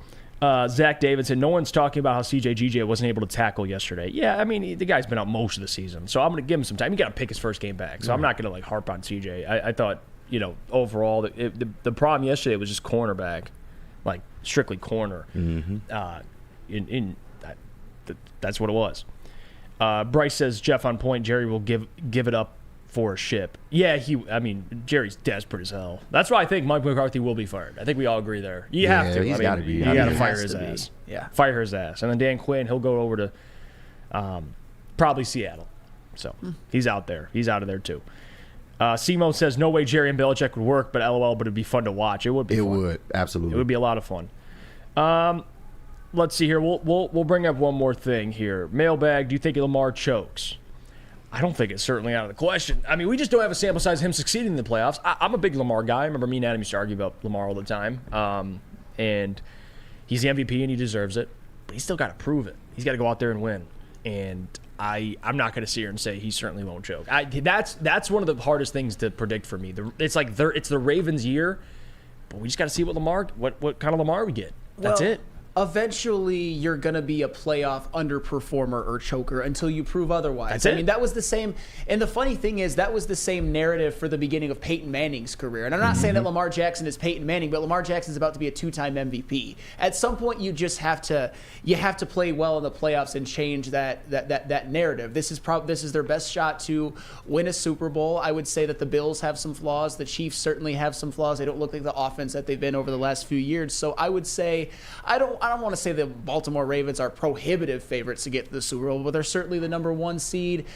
Zach Davidson, no one's talking about how CJ GJ wasn't able to tackle yesterday. Yeah, I mean, the guy's been out most of the season. So I'm going to give him some time. He got to pick his first game back. So I'm not going to harp on CJ. I thought, overall, the problem yesterday was just cornerback, strictly corner. Mm-hmm. That's what it was. Bryce says Jeff on point. Jerry will give it up for a ship. Yeah, Jerry's desperate as hell. That's why I think Mike McCarthy will be fired. I think we all agree there. You have to. He's got to be. You got to fire his ass. Yeah, fire his ass. And then Dan Quinn, he'll go over to probably Seattle. So he's out there. He's out of there too. Simo says no way Jerry and Belichick would work, but LOL. But it'd be fun to watch. It would be. It would absolutely. It would be a lot of fun. Let's see here. We'll bring up one more thing here. Mailbag. Do you think Lamar chokes? I don't think it's certainly out of the question. I mean, we just don't have a sample size of him succeeding in the playoffs. I'm a big Lamar guy. I remember me and Adam used to argue about Lamar all the time. And he's the MVP and he deserves it. But he's still got to prove it. He's got to go out there and win. And I'm not going to sit here and say he certainly won't choke. That's one of the hardest things to predict for me. It's the Ravens' year, but we just got to see what kind of Lamar we get. That's it. Eventually, you're going to be a playoff underperformer or choker until you prove otherwise. I mean, that was the same. And the funny thing is, that was the same narrative for the beginning of Peyton Manning's career. And I'm not saying that Lamar Jackson is Peyton Manning, but Lamar Jackson's about to be a 2-time MVP. At some point, you just have to play well in the playoffs and change that narrative. This is their best shot to win a Super Bowl. I would say that the Bills have some flaws. The Chiefs certainly have some flaws. They don't look like the offense that they've been over the last few years. So I would say I don't want to say the Baltimore Ravens are prohibitive favorites to get to the Super Bowl, but they're certainly the number 1 seed.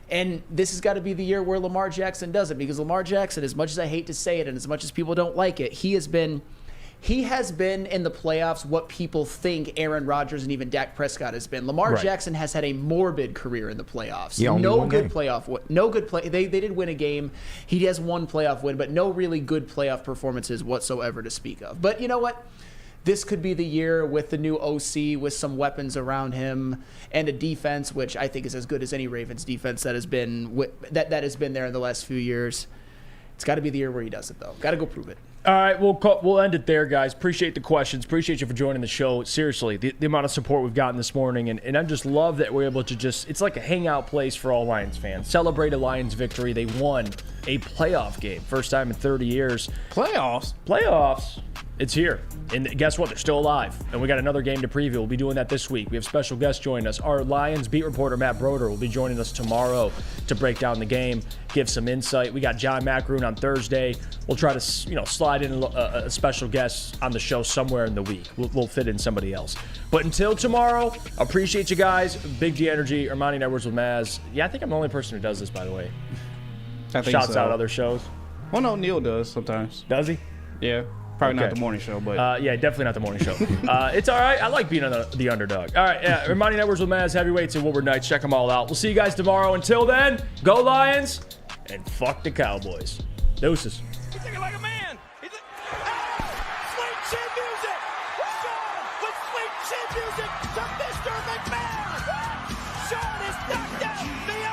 And this has got to be the year where Lamar Jackson does it, because Lamar Jackson, as much as I hate to say it and as much as people don't like it, he has been in the playoffs what people think Aaron Rodgers and even Dak Prescott has been. Lamar Jackson has had a morbid career in the playoffs. Yeah, no good play. They did win a game. He has one playoff win, but no really good playoff performances whatsoever to speak of. But you know what? This could be the year with the new OC, with some weapons around him and a defense, which I think is as good as any Ravens defense that has been that has been there in the last few years. It's got to be the year where he does it, though. Got to go prove it. All right, we'll end it there, guys. Appreciate the questions. Appreciate you for joining the show. Seriously, the amount of support we've gotten this morning, and I just love that we're able to it's like a hangout place for all Lions fans. Celebrate a Lions victory. They won a playoff game. First time in 30 years. Playoffs. It's here. And guess what? They're still alive. And we got another game to preview. We'll be doing that this week. We have special guests joining us. Our Lions beat reporter, Matt Broder, will be joining us tomorrow to break down the game, give some insight. We got John Macroon on Thursday. We'll try to slide in a special guest on the show somewhere in the week. We'll fit in somebody else. But until tomorrow, appreciate you guys. Big G Energy, Ermanni Edwards with Maz. Yeah, I think I'm the only person who does this, by the way. I think Shouts out other shows. Well, no, Neil does sometimes. Does he? Yeah. Probably not the morning show, but... yeah, definitely not the morning show. It's all right. I like being the underdog. All right, yeah. Ermanni Edwards with Maz, Heavyweights, and Woodward Nights. Check them all out. We'll see you guys tomorrow. Until then, go Lions, and fuck the Cowboys. Deuces. He's thinking like a man. sheet music to Mr. McMahon. Sean is knocked out. The